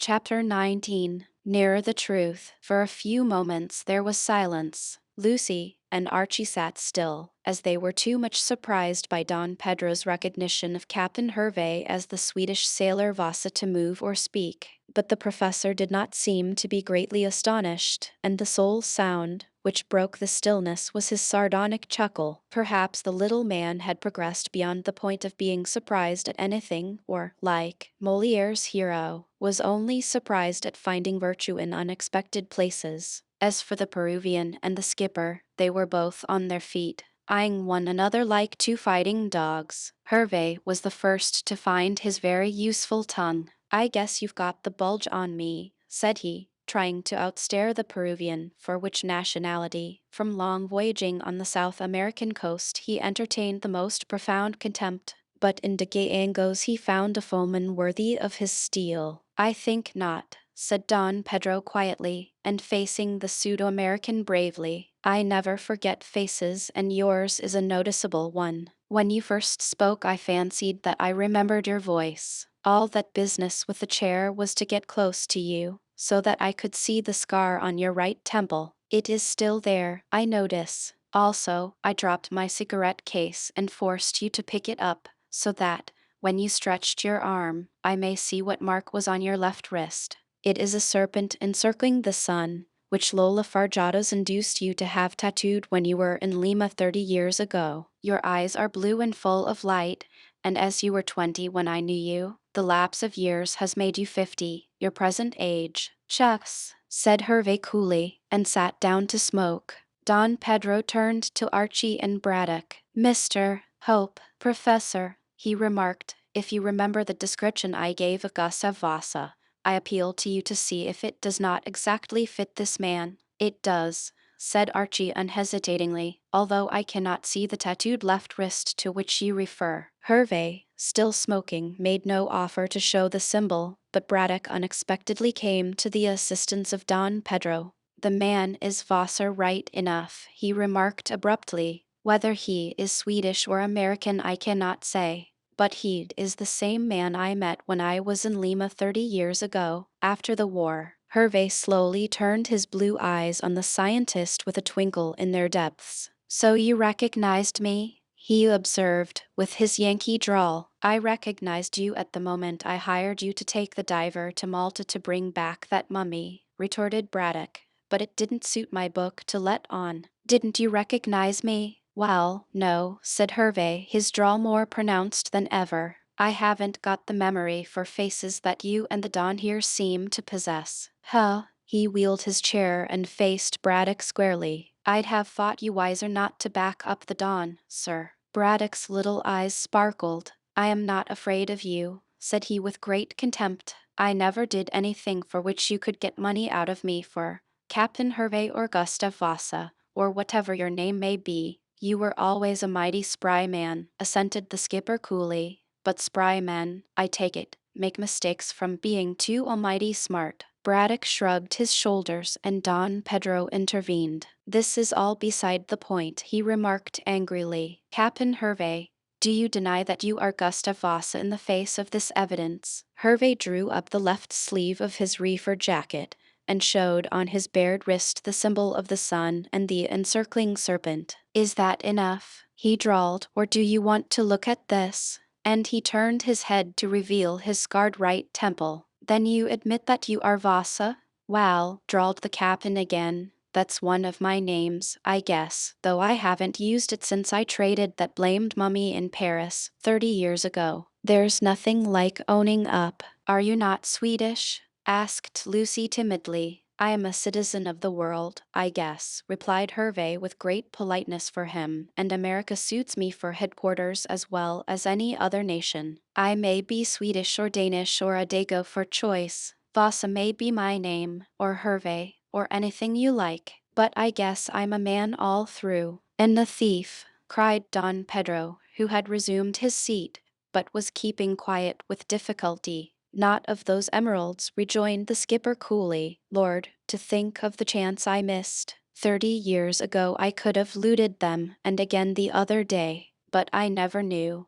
Chapter 19. Nearer the Truth. For a few moments there was silence. Lucy and Archie sat still, as they were too much surprised by Don Pedro's recognition of Captain Hervé as the Swedish sailor Vasa to move or speak. But the professor did not seem to be greatly astonished, and the sole sound which broke the stillness was his sardonic chuckle. Perhaps the little man had progressed beyond the point of being surprised at anything, or, like Molière's hero, was only surprised at finding virtue in unexpected places. As for the Peruvian and the skipper, they were both on their feet, eyeing one another like two fighting dogs. Hervé was the first to find his very useful tongue. "I guess you've got the bulge on me," said he, trying to outstare the Peruvian, for which nationality, from long voyaging on the South American coast, he entertained the most profound contempt. But in de Gallegos he found a foeman worthy of his steel. "I think not," said Don Pedro quietly, and facing the pseudo-American bravely. "I never forget faces, and yours is a noticeable one. When you first spoke I fancied that I remembered your voice. All that business with the chair was to get close to you, so that I could see the scar on your right temple. It is still there, I notice. Also, I dropped my cigarette case and forced you to pick it up, so that, when you stretched your arm, I may see what mark was on your left wrist. It is a serpent encircling the sun, which Lola Farjadas induced you to have tattooed when you were in Lima 30 years ago. Your eyes are blue and full of light, and as you were 20 when I knew you, the lapse of years has made you 50, your present age." "Shucks," said Hervé coolly, and sat down to smoke. Don Pedro turned to Archie and Braddock. "Mr. Hope, Professor," he remarked, "if you remember the description I gave of Gustav Vasa, I appeal to you to see if it does not exactly fit this man." "It does," said Archie unhesitatingly, "although I cannot see the tattooed left wrist to which you refer." Hervé, still smoking, made no offer to show the symbol, but Braddock unexpectedly came to the assistance of Don Pedro. "The man is Vasa right enough," he remarked abruptly. "Whether he is Swedish or American I cannot say. But he is the same man I met when I was in Lima 30 years ago, after the war." Hervé slowly turned his blue eyes on the scientist with a twinkle in their depths. "So you recognized me?" he observed, with his Yankee drawl. "I recognized you at the moment I hired you to take the diver to Malta to bring back that mummy," retorted Braddock. "But it didn't suit my book to let on." "Didn't you recognize me?" "Well, no," said Hervé, his drawl more pronounced than ever. "I haven't got the memory for faces that you and the Don here seem to possess." "Huh." He wheeled his chair and faced Braddock squarely. "I'd have thought you wiser not to back up the Don, sir." Braddock's little eyes sparkled. "I am not afraid of you," said he with great contempt. "I never did anything for which you could get money out of me for Captain Hervé or Gustav Vasa, or whatever your name may be." "You were always a mighty spry man," assented the skipper coolly. "But spry men, I take it, make mistakes from being too almighty smart." Braddock shrugged his shoulders and Don Pedro intervened. "This is all beside the point," he remarked angrily. "Captain Hervé, do you deny that you are Gustav Vasa in the face of this evidence?" Hervé drew up the left sleeve of his reefer jacket and showed on his bared wrist the symbol of the sun and the encircling serpent. "Is that enough?" he drawled, "or do you want to look at this?" And he turned his head to reveal his scarred right temple. "Then you admit that you are Vasa?" "Well," drawled the captain again, "that's one of my names, I guess, though I haven't used it since I traded that blamed mummy in Paris 30 years ago." "There's nothing like owning up. Are you not Swedish?" asked Lucy timidly. "I am a citizen of the world, I guess," replied Hervé with great politeness for him, "and America suits me for headquarters as well as any other nation. I may be Swedish or Danish or a Dago for choice. Vasa may be my name, or Hervé, or anything you like, but I guess I'm a man all through." "And a thief," cried Don Pedro, who had resumed his seat, but was keeping quiet with difficulty. "Not of those emeralds," rejoined the skipper coolly. "Lord, to think of the chance I missed. 30 years ago I could have looted them, and again the other day. But I never knew,"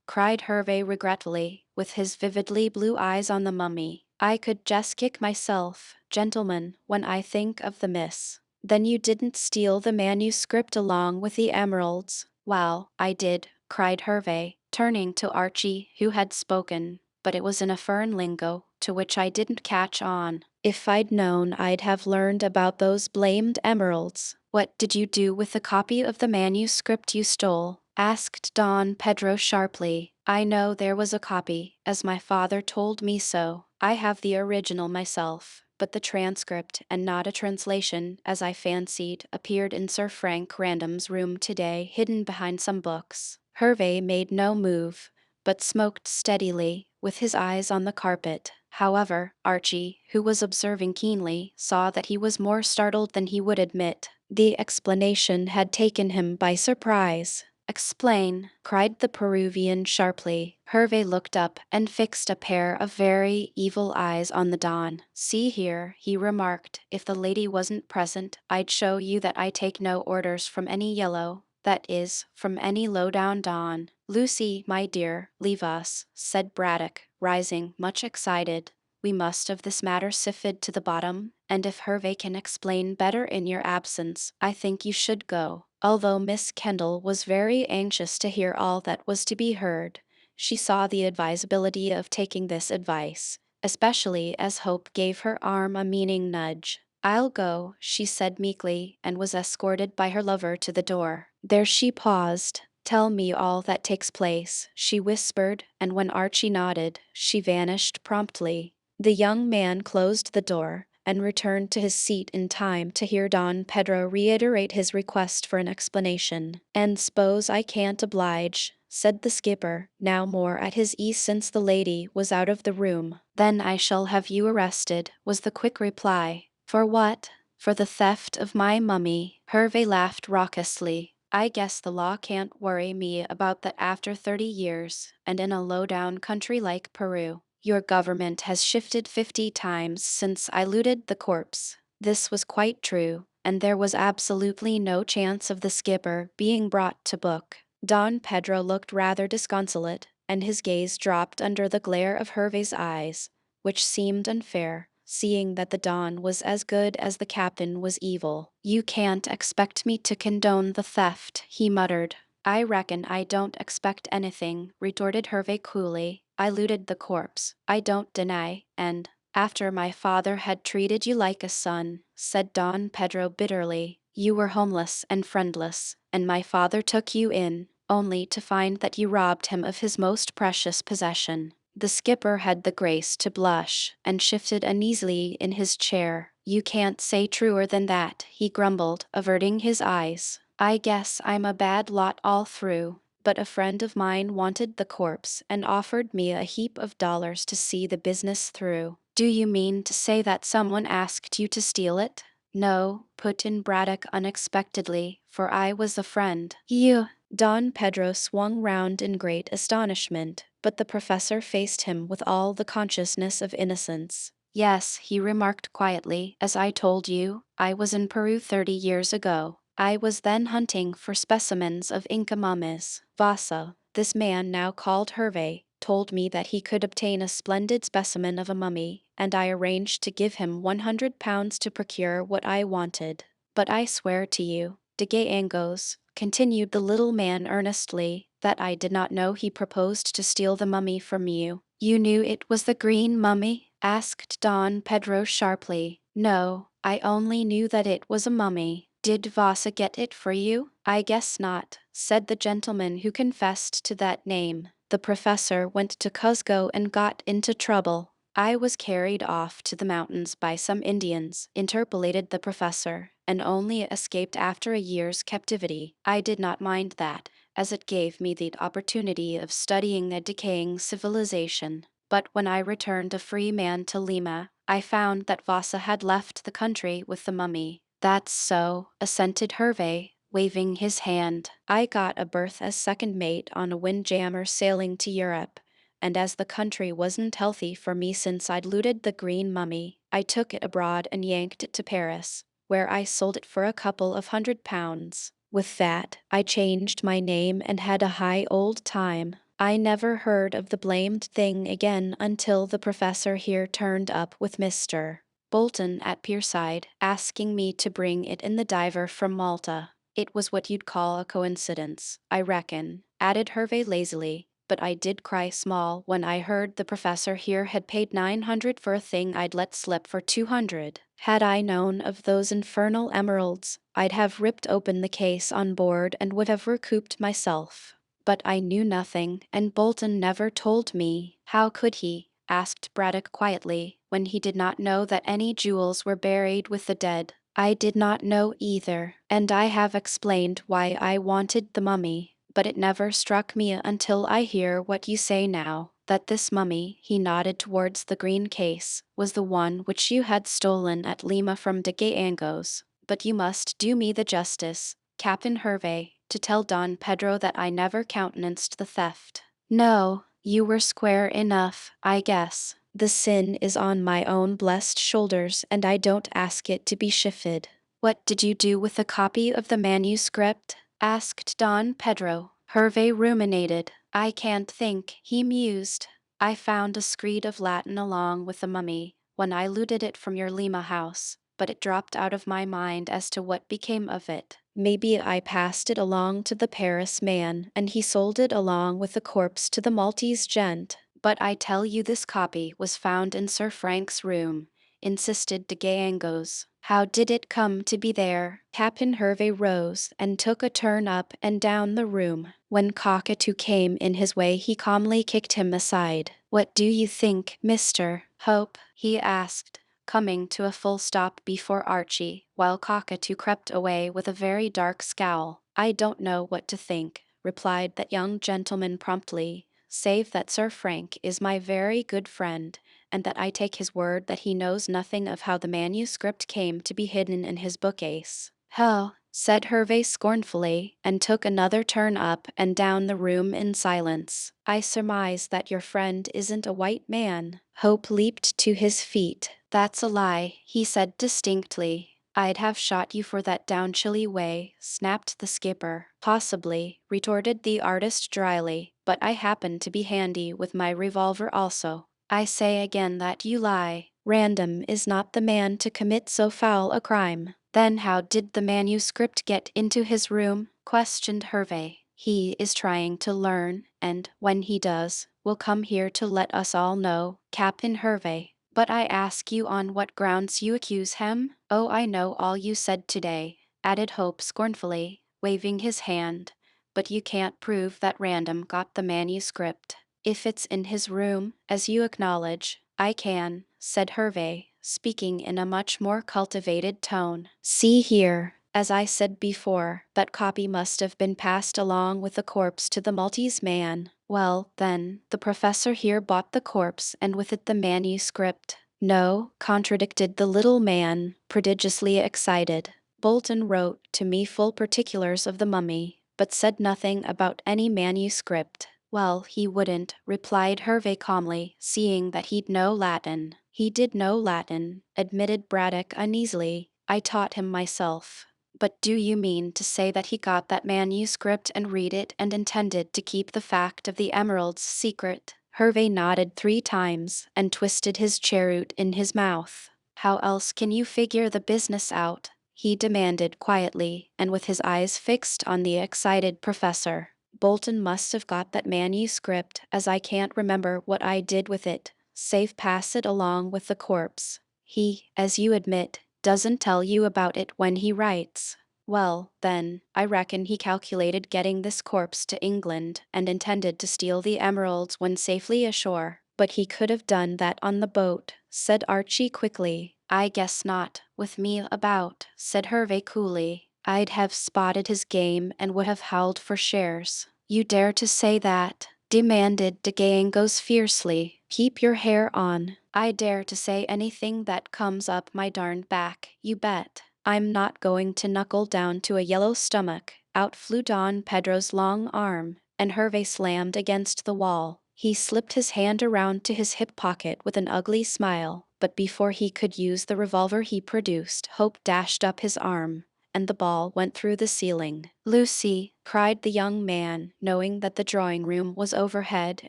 cried Hervé regretfully, with his vividly blue eyes on the mummy. I could just kick myself, gentlemen, when I think of the miss. Then you didn't steal the manuscript along with the emeralds? Well, I did, cried Hervey, turning to Archie, who had spoken, but it was in a fern lingo, to which I didn't catch on. If I'd known I'd have learned about those blamed emeralds. What did you do with the copy of the manuscript you stole? Asked Don Pedro sharply. I know there was a copy, as my father told me so. I have the original myself, but the transcript, and not a translation, as I fancied, appeared in Sir Frank Random's room today, hidden behind some books. Hervey made no move, but smoked steadily, with his eyes on the carpet. However, Archie, who was observing keenly, saw that he was more startled than he would admit. The explanation had taken him by surprise. Explain, cried the Peruvian sharply. Hervey looked up and fixed a pair of very evil eyes on the Don. See here, he remarked, if the lady wasn't present, I'd show you that I take no orders from any yellow, that is, from any low-down Don. Lucy, my dear, leave us, said Braddock, rising, much excited. We must of this matter sifted to the bottom, and if Hervey can explain better in your absence, I think you should go. Although Miss Kendall was very anxious to hear all that was to be heard, she saw the advisability of taking this advice, especially as Hope gave her arm a meaning nudge. I'll go, she said meekly, and was escorted by her lover to the door. There she paused. Tell me all that takes place, she whispered, and when Archie nodded, she vanished promptly. The young man closed the door and returned to his seat in time to hear Don Pedro reiterate his request for an explanation. And s'pose I can't oblige, said the skipper, now more at his ease since the lady was out of the room. Then I shall have you arrested, was the quick reply. For what? For the theft of my mummy. Hervey laughed raucously. I guess the law can't worry me about that after 30 years, and in a low-down country like Peru. Your government has shifted 50 times since I looted the corpse. This was quite true, and there was absolutely no chance of the skipper being brought to book. Don Pedro looked rather disconsolate, and his gaze dropped under the glare of Hervey's eyes, which seemed unfair, seeing that the Don was as good as the captain was evil. You can't expect me to condone the theft, he muttered. I reckon I don't expect anything, retorted Hervey coolly. I looted the corpse, I don't deny, and, after my father had treated you like a son, said Don Pedro bitterly, you were homeless and friendless, and my father took you in, only to find that you robbed him of his most precious possession. The skipper had the grace to blush, and shifted uneasily in his chair. You can't say truer than that, he grumbled, averting his eyes. I guess I'm a bad lot all through. But a friend of mine wanted the corpse and offered me a heap of dollars to see the business through. Do you mean to say that someone asked you to steal it? No, put in Braddock unexpectedly, for I was a friend. You. Don Pedro swung round in great astonishment, but the professor faced him with all the consciousness of innocence. Yes, he remarked quietly, as I told you, I was in Peru 30 years ago. I was then hunting for specimens of Inca mummies. Vasa, this man now called Hervey, told me that he could obtain a splendid specimen of a mummy, and I arranged to give him £100 to procure what I wanted. But I swear to you, de Angos, continued the little man earnestly, that I did not know he proposed to steal the mummy from you. You knew it was the green mummy? Asked Don Pedro sharply. No, I only knew that it was a mummy. Did Vasa get it for you? I guess not, said the gentleman who confessed to that name. The professor went to Cuzco and got into trouble. I was carried off to the mountains by some Indians, interpolated the professor, and only escaped after a year's captivity. I did not mind that, as it gave me the opportunity of studying a decaying civilization. But when I returned a free man to Lima, I found that Vasa had left the country with the mummy. That's so, assented Hervey, waving his hand. I got a berth as second mate on a windjammer sailing to Europe, and as the country wasn't healthy for me since I'd looted the green mummy, I took it abroad and yanked it to Paris, where I sold it for a couple of £100. With that, I changed my name and had a high old time. I never heard of the blamed thing again until the professor here turned up with Mr. Bolton at Pierside, asking me to bring it in the diver from Malta. It was what you'd call a coincidence, I reckon, added Hervey lazily, but I did cry small when I heard the professor here had paid 900 for a thing I'd let slip for 200. Had I known of those infernal emeralds, I'd have ripped open the case on board and would have recouped myself. But I knew nothing, and Bolton never told me. How could he? Asked Braddock quietly, when he did not know that any jewels were buried with the dead. I did not know either, and I have explained why I wanted the mummy, but it never struck me until I hear what you say now, that this mummy, he nodded towards the green case, was the one which you had stolen at Lima from de Gallegos. But you must do me the justice, Captain Hervey, to tell Don Pedro that I never countenanced the theft. No, you were square enough, I guess. The sin is on my own blessed shoulders, and I don't ask it to be shifted. What did you do with the copy of the manuscript? Asked Don Pedro. Hervey ruminated. I can't think, he mused. I found a screed of Latin along with the mummy, when I looted it from your Lima house, but it dropped out of my mind as to what became of it. Maybe I passed it along to the Paris man, and he sold it along with the corpse to the Maltese gent. But I tell you this copy was found in Sir Frank's room, insisted de Gallegos. How did it come to be there? Captain Hervey rose and took a turn up and down the room. When Cockatoo came in his way, he calmly kicked him aside. What do you think, Mr. Hope? He asked, coming to a full stop before Archie, while Cockatoo crept away with a very dark scowl. I don't know what to think, replied that young gentleman promptly, save that Sir Frank is my very good friend, and that I take his word that he knows nothing of how the manuscript came to be hidden in his bookcase. Oh, said Hervey scornfully, and took another turn up and down the room in silence. I surmise that your friend isn't a white man. Hope leaped to his feet. That's a lie, he said distinctly. I'd have shot you for that down chilly way, snapped the skipper. Possibly, retorted the artist dryly, but I happen to be handy with my revolver also. I say again that you lie. Random is not the man to commit so foul a crime. Then how did the manuscript get into his room? Questioned Hervey. He is trying to learn, and, when he does, will come here to let us all know, Captain Hervey. But I ask you on what grounds you accuse him? Oh, I know all you said today, added Hope scornfully, waving his hand. But you can't prove that Random got the manuscript. If it's in his room, as you acknowledge, I can, said Hervey, speaking in a much more cultivated tone. See here, as I said before, that copy must have been passed along with the corpse to the Maltese man. Well, then, the professor here bought the corpse and with it the manuscript. No, contradicted the little man, prodigiously excited. Bolton wrote to me full particulars of the mummy, but said nothing about any manuscript. Well, he wouldn't, replied Hervey calmly, seeing that he'd know Latin. He did know Latin, admitted Braddock uneasily. I taught him myself. But do you mean to say that he got that manuscript and read it and intended to keep the fact of the emeralds secret? Hervey nodded 3 times and twisted his cheroot in his mouth. How else can you figure the business out? He demanded quietly, and with his eyes fixed on the excited professor. Bolton must have got that manuscript, as I can't remember what I did with it, save pass it along with the corpse. He, as you admit, doesn't tell you about it when he writes. Well, then, I reckon he calculated getting this corpse to England and intended to steal the emeralds when safely ashore. But he could have done that on the boat, said Archie quickly. I guess not, with me about, said Hervey coolly. I'd have spotted his game and would have howled for shares. You dare to say that? Demanded de Gallegos fiercely. Keep your hair on. I dare to say anything that comes up my darned back, you bet. I'm not going to knuckle down to a yellow stomach. Out flew Don Pedro's long arm, and Hervey slammed against the wall. He slipped his hand around to his hip pocket with an ugly smile, but before he could use the revolver he produced, Hope dashed up his arm and the ball went through the ceiling. "Lucy!" cried the young man, knowing that the drawing room was overhead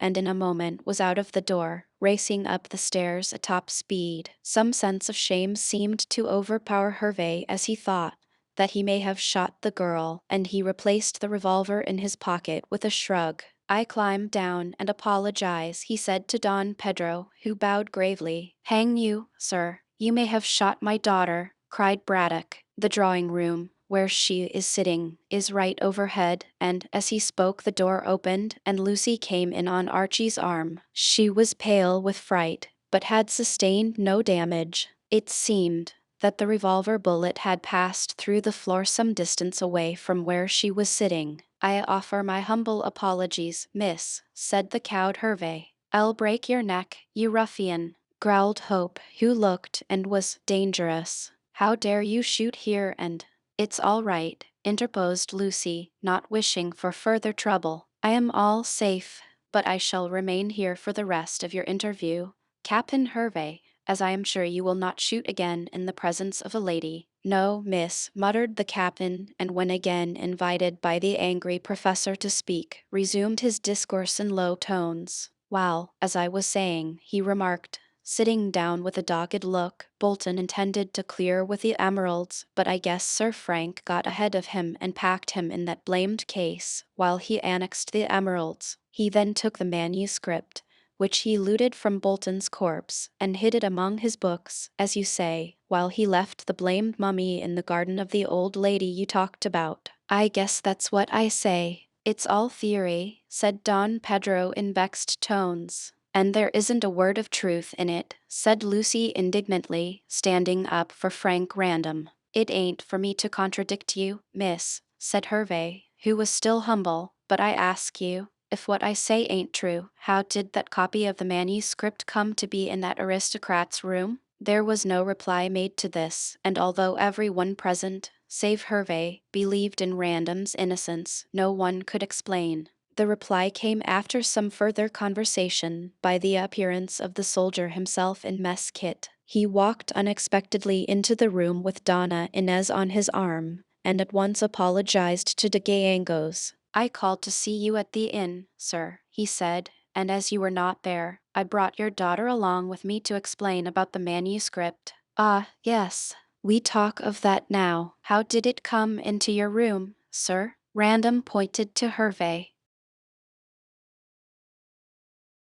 and in a moment was out of the door, racing up the stairs at top speed. Some sense of shame seemed to overpower Hervey as he thought that he may have shot the girl, and he replaced the revolver in his pocket with a shrug. "I climbed down and apologize," he said to Don Pedro, who bowed gravely. "Hang you, sir. You may have shot my daughter," cried Braddock. "The drawing room, where she is sitting, is right overhead," and as he spoke the door opened and Lucy came in on Archie's arm. She was pale with fright, but had sustained no damage. It seemed that the revolver bullet had passed through the floor some distance away from where she was sitting. "I offer my humble apologies, miss," said the cowed Hervey. "I'll break your neck, you ruffian," growled Hope, who looked and was dangerous. "How dare you shoot here and—" "It's all right," interposed Lucy, not wishing for further trouble. "I am all safe, but I shall remain here for the rest of your interview. Captain Hervey, as I am sure you will not shoot again in the presence of a lady." "No, miss," muttered the captain, and when again invited by the angry professor to speak, resumed his discourse in low tones. "Well, as I was saying," he remarked, sitting down with a dogged look, "Bolton intended to clear with the emeralds, but I guess Sir Frank got ahead of him and packed him in that blamed case while he annexed the emeralds. He then took the manuscript, which he looted from Bolton's corpse, and hid it among his books, as you say, while he left the blamed mummy in the garden of the old lady you talked about." "I guess that's what I say. It's all theory," said Don Pedro in vexed tones. "And there isn't a word of truth in it," said Lucy indignantly, standing up for Frank Random. "It ain't for me to contradict you, miss," said Hervey, who was still humble, "but I ask you, if what I say ain't true, how did that copy of the manuscript come to be in that aristocrat's room?" There was no reply made to this, and although everyone present, save Hervey, believed in Random's innocence, no one could explain. The reply came after some further conversation by the appearance of the soldier himself in mess kit. He walked unexpectedly into the room with Donna Inez on his arm, and at once apologized to de Gallegos. "I called to see you at the inn, sir," he said, "and as you were not there, I brought your daughter along with me to explain about the manuscript." "Ah, yes. We talk of that now. How did it come into your room, sir?" Random pointed to Hervey.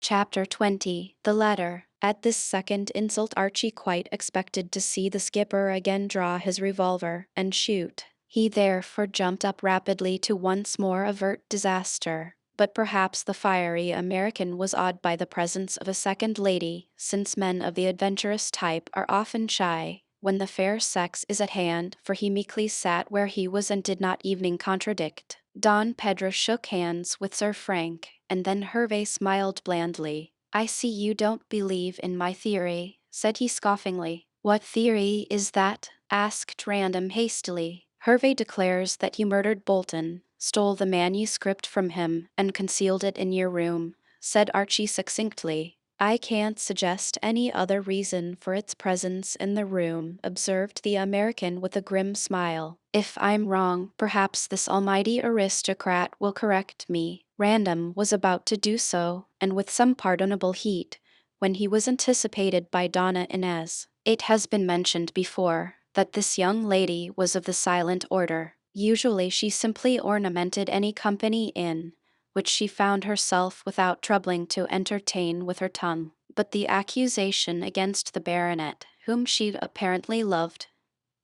Chapter 20. The Letter. At this second insult Archie quite expected to see the skipper again draw his revolver and shoot. He therefore jumped up rapidly to once more avert disaster. But perhaps the fiery American was awed by the presence of a second lady, since men of the adventurous type are often shy when the fair sex is at hand, for he meekly sat where he was and did not even contradict. Don Pedro shook hands with Sir Frank, and then Hervey smiled blandly. "I see you don't believe in my theory," said he scoffingly. "What theory is that?" asked Random hastily. "Hervey declares that you murdered Bolton, stole the manuscript from him, and concealed it in your room," said Archie succinctly. "I can't suggest any other reason for its presence in the room," observed the American with a grim smile. "If I'm wrong, perhaps this almighty aristocrat will correct me." Random was about to do so, and with some pardonable heat, when he was anticipated by Donna Inez. "It has been mentioned before that this young lady was of the silent order. Usually she simply ornamented any company in which she found herself without troubling to entertain with her tongue. But the accusation against the baronet, whom she apparently loved,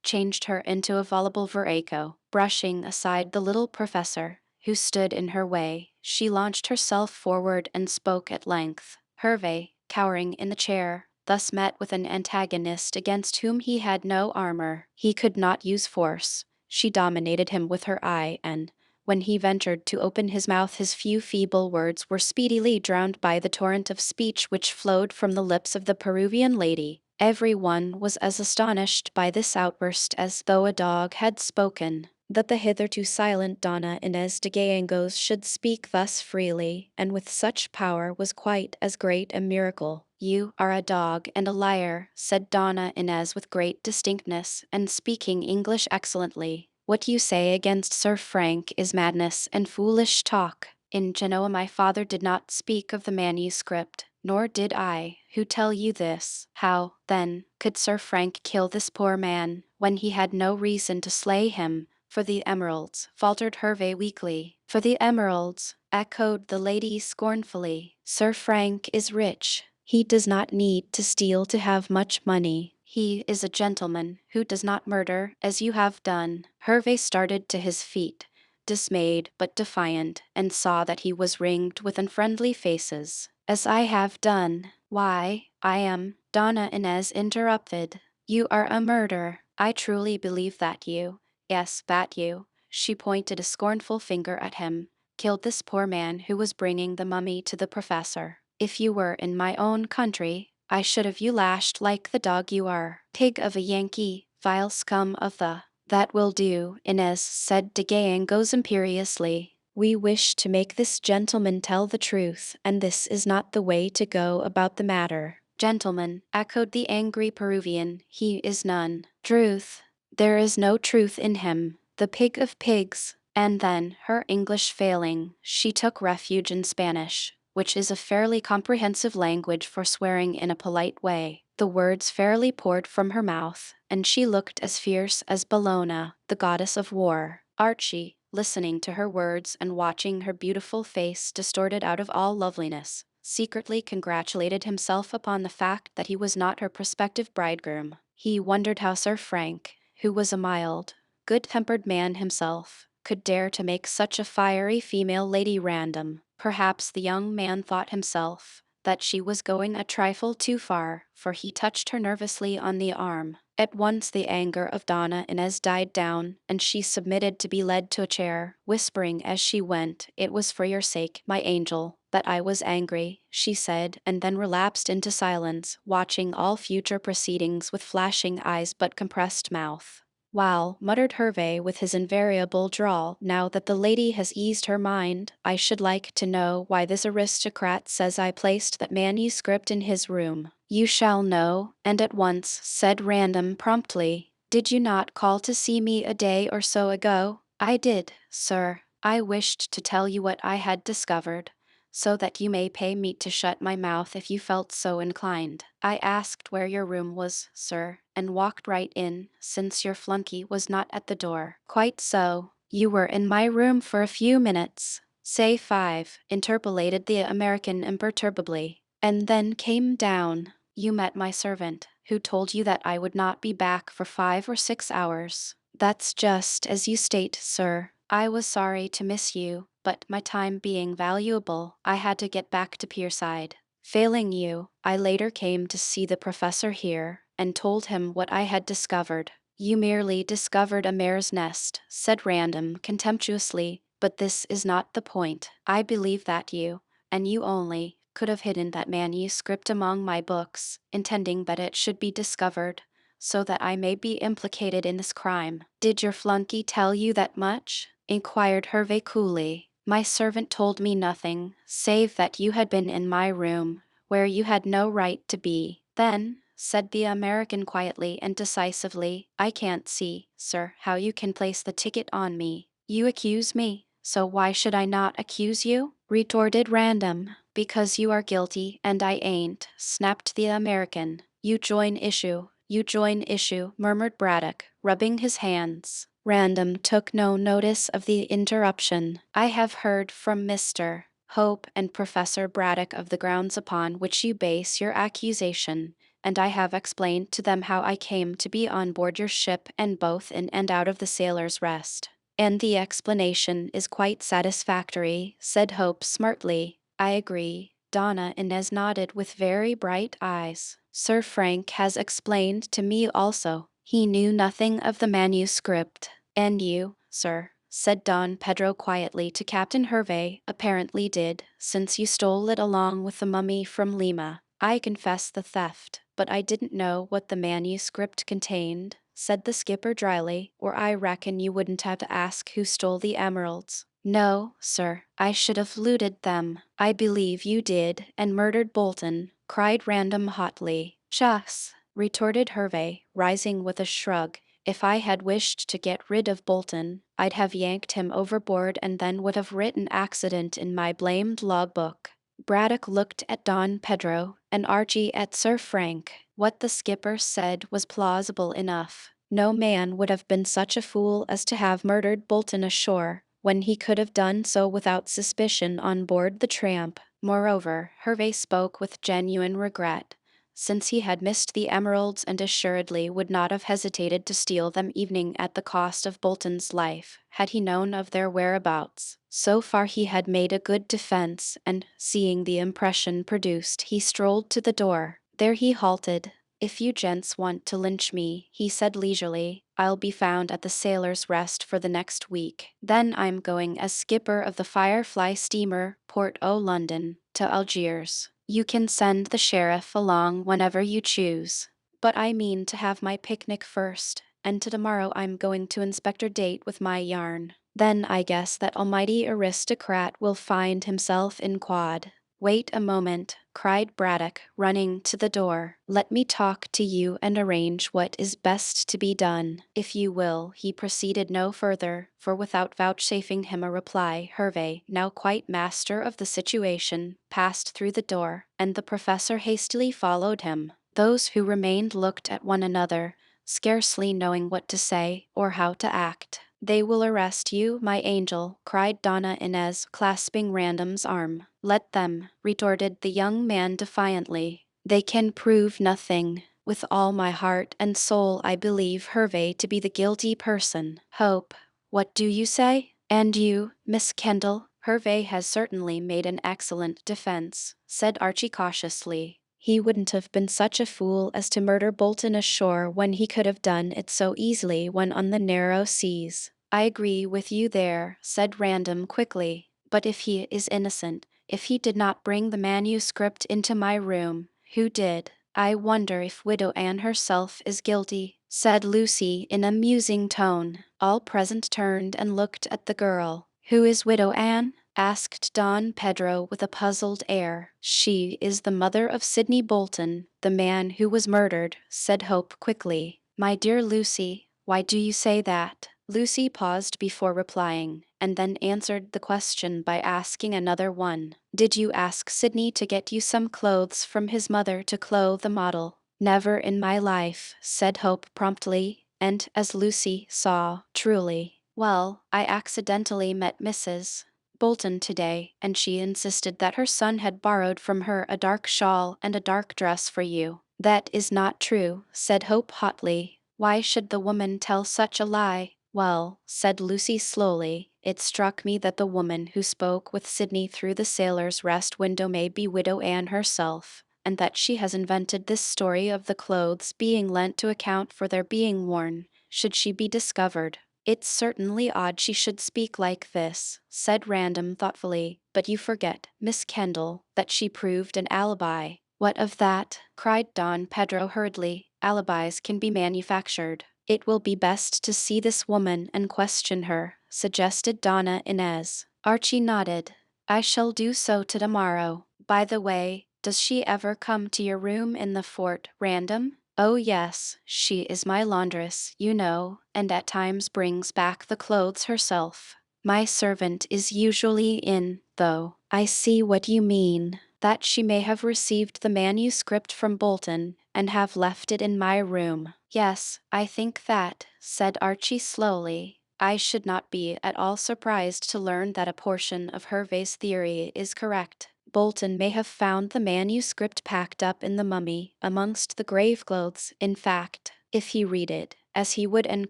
changed her into a voluble virago. Brushing aside the little professor, who stood in her way, she launched herself forward and spoke at length. Hervey, cowering in the chair, thus met with an antagonist against whom he had no armor. He could not use force. She dominated him with her eye, and when he ventured to open his mouth, his few feeble words were speedily drowned by the torrent of speech which flowed from the lips of the Peruvian lady. Everyone was as astonished by this outburst as though a dog had spoken. That the hitherto silent Donna Inez de Gallegos should speak thus freely and with such power was quite as great a miracle. "You are a dog and a liar," said Donna Inez with great distinctness, and speaking English excellently. What you say against Sir Frank is madness and foolish talk. In Genoa my father did not speak of the manuscript, nor did I, who tell you this. How, then, could Sir Frank kill this poor man, when he had no reason to slay him? For the emeralds, faltered Hervey weakly. For the emeralds, echoed the lady scornfully. Sir Frank is rich. He does not need to steal to have much money. He is a gentleman who does not murder, as you have done. Hervey started to his feet, dismayed but defiant, and saw that he was ringed with unfriendly faces. As I have done. Why, I am, Donna Inez interrupted. You are a murderer. I truly believe that you, yes, that you, she pointed a scornful finger at him, killed this poor man who was bringing the mummy to the professor. If you were in my own country, I should have you lashed like the dog you are. Pig of a Yankee, vile scum of the... That will do, Inez said de Gangos imperiously. We wish to make this gentleman tell the truth, and this is not the way to go about the matter. Gentleman, echoed the angry Peruvian, he is none. Truth. There is no truth in him. The pig of pigs. And then, her English failing, she took refuge in Spanish, which is a fairly comprehensive language for swearing in a polite way. The words fairly poured from her mouth, and she looked as fierce as Bellona, the goddess of war. Archie, listening to her words and watching her beautiful face distorted out of all loveliness, secretly congratulated himself upon the fact that he was not her prospective bridegroom. He wondered how Sir Frank, who was a mild, good-tempered man himself, could dare to make such a fiery female lady random. Perhaps the young man thought himself that she was going a trifle too far, for he touched her nervously on the arm. At once the anger of Donna Inez died down, and she submitted to be led to a chair, whispering as she went, "It was for your sake, my angel, that I was angry," she said, and then relapsed into silence, watching all future proceedings with flashing eyes but compressed mouth. "Well," muttered Hervey with his invariable drawl, "now that the lady has eased her mind, I should like to know why this aristocrat says I placed that manuscript in his room." "You shall know, and at once," said Random promptly. "Did you not call to see me a day or so ago?" "I did, sir. I wished to tell you what I had discovered, so that you may pay me to shut my mouth if you felt so inclined. I asked where your room was, sir, and walked right in, since your flunky was not at the door." "Quite so. You were in my room for a few minutes." "Say 5, interpolated the American imperturbably, "and then came down. You met my servant, who told you that I would not be back for 5 or 6 hours." "That's just as you state, sir. I was sorry to miss you, but my time being valuable, I had to get back to Pierside. Failing you, I later came to see the professor here, and told him what I had discovered." "You merely discovered a mare's nest," said Random contemptuously, "but this is not the point. I believe that you, and you only, could have hidden that manuscript among my books, intending that it should be discovered, so that I may be implicated in this crime." "Did your flunky tell you that much?" inquired Hervey coolly. "My servant told me nothing, save that you had been in my room, where you had no right to be." "Then," said the American quietly and decisively, "I can't see, sir, how you can place the ticket on me. You accuse me, so why should I not accuse you?" retorted Random. "Because you are guilty and I ain't," snapped the American. "You join issue, murmured Braddock, rubbing his hands. Random took no notice of the interruption. "I have heard from Mr. Hope and Professor Braddock of the grounds upon which you base your accusation, and I have explained to them how I came to be on board your ship and both in and out of the Sailor's Rest." "And the explanation is quite satisfactory," said Hope smartly. "I agree." Donna Inez nodded with very bright eyes. "Sir Frank has explained to me also. He knew nothing of the manuscript." "And you, sir," said Don Pedro quietly to Captain Hervey, "apparently did, since you stole it along with the mummy from Lima." "I confess the theft, but I didn't know what the manuscript contained," said the skipper dryly, "or I reckon you wouldn't have to ask who stole the emeralds." "No, sir, I should have looted them." "I believe you did, and murdered Bolton," cried Random hotly. "Shucks," retorted Hervey, rising with a shrug. If I had wished to get rid of Bolton, I'd have yanked him overboard and then would have written accident in my blamed logbook. Braddock looked at Don Pedro and Archie at Sir Frank. What the skipper said was plausible enough. No man would have been such a fool as to have murdered Bolton ashore, when he could have done so without suspicion on board the Tramp. Moreover, Hervey spoke with genuine regret, since he had missed the emeralds and assuredly would not have hesitated to steal them even at the cost of Bolton's life, had he known of their whereabouts. So far he had made a good defense, and, seeing the impression produced, he strolled to the door. There he halted. "If you gents want to lynch me," he said leisurely, "I'll be found at the Sailor's Rest for the next week. Then I'm going as skipper of the Firefly steamer, Port o' London, to Algiers. You can send the sheriff along whenever you choose. But I mean to have my picnic first, and tomorrow I'm going to Inspector Date with my yarn. Then I guess that almighty aristocrat will find himself in quad." "Wait a moment," cried Braddock, running to the door. "Let me talk to you and arrange what is best to be done. If you will." He proceeded no further, for without vouchsafing him a reply, Hervey, now quite master of the situation, passed through the door, and the professor hastily followed him. Those who remained looked at one another, scarcely knowing what to say or how to act. "They will arrest you, my angel," cried Donna Inez, clasping Random's arm. "Let them," retorted the young man defiantly. "They can prove nothing. With all my heart and soul I believe Hervey to be the guilty person. Hope. What do you say? And you, Miss Kendall?" "Hervey has certainly made an excellent defense," said Archie cautiously. "He wouldn't have been such a fool as to murder Bolton ashore when he could have done it so easily when on the narrow seas." "I agree with you there," said Random quickly. "But if he is innocent, if he did not bring the manuscript into my room, who did? I wonder if Widow Anne herself is guilty," said Lucy in a musing tone. All present turned and looked at the girl. "Who is Widow Anne?" asked Don Pedro with a puzzled air. "She is the mother of Sidney Bolton, the man who was murdered," said Hope quickly. "My dear Lucy, why do you say that?" Lucy paused before replying, and then answered the question by asking another one. "Did you ask Sidney to get you some clothes from his mother to clothe the model?" "Never in my life," said Hope promptly, and, as Lucy saw, truly. "Well, I accidentally met Mrs. Bolton today, and she insisted that her son had borrowed from her a dark shawl and a dark dress for you." "That is not true," said Hope hotly. "Why should the woman tell such a lie?" "Well," said Lucy slowly, "it struck me that the woman who spoke with Sidney through the Sailor's Rest window may be Widow Anne herself, and that she has invented this story of the clothes being lent to account for their being worn, should she be discovered." "It's certainly odd she should speak like this," said Random thoughtfully, "but you forget, Miss Kendall, that she proved an alibi." "What of that?" cried Don Pedro hurriedly. "Alibis can be manufactured." "It will be best to see this woman and question her," suggested Donna Inez. Archie nodded. "I shall do so tomorrow. By the way, does she ever come to your room in the fort, Random?" "Oh yes, she is my laundress, you know, and at times brings back the clothes herself. My servant is usually in, though." "I see what you mean. That she may have received the manuscript from Bolton, and have left it in my room." "Yes, I think that," said Archie slowly. "I should not be at all surprised to learn that a portion of Hervey's theory is correct. Bolton may have found the manuscript packed up in the mummy, amongst the grave clothes. In fact, if he read it, as he would and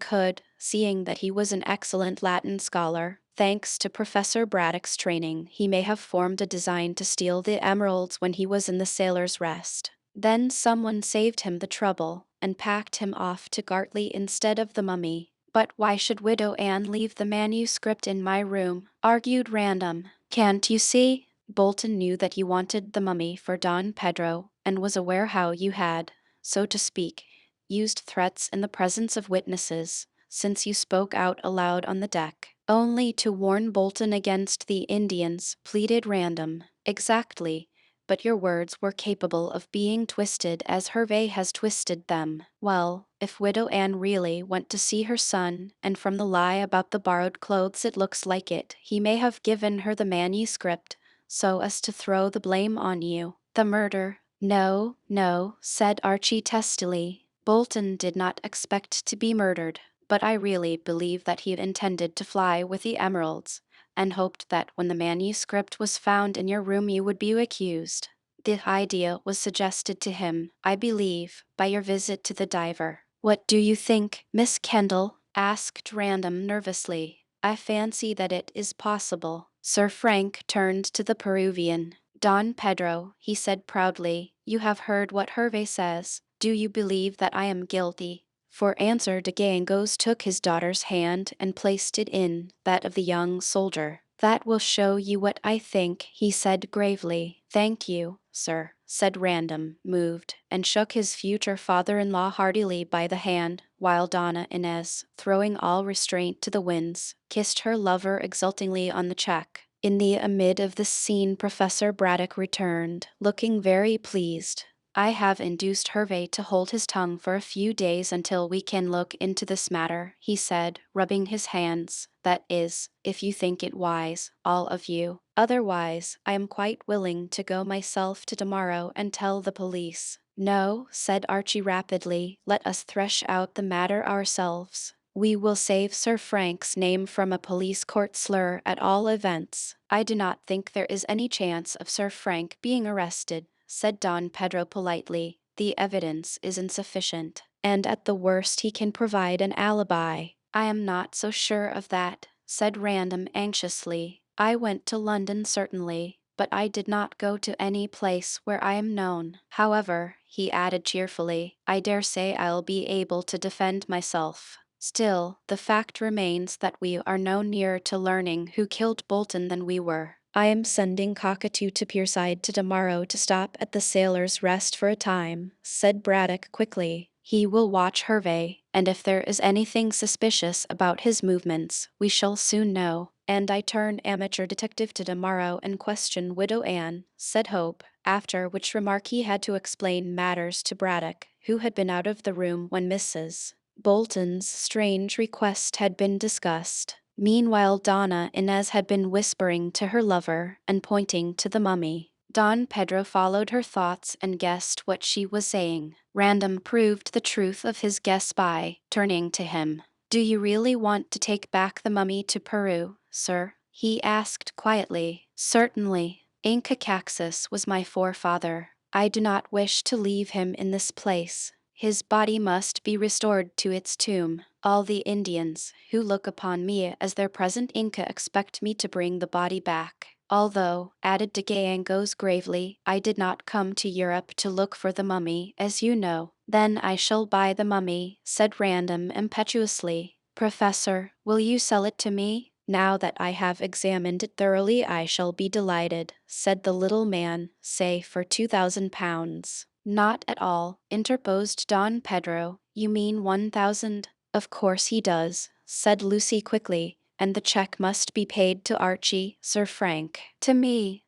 could, seeing that he was an excellent Latin scholar, thanks to Professor Braddock's training, he may have formed a design to steal the emeralds when he was in the Sailor's Rest. Then someone saved him the trouble, and packed him off to Gartley instead of the mummy." "But why should Widow Anne leave the manuscript in my room?" argued Random. "Can't you see? Bolton knew that you wanted the mummy for Don Pedro, and was aware how you had, so to speak, used threats in the presence of witnesses, since you spoke out aloud on the deck." "Only to warn Bolton against the Indians," pleaded Random. "Exactly. but your words were capable of being twisted as Hervey has twisted them. Well, if Widow Anne really went to see her son, and from the lie about the borrowed clothes it looks like it, he may have given her the manuscript, so as to throw the blame on you. The murder. No, no, said Archie testily. Bolton did not expect to be murdered, but I really believe that he intended to fly with the emeralds, and hoped that when the manuscript was found in your room you would be accused. The idea was suggested to him, I believe, by your visit to the diver. What do you think, Miss Kendall? Asked Random nervously. I fancy that it is possible. Sir Frank turned to the Peruvian. Don Pedro, he said proudly, you have heard what Hervey says. Do you believe that I am guilty? For answer de Gangos took his daughter's hand and placed it in that of the young soldier. That will show you what I think, he said gravely. Thank you, sir, said Random, moved, and shook his future father-in-law heartily by the hand, while Donna Inez, throwing all restraint to the winds, kissed her lover exultingly on the cheek. In the amid of this scene Professor Braddock returned, looking very pleased. I have induced Hervey to hold his tongue for a few days until we can look into this matter, he said, rubbing his hands. That is, if you think it wise, all of you. Otherwise, I am quite willing to go myself tomorrow and tell the police. No, said Archie rapidly, let us thresh out the matter ourselves. We will save Sir Frank's name from a police court slur at all events. I do not think there is any chance of Sir Frank being arrested, said Don Pedro politely. The evidence is insufficient, and at the worst he can provide an alibi. I am not so sure of that, said Random anxiously. I went to London certainly, but I did not go to any place where I am known. However, he added cheerfully, I dare say I'll be able to defend myself. Still, the fact remains that we are no nearer to learning who killed Bolton than we were. I am sending Cockatoo to Pierside tomorrow to stop at the Sailor's Rest for a time, said Braddock quickly. He will watch Hervey, and if there is anything suspicious about his movements, we shall soon know. And I turn amateur detective tomorrow and question Widow Anne, said Hope, after which remark he had to explain matters to Braddock, who had been out of the room when Mrs. Bolton's strange request had been discussed. Meanwhile Donna Inez had been whispering to her lover and pointing to the mummy. Don Pedro followed her thoughts and guessed what she was saying. Random proved the truth of his guess by turning to him. Do you really want to take back the mummy to Peru, sir? He asked quietly. Certainly. Inca Caxus was my forefather. I do not wish to leave him in this place. His body must be restored to its tomb. All the Indians who look upon me as their present Inca expect me to bring the body back. Although, added de Gangos gravely, I did not come to Europe to look for the mummy, as you know. Then I shall buy the mummy, said Random impetuously. Professor, will you sell it to me? Now that I have examined it thoroughly I shall be delighted, said the little man, say for £2,000. Not at all, interposed Don Pedro. You mean 1,000? Of course he does, said Lucy quickly, and the check must be paid to Archie, Sir Frank. To me,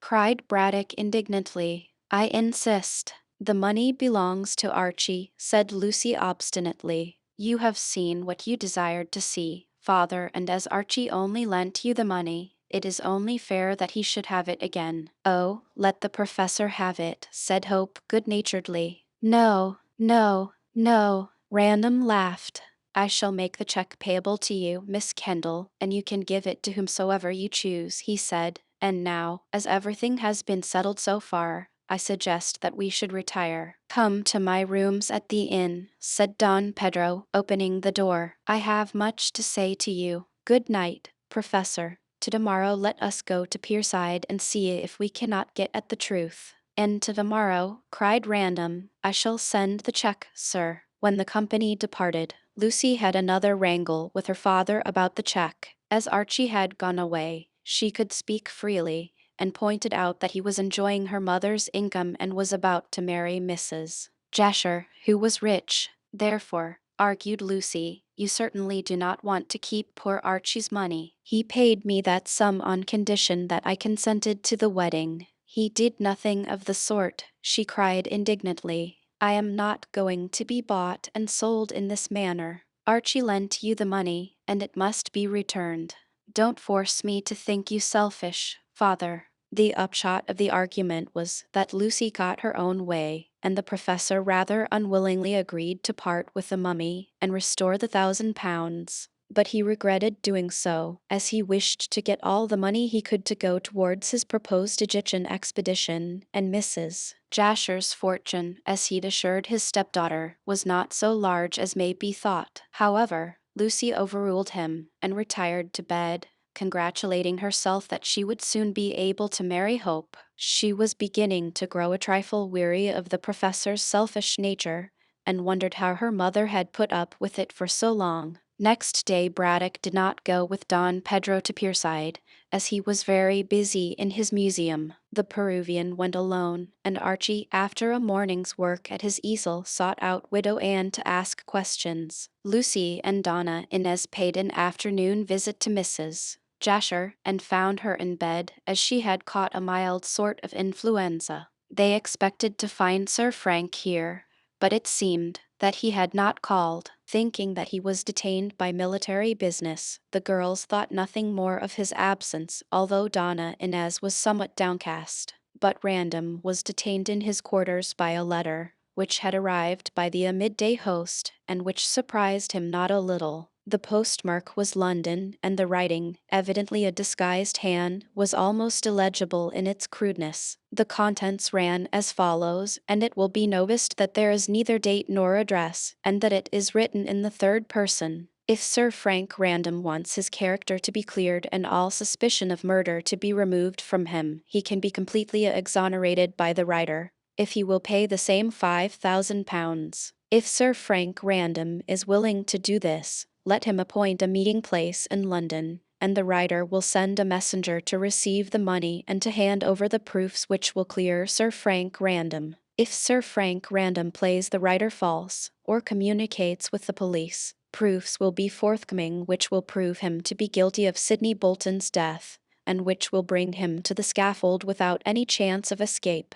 cried Braddock indignantly. I insist. The money belongs to Archie, said Lucy obstinately. You have seen what you desired to see, father, and as Archie only lent you the money, it is only fair that he should have it again. Oh, let the professor have it, said Hope good-naturedly. No, no, no. Random laughed. I shall make the check payable to you, Miss Kendall, and you can give it to whomsoever you choose, he said. And now, as everything has been settled so far, I suggest that we should retire. Come to my rooms at the inn, said Don Pedro, opening the door. I have much to say to you. Good night, Professor. Tomorrow let us go to Pierside and see if we cannot get at the truth. And tomorrow, cried Random, I shall send the check, sir. When the company departed, Lucy had another wrangle with her father about the check. As Archie had gone away, she could speak freely, and pointed out that he was enjoying her mother's income and was about to marry Mrs. Jasher, who was rich. Therefore, argued Lucy, you certainly do not want to keep poor Archie's money. He paid me that sum on condition that I consented to the wedding. "He did nothing of the sort," she cried indignantly. "I am not going to be bought and sold in this manner. Archie lent you the money, and it must be returned. Don't force me to think you selfish, father." The upshot of the argument was that Lucy got her own way, and the professor rather unwillingly agreed to part with the mummy and restore the £1,000. But he regretted doing so, as he wished to get all the money he could to go towards his proposed Egyptian expedition, and Mrs. Jasher's fortune, as he'd assured his stepdaughter, was not so large as may be thought. However, Lucy overruled him and retired to bed, congratulating herself that she would soon be able to marry Hope. She was beginning to grow a trifle weary of the professor's selfish nature, and wondered how her mother had put up with it for so long. Next day Braddock did not go with Don Pedro to Pierside, as he was very busy in his museum. The Peruvian went alone, and Archie, after a morning's work at his easel, sought out Widow Ann to ask questions. Lucy and Donna Inez paid an afternoon visit to Mrs. Jasher, and found her in bed, as she had caught a mild sort of influenza. They expected to find Sir Frank here, but it seemed that he had not called. Thinking that he was detained by military business, the girls thought nothing more of his absence, although Donna Inez was somewhat downcast. But Random was detained in his quarters by a letter, which had arrived by the midday post, and which surprised him not a little. The postmark was London, and the writing, evidently a disguised hand, was almost illegible in its crudeness. The contents ran as follows, and it will be noticed that there is neither date nor address, and that it is written in the third person. If Sir Frank Random wants his character to be cleared and all suspicion of murder to be removed from him, he can be completely exonerated by the writer, if he will pay the same £5,000. If Sir Frank Random is willing to do this, let him appoint a meeting place in London, and the writer will send a messenger to receive the money and to hand over the proofs which will clear Sir Frank Random. If Sir Frank Random plays the writer false, or communicates with the police, proofs will be forthcoming which will prove him to be guilty of Sidney Bolton's death, and which will bring him to the scaffold without any chance of escape.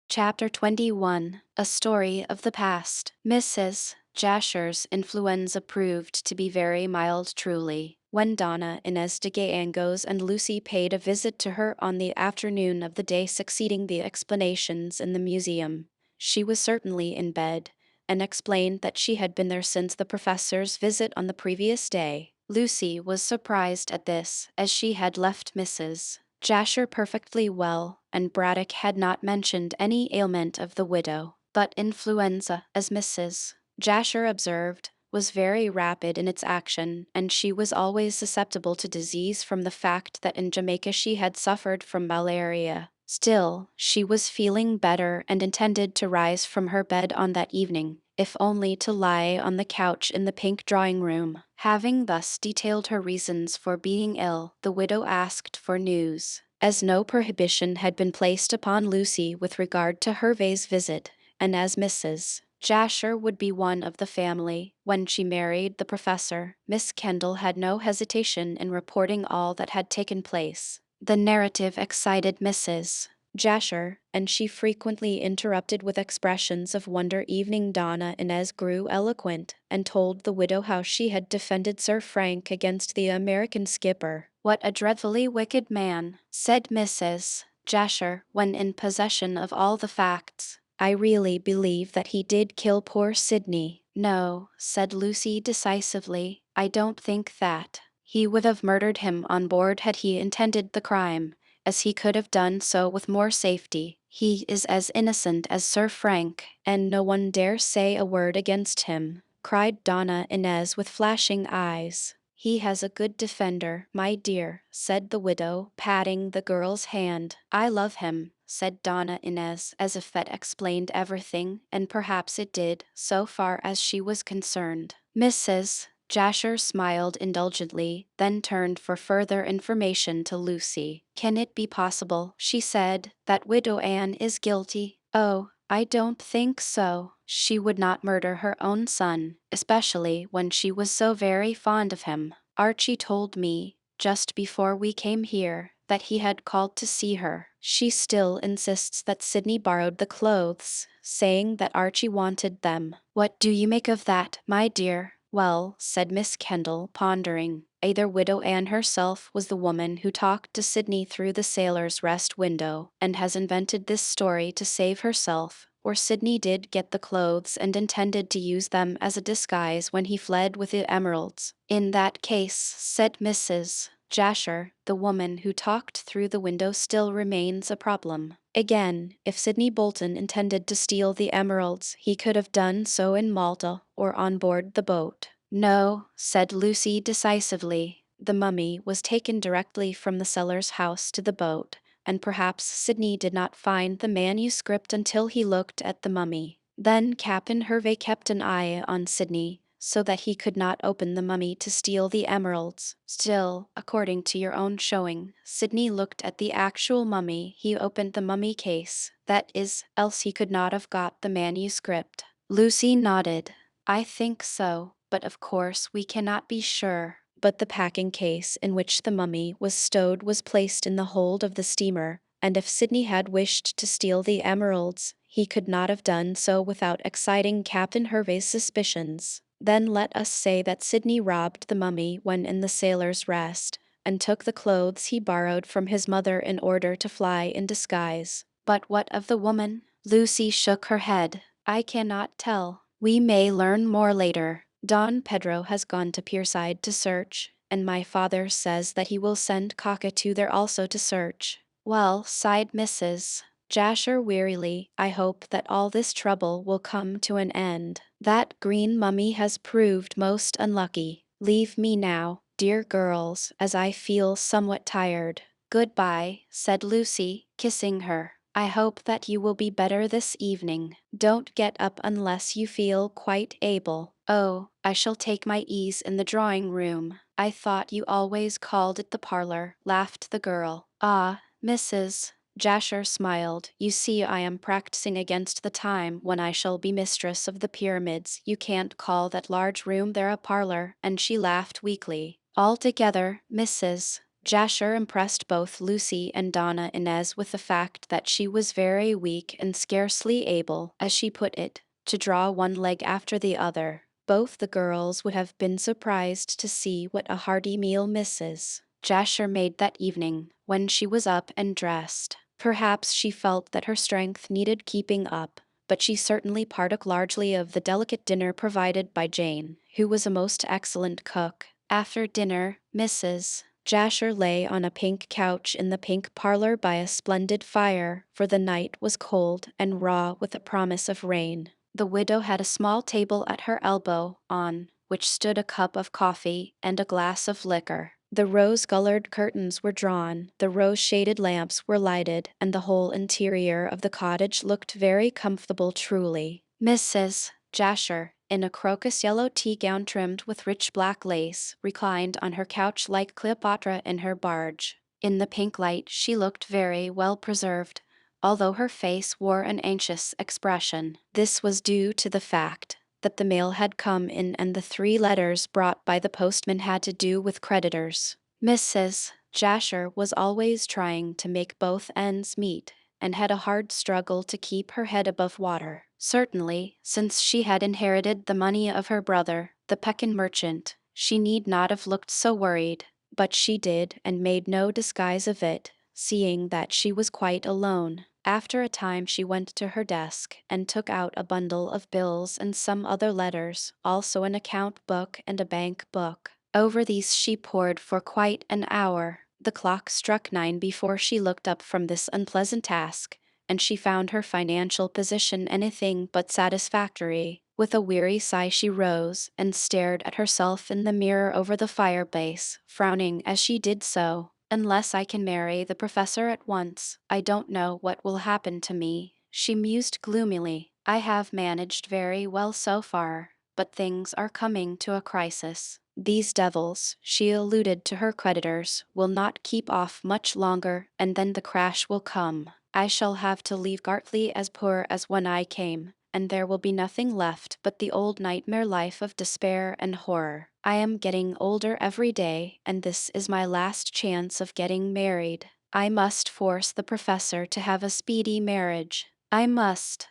Chapter 21. A Story of the Past. Mrs. Jasher's influenza proved to be very mild truly. When Donna Inez de Gayangos and Lucy paid a visit to her on the afternoon of the day succeeding the explanations in the museum, she was certainly in bed, and explained that she had been there since the professor's visit on the previous day. Lucy was surprised at this, as she had left Mrs. Jasher perfectly well, and Braddock had not mentioned any ailment of the widow. But influenza, as Mrs. Jasher observed, was very rapid in its action, and she was always susceptible to disease from the fact that in Jamaica she had suffered from malaria. Still, she was feeling better and intended to rise from her bed on that evening, if only to lie on the couch in the pink drawing-room. Having thus detailed her reasons for being ill, the widow asked for news. As no prohibition had been placed upon Lucy with regard to Hervey's visit, and as Mrs. Jasher would be one of the family when she married the professor, Miss Kendall had no hesitation in reporting all that had taken place. The narrative excited Mrs. Jasher, and she frequently interrupted with expressions of wonder. Evening Donna Inez grew eloquent, and told the widow how she had defended Sir Frank against the American skipper. "What a dreadfully wicked man," said Mrs. Jasher, when in possession of all the facts. "I really believe that he did kill poor Sidney." "No," said Lucy decisively, "I don't think that. He would have murdered him on board had he intended the crime, as he could have done so with more safety. He is as innocent as Sir Frank, and no one dare say a word against him," cried Donna Inez with flashing eyes. "He has a good defender, my dear," said the widow, patting the girl's hand. "I love him," said Donna Inez, as if that explained everything, and perhaps it did, so far as she was concerned. Mrs. Jasher smiled indulgently, then turned for further information to Lucy. "Can it be possible," she said, "that Widow Ann is guilty?" "Oh, I don't think so. She would not murder her own son, especially when she was so very fond of him. Archie told me, just before we came here, that he had called to see her. She still insists that Sydney borrowed the clothes, saying that Archie wanted them. What do you make of that, my dear? Well, said Miss Kendall, pondering. Either Widow Anne herself was the woman who talked to Sydney through the sailor's rest window, and has invented this story to save herself, or Sydney did get the clothes and intended to use them as a disguise when he fled with the emeralds. In that case, said Mrs. Jasher, the woman who talked through the window still remains a problem. Again, if Sidney Bolton intended to steal the emeralds, he could have done so in Malta or on board the boat. No, said Lucy decisively. The mummy was taken directly from the seller's house to the boat, and perhaps Sidney did not find the manuscript until he looked at the mummy. Then Captain Hervey kept an eye on Sidney, so that he could not open the mummy to steal the emeralds. Still, according to your own showing, Sidney looked at the actual mummy. He opened the mummy case. That is, else he could not have got the manuscript. Lucy nodded. I think so, but of course we cannot be sure. But the packing case in which the mummy was stowed was placed in the hold of the steamer, and if Sidney had wished to steal the emeralds, he could not have done so without exciting Captain Hervey's suspicions. Then let us say that Sidney robbed the mummy when in the Sailor's Rest, and took the clothes he borrowed from his mother in order to fly in disguise. But what of the woman? Lucy shook her head. I cannot tell. We may learn more later. Don Pedro has gone to Pierside to search, and my father says that he will send Cockatoo there also to search. Well, sighed Mrs. Jasher wearily, I hope that all this trouble will come to an end. That green mummy has proved most unlucky. Leave me now, dear girls, as I feel somewhat tired. Goodbye, said Lucy, kissing her. I hope that you will be better this evening. Don't get up unless you feel quite able. Oh, I shall take my ease in the drawing room. I thought you always called it the parlor, laughed the girl. Ah, Mrs. Jasher smiled. You see, I am practicing against the time when I shall be mistress of the pyramids. You can't call that large room there a parlor, and she laughed weakly. Altogether, Mrs. Jasher impressed both Lucy and Donna Inez with the fact that she was very weak and scarcely able, as she put it, to draw one leg after the other. Both the girls would have been surprised to see what a hearty meal Mrs. Jasher made that evening, when she was up and dressed. Perhaps she felt that her strength needed keeping up, but she certainly partook largely of the delicate dinner provided by Jane, who was a most excellent cook. After dinner, Mrs. Jasher lay on a pink couch in the pink parlor by a splendid fire, for the night was cold and raw with a promise of rain. The widow had a small table at her elbow, on which stood a cup of coffee and a glass of liquor. The rose-colored curtains were drawn, the rose-shaded lamps were lighted, and the whole interior of the cottage looked very comfortable truly. Mrs. Jasher, in a crocus-yellow tea-gown trimmed with rich black lace, reclined on her couch like Cleopatra in her barge. In the pink light she looked very well preserved, although her face wore an anxious expression. This was due to the fact that the mail had come in and the 3 letters brought by the postman had to do with creditors. Mrs. Jasher was always trying to make both ends meet, and had a hard struggle to keep her head above water. Certainly, since she had inherited the money of her brother, the Pekin merchant, she need not have looked so worried, but she did and made no disguise of it, seeing that she was quite alone. After a time she went to her desk and took out a bundle of bills and some other letters, also an account book and a bank book. Over these she pored for quite an hour. The clock struck 9 before she looked up from this unpleasant task, and she found her financial position anything but satisfactory. With a weary sigh she rose and stared at herself in the mirror over the fireplace, frowning as she did so. Unless I can marry the professor at once, I don't know what will happen to me, she mused gloomily. I have managed very well so far, but things are coming to a crisis. These devils, she alluded to her creditors, will not keep off much longer, and then the crash will come. I shall have to leave Gartley as poor as when I came, and there will be nothing left but the old nightmare life of despair and horror. I am getting older every day, and this is my last chance of getting married. I must force the professor to have a speedy marriage. I must.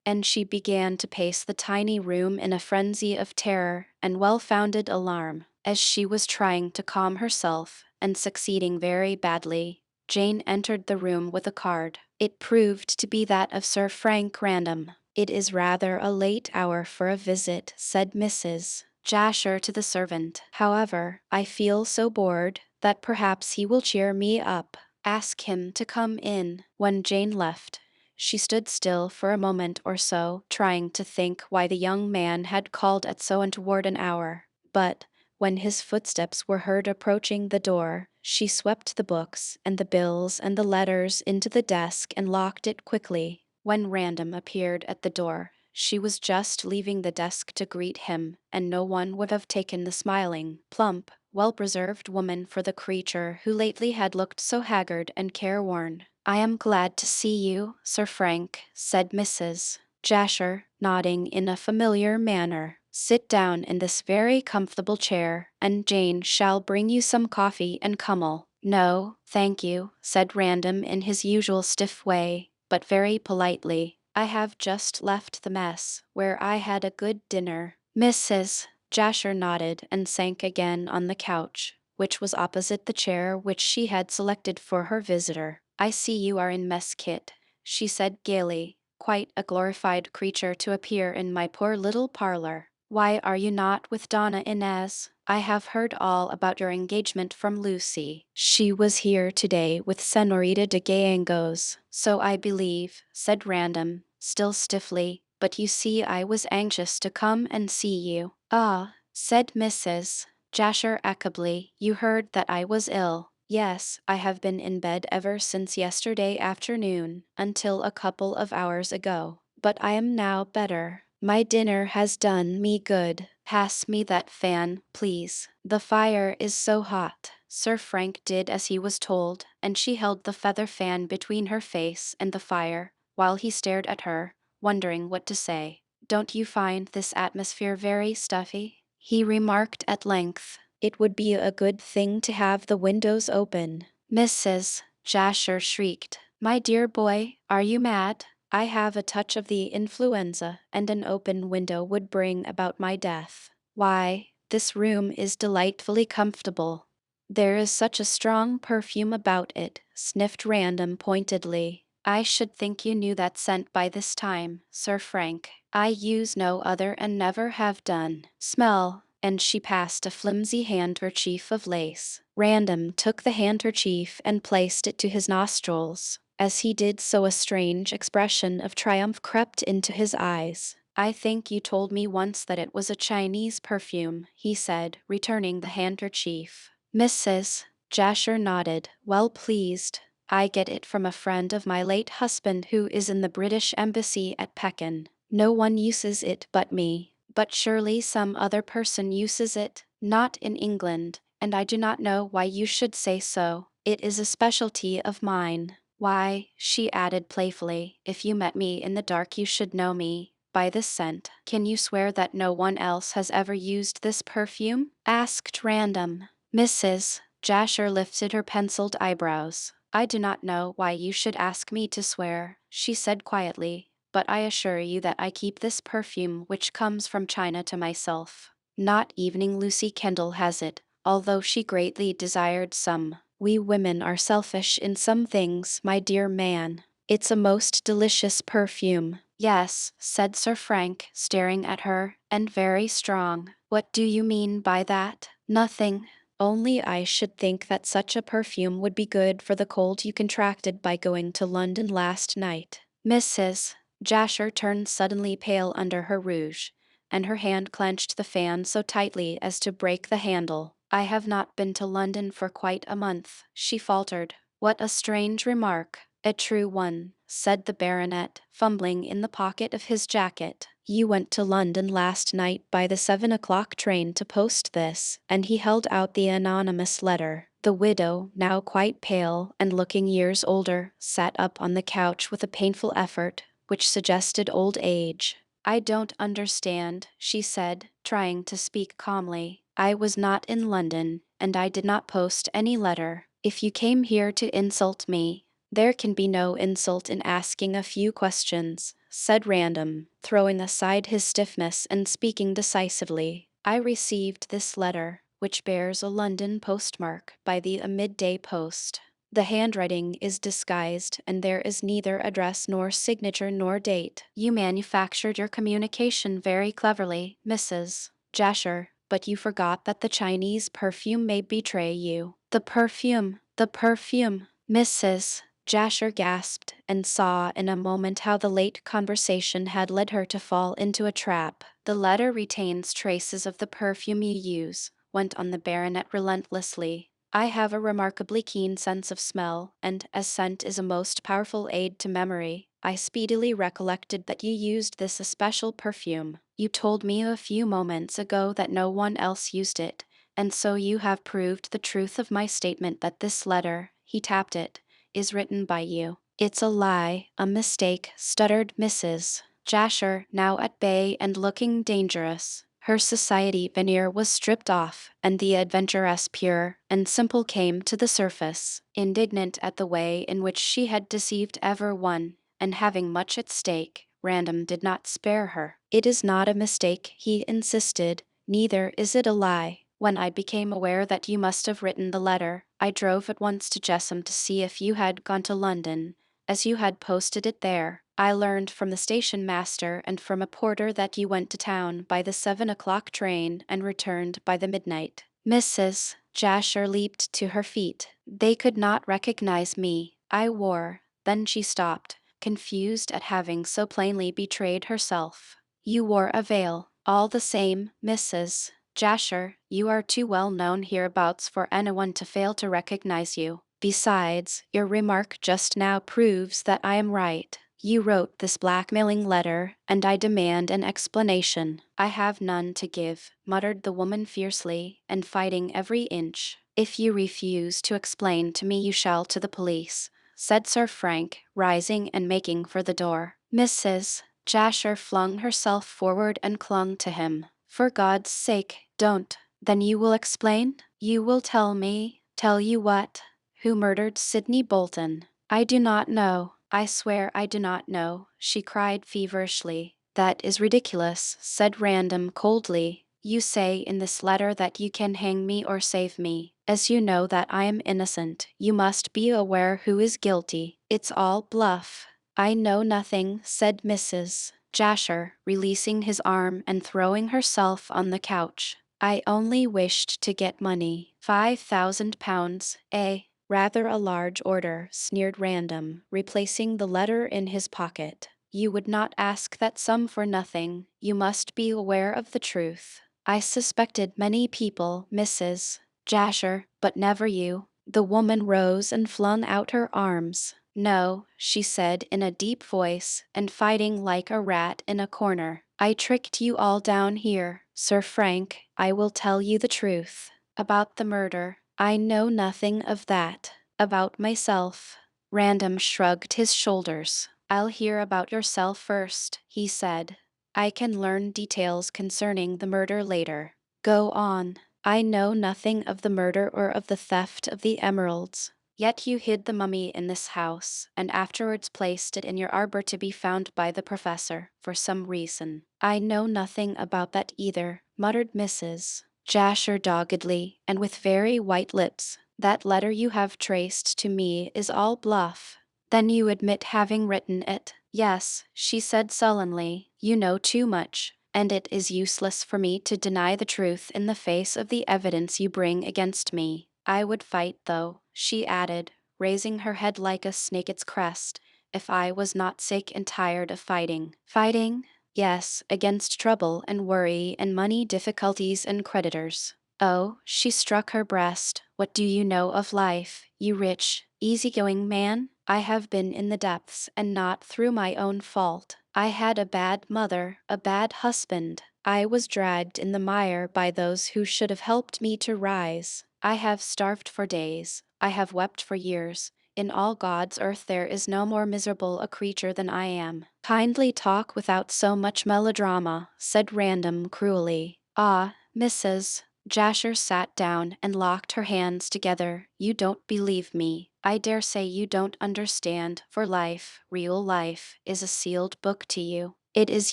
And she began to pace the tiny room in a frenzy of terror and well-founded alarm. As she was trying to calm herself, and succeeding very badly, Jane entered the room with a card. It proved to be that of Sir Frank Random. "It is rather a late hour for a visit," said Mrs. Jasher to the servant. "However, I feel so bored that perhaps he will cheer me up. Ask him to come in." When Jane left, she stood still for a moment or so, trying to think why the young man had called at so untoward an hour. But when his footsteps were heard approaching the door, she swept the books and the bills and the letters into the desk and locked it quickly. When Random appeared at the door, she was just leaving the desk to greet him, and no one would have taken the smiling, plump, well-preserved woman for the creature who lately had looked so haggard and careworn. "I am glad to see you, Sir Frank," said Mrs. Jasher, nodding in a familiar manner. "Sit down in this very comfortable chair, and Jane shall bring you some coffee and kummel." "No, thank you," said Random in his usual stiff way, but very politely. "I have just left the mess, where I had a good dinner." Mrs. Jasher nodded and sank again on the couch, which was opposite the chair which she had selected for her visitor. "I see you are in mess kit," she said gaily. "Quite a glorified creature to appear in my poor little parlor. Why are you not with Donna Inez? I have heard all about your engagement from Lucy. She was here today with Senorita de Gallegos, so I believe," said Random, still stiffly. "But you see I was anxious to come and see you." "Ah," said Mrs. Jasher amiably, "you heard that I was ill." "Yes, I have been in bed ever since yesterday afternoon, until a couple of hours ago. But I am now better. My dinner has done me good. Pass me that fan, please. The fire is so hot." Sir Frank did as he was told, and she held the feather fan between her face and the fire, while he stared at her, wondering what to say. "Don't you find this atmosphere very stuffy?" he remarked at length. "It would be a good thing to have the windows open." Mrs. Jasher shrieked. "My dear boy, are you mad? I have a touch of the influenza, and an open window would bring about my death. Why, this room is delightfully comfortable. There is such a strong perfume about it," sniffed Random pointedly. "I should think you knew that scent by this time, Sir Frank. I use no other and never have done. Smell." And she passed a flimsy handkerchief of lace. Random took the handkerchief and placed it to his nostrils. As he did so, a strange expression of triumph crept into his eyes. "I think you told me once that it was a Chinese perfume," he said, returning the handkerchief. Mrs. Jasher nodded, well pleased. "I get it from a friend of my late husband who is in the British Embassy at Pekin. No one uses it but me. But surely some other person uses it, not in England, and I do not know why you should say so. It is a specialty of mine. Why," she added playfully, "if you met me in the dark you should know me by this scent." "Can you swear that no one else has ever used this perfume?" asked Random. Mrs. Jasher lifted her penciled eyebrows. "I do not know why you should ask me to swear," she said quietly, "but I assure you that I keep this perfume which comes from China to myself. Not even Lucy Kendall has it, although she greatly desired some. We women are selfish in some things, my dear man. It's a most delicious perfume." "Yes," said Sir Frank, staring at her, "and very strong." "What do you mean by that?" "Nothing. Only I should think that such a perfume would be good for the cold you contracted by going to London last night." Mrs. Jasher turned suddenly pale under her rouge, and her hand clenched the fan so tightly as to break the handle. "I have not been to London for quite a month," she faltered. "What a strange remark." "A true one," said the baronet, fumbling in the pocket of his jacket. "You went to London last night by the 7 o'clock train to post this," and he held out the anonymous letter. The widow, now quite pale and looking years older, sat up on the couch with a painful effort, which suggested old age. I don't understand, she said, trying to speak calmly. I was not in London, and I did not post any letter. If you came here to insult me, there can be no insult in asking a few questions, said Random, throwing aside his stiffness and speaking decisively. I received this letter, which bears a London postmark, by the midday post. The handwriting is disguised, and there is neither address nor signature nor date. You manufactured your communication very cleverly, Mrs. Jasher, but you forgot that the Chinese perfume may betray you. The perfume, the perfume. Mrs. Jasher gasped and saw in a moment how the late conversation had led her to fall into a trap. The letter retains traces of the perfume you use, went on the baronet relentlessly. I have a remarkably keen sense of smell, and as scent is a most powerful aid to memory, I speedily recollected that you used this especial perfume. You told me a few moments ago that no one else used it, and so you have proved the truth of my statement that this letter, he tapped it, is written by you. It's a lie, a mistake, stuttered Mrs. Jasher, now at bay and looking dangerous. Her society veneer was stripped off, and the adventuress pure and simple came to the surface, indignant at the way in which she had deceived everyone, and having much at stake. Random did not spare her. It is not a mistake, he insisted, neither is it a lie. When I became aware that you must have written the letter, I drove at once to Jessam to see if you had gone to London, as you had posted it there. I learned from the station master and from a porter that you went to town by the 7 o'clock train and returned by the midnight. Mrs. Jasher leaped to her feet. They could not recognize me. I wore. Then she stopped, confused at having so plainly betrayed herself. You wore a veil. All the same, Mrs. Jasher, you are too well known hereabouts for anyone to fail to recognize you. Besides, your remark just now proves that I am right. You wrote this blackmailing letter, and I demand an explanation. I have none to give, muttered the woman fiercely, and fighting every inch. If you refuse to explain to me, you shall to the police, said Sir Frank, rising and making for the door. Mrs. Jasher flung herself forward and clung to him. For God's sake, don't. Then you will explain? You will tell me? Tell you what? Who murdered Sidney Bolton? I do not know. I swear I do not know, she cried feverishly. That is ridiculous, said Random coldly. You say in this letter that you can hang me or save me. As you know that I am innocent, you must be aware who is guilty. It's all bluff. I know nothing, said Mrs. Jasher, releasing his arm and throwing herself on the couch. I only wished to get money. £5,000, eh? Rather a large order, sneered Random, replacing the letter in his pocket. You would not ask that sum for nothing. You must be aware of the truth. I suspected many people, Mrs. Jasher, but never you. The woman rose and flung out her arms. No, she said in a deep voice, and fighting like a rat in a corner. I tricked you all down here, Sir Frank. I will tell you the truth. About the murder, I know nothing of that. About myself. Random shrugged his shoulders. I'll hear about yourself first, he said. I can learn details concerning the murder later. Go on. I know nothing of the murder or of the theft of the emeralds. Yet you hid the mummy in this house, and afterwards placed it in your arbor to be found by the professor, for some reason. I know nothing about that either, muttered Mrs. Jasher doggedly, and with very white lips. That letter you have traced to me is all bluff. Then you admit having written it? Yes, she said sullenly. You know too much, and it is useless for me to deny the truth in the face of the evidence you bring against me. I would fight, though, she added, raising her head like a snake its crest, if I was not sick and tired of fighting. Fighting? Yes, against trouble and worry and money difficulties and creditors. Oh, she struck her breast. What do you know of life, you rich, easygoing man? I have been in the depths, and not through my own fault. I had a bad mother, a bad husband. I was dragged in the mire by those who should have helped me to rise. I have starved for days. I have wept for years. In all God's earth there is no more miserable a creature than I am. Kindly talk without so much melodrama, said Random cruelly. Ah, Mrs. Jasher sat down and locked her hands together. You don't believe me. I dare say you don't understand, for life, real life, is a sealed book to you. It is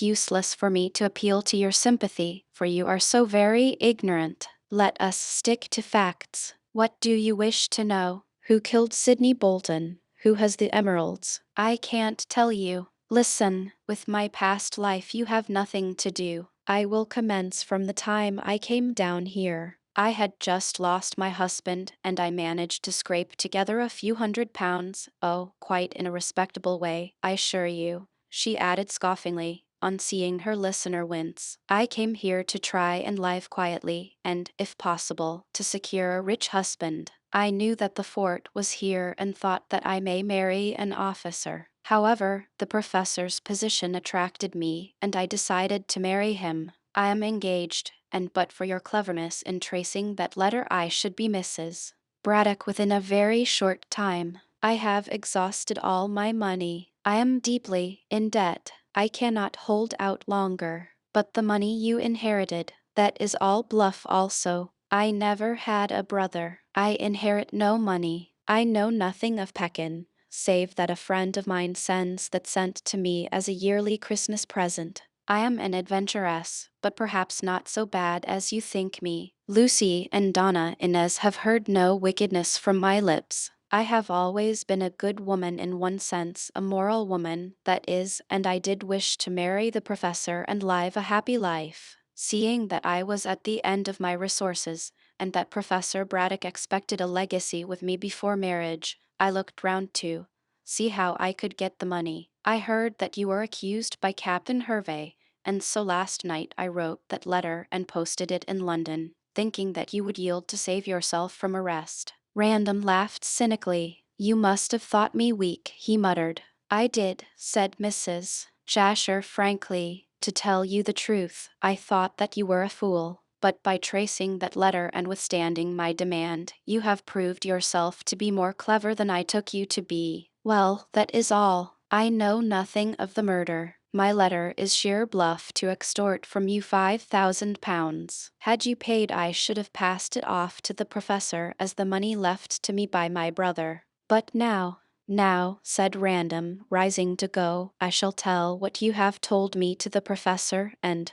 useless for me to appeal to your sympathy, for you are so very ignorant. Let us stick to facts. What do you wish to know? Who killed Sidney Bolton? Who has the emeralds? I can't tell you. Listen, with my past life you have nothing to do. I will commence from the time I came down here. I had just lost my husband, and I managed to scrape together a few £100. Oh, quite in a respectable way, I assure you, she added scoffingly, on seeing her listener wince. I came here to try and live quietly, and, if possible, to secure a rich husband. I knew that the fort was here and thought that I may marry an officer. However, the professor's position attracted me, and I decided to marry him. I am engaged, and but for your cleverness in tracing that letter I should be Mrs. Braddock within a very short time. I have exhausted all my money. I am deeply in debt. I cannot hold out longer. But the money you inherited, that is all bluff also. I never had a brother. I inherit no money. I know nothing of Pekin, save that a friend of mine sent to me as a yearly Christmas present. I am an adventuress, but perhaps not so bad as you think me. Lucy and Donna Inez have heard no wickedness from my lips. I have always been a good woman in one sense, a moral woman, that is, and I did wish to marry the professor and live a happy life. Seeing that I was at the end of my resources, and that Professor Braddock expected a legacy with me before marriage, I looked round to see how I could get the money. I heard that you were accused by Captain Hervey, and so last night I wrote that letter and posted it in London, thinking that you would yield to save yourself from arrest. Random laughed cynically. You must have thought me weak, he muttered. I did, said Mrs. Jasher frankly. To tell you the truth, I thought that you were a fool. But by tracing that letter and withstanding my demand, you have proved yourself to be more clever than I took you to be. Well, that is all. I know nothing of the murder. My letter is sheer bluff to extort from you £5,000. Had you paid, I should have passed it off to the professor as the money left to me by my brother. But now, said Random, rising to go, I shall tell what you have told me to the professor and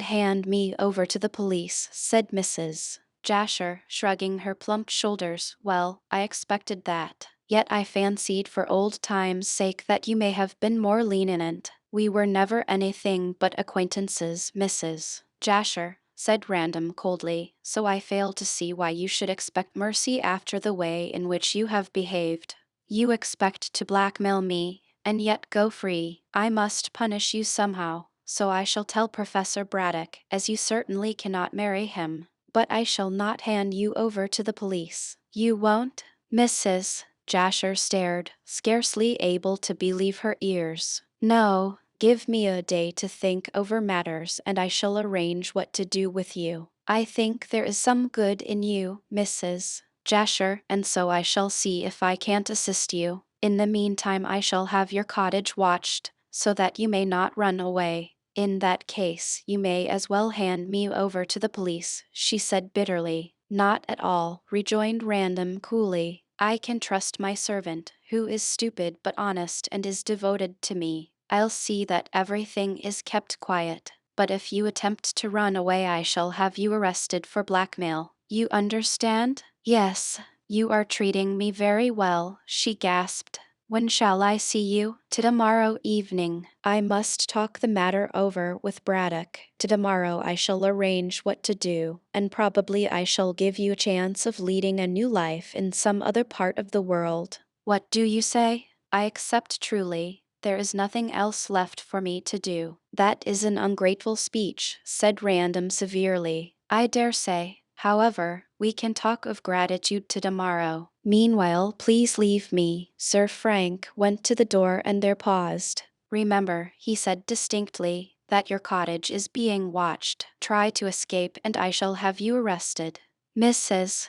hand me over to the police, said Mrs. Jasher, shrugging her plump shoulders. Well, I expected that. Yet I fancied for old times' sake that you may have been more lenient. We were never anything but acquaintances, Mrs. Jasher, said Random coldly, so I fail to see why you should expect mercy after the way in which you have behaved. You expect to blackmail me, and yet go free. I must punish you somehow, so I shall tell Professor Braddock, as you certainly cannot marry him. But I shall not hand you over to the police. You won't? Mrs. Jasher stared, scarcely able to believe her ears. No, give me a day to think over matters and I shall arrange what to do with you. I think there is some good in you, Mrs. Jasher, and so I shall see if I can't assist you. In the meantime I shall have your cottage watched, so that you may not run away. In that case, you may as well hand me over to the police, she said bitterly. Not at all, rejoined Random coolly. I can trust my servant, who is stupid but honest and is devoted to me. I'll see that everything is kept quiet. But if you attempt to run away I shall have you arrested for blackmail. You understand? Yes, you are treating me very well, she gasped. When shall I see you? Tomorrow evening. I must talk the matter over with Braddock. Tomorrow I shall arrange what to do, and probably I shall give you a chance of leading a new life in some other part of the world. What do you say? I accept truly. There is nothing else left for me to do. That is an ungrateful speech, said Random severely. I dare say. However, we can talk of gratitude tomorrow. Meanwhile, please leave me. Sir Frank went to the door and there paused. Remember, he said distinctly, that your cottage is being watched. Try to escape and I shall have you arrested. Mrs.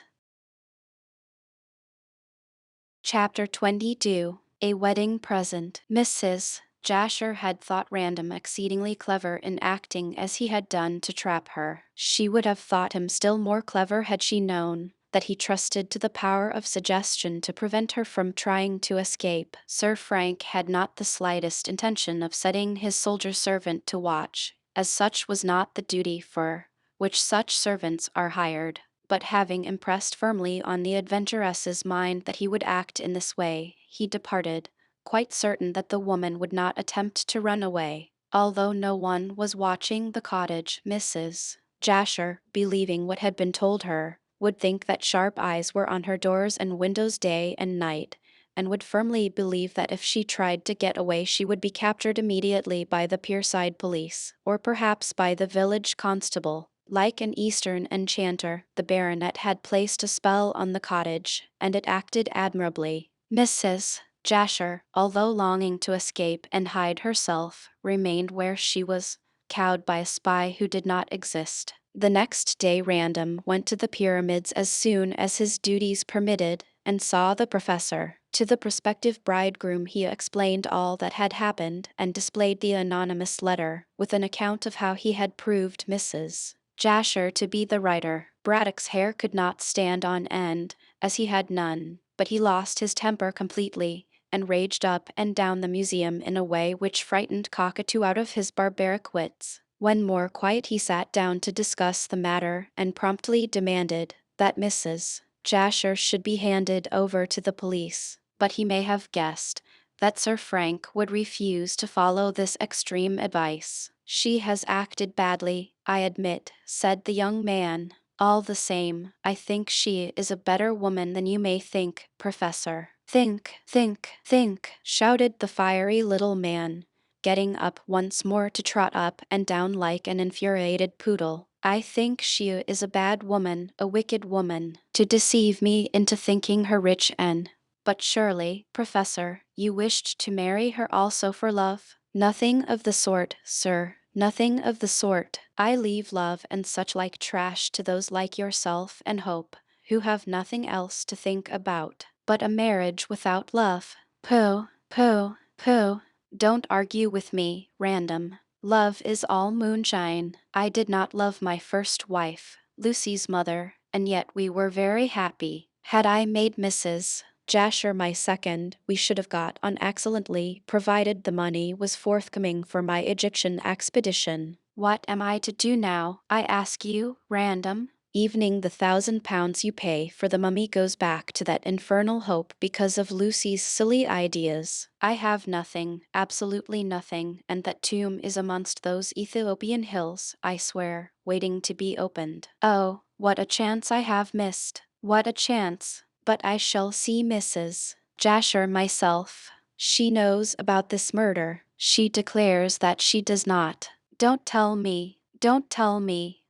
Chapter 22. A Wedding Present. Mrs. Jasher had thought Random exceedingly clever in acting as he had done to trap her. She would have thought him still more clever had she known that he trusted to the power of suggestion to prevent her from trying to escape. Sir Frank had not the slightest intention of setting his soldier servant to watch, as such was not the duty for which such servants are hired. But having impressed firmly on the adventuress's mind that he would act in this way, he departed, quite certain that the woman would not attempt to run away. Although no one was watching the cottage, Mrs. Jasher, believing what had been told her, would think that sharp eyes were on her doors and windows day and night, and would firmly believe that if she tried to get away she would be captured immediately by the pierside police, or perhaps by the village constable. Like an Eastern enchanter, the baronet had placed a spell on the cottage, and it acted admirably. Mrs. Jasher, although longing to escape and hide herself, remained where she was, cowed by a spy who did not exist. The next day Random went to the pyramids as soon as his duties permitted, and saw the professor. To the prospective bridegroom he explained all that had happened, and displayed the anonymous letter, with an account of how he had proved Mrs. Jasher to be the writer. Braddock's hair could not stand on end, as he had none, but he lost his temper completely, and raged up and down the museum in a way which frightened Cockatoo out of his barbaric wits. When more quiet he sat down to discuss the matter, and promptly demanded that Mrs. Jasher should be handed over to the police. But he may have guessed that Sir Frank would refuse to follow this extreme advice. "She has acted badly, I admit," said the young man. "All the same, I think she is a better woman than you may think, Professor." "Think, think, think," shouted the fiery little man, getting up once more to trot up and down like an infuriated poodle. "I think she is a bad woman, a wicked woman, to deceive me into thinking her rich and— But surely, Professor, you wished to marry her also for love?" "Nothing of the sort, sir, nothing of the sort. I leave love and such like trash to those like yourself and Hope, who have nothing else to think about but a marriage without love." "Pooh, pooh, pooh. Don't argue with me, Random. Love is all moonshine. I did not love my first wife, Lucy's mother, and yet we were very happy. Had I made Mrs. Jasher my second, we should have got on excellently, provided the money was forthcoming for my Egyptian expedition. What am I to do now, I ask you, Random? Evening the £1,000 you pay for the mummy goes back to that infernal Hope because of Lucy's silly ideas. I have nothing, absolutely nothing, and that tomb is amongst those Ethiopian hills, I swear, waiting to be opened. Oh, what a chance I have missed! What a chance! But I shall see Mrs. Jasher myself. She knows about this murder. She declares that she does not." Don't tell me,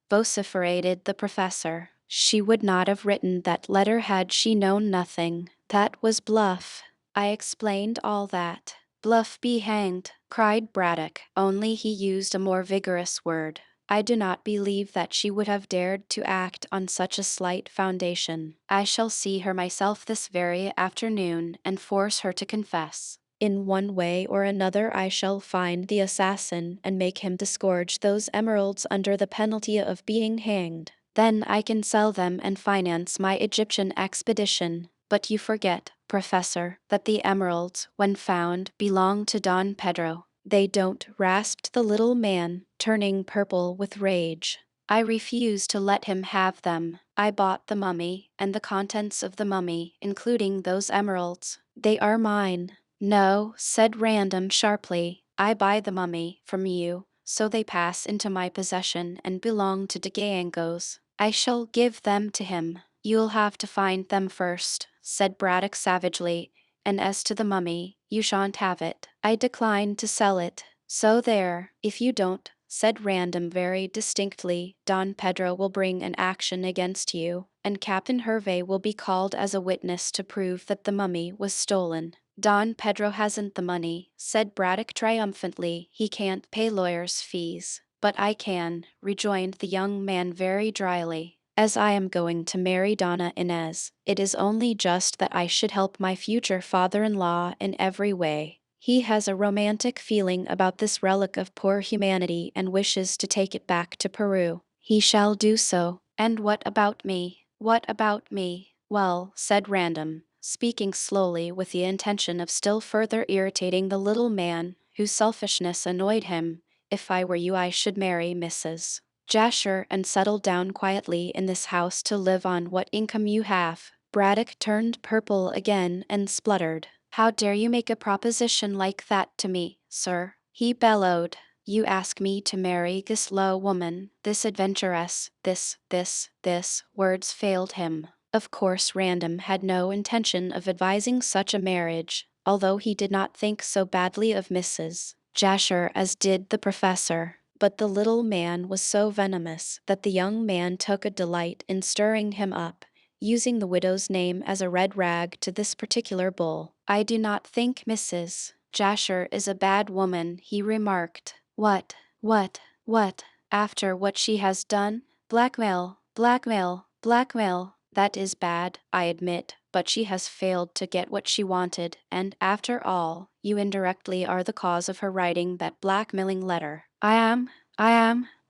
vociferated the professor. "She would not have written that letter had she known nothing. That was bluff. I explained all that." "Bluff be hanged," cried Braddock, only he used a more vigorous word. "I do not believe that she would have dared to act on such a slight foundation. I shall see her myself this very afternoon and force her to confess. In one way or another I shall find the assassin and make him disgorge those emeralds under the penalty of being hanged. Then I can sell them and finance my Egyptian expedition. But you forget, Professor, that the emeralds, when found, belong to Don Pedro." "They don't," rasped the little man, turning purple with rage. "I refuse to let him have them. I bought the mummy, and the contents of the mummy, including those emeralds. They are mine." "No," said Random sharply. "I buy the mummy from you, so they pass into my possession and belong to De Gangos. I shall give them to him." "You'll have to find them first," said Braddock savagely, "and as to the mummy, you shan't have it. I decline to sell it. So there, if you don't," said Random very distinctly, "Don Pedro will bring an action against you, and Captain Hervey will be called as a witness to prove that the mummy was stolen." "Don Pedro hasn't the money," said Braddock triumphantly. "He can't pay lawyers' fees." "But I can," rejoined the young man very dryly. As I am going to marry Donna Inez, it is only just that I should help my future father-in-law in every way. He has a romantic feeling about this relic of poor humanity and wishes to take it back to Peru. He shall do so. And what about me? What about me? Well, said Random, speaking slowly with the intention of still further irritating the little man, whose selfishness annoyed him, if I were you I should marry Mrs. Jasher and settle down quietly in this house to live on what income you have. Braddock turned purple again and spluttered. How dare you make a proposition like that to me, sir? He bellowed. You ask me to marry this low woman, this adventuress, this, words failed him. Of course Random had no intention of advising such a marriage, although he did not think so badly of Mrs. Jasher as did the professor. But the little man was so venomous that the young man took a delight in stirring him up, using the widow's name as a red rag to this particular bull. I do not think Mrs. Jasher is a bad woman, he remarked. What? After what she has done? Blackmail. That is bad, I admit, but she has failed to get what she wanted, and after all, you indirectly are the cause of her writing that blackmailing letter. I am.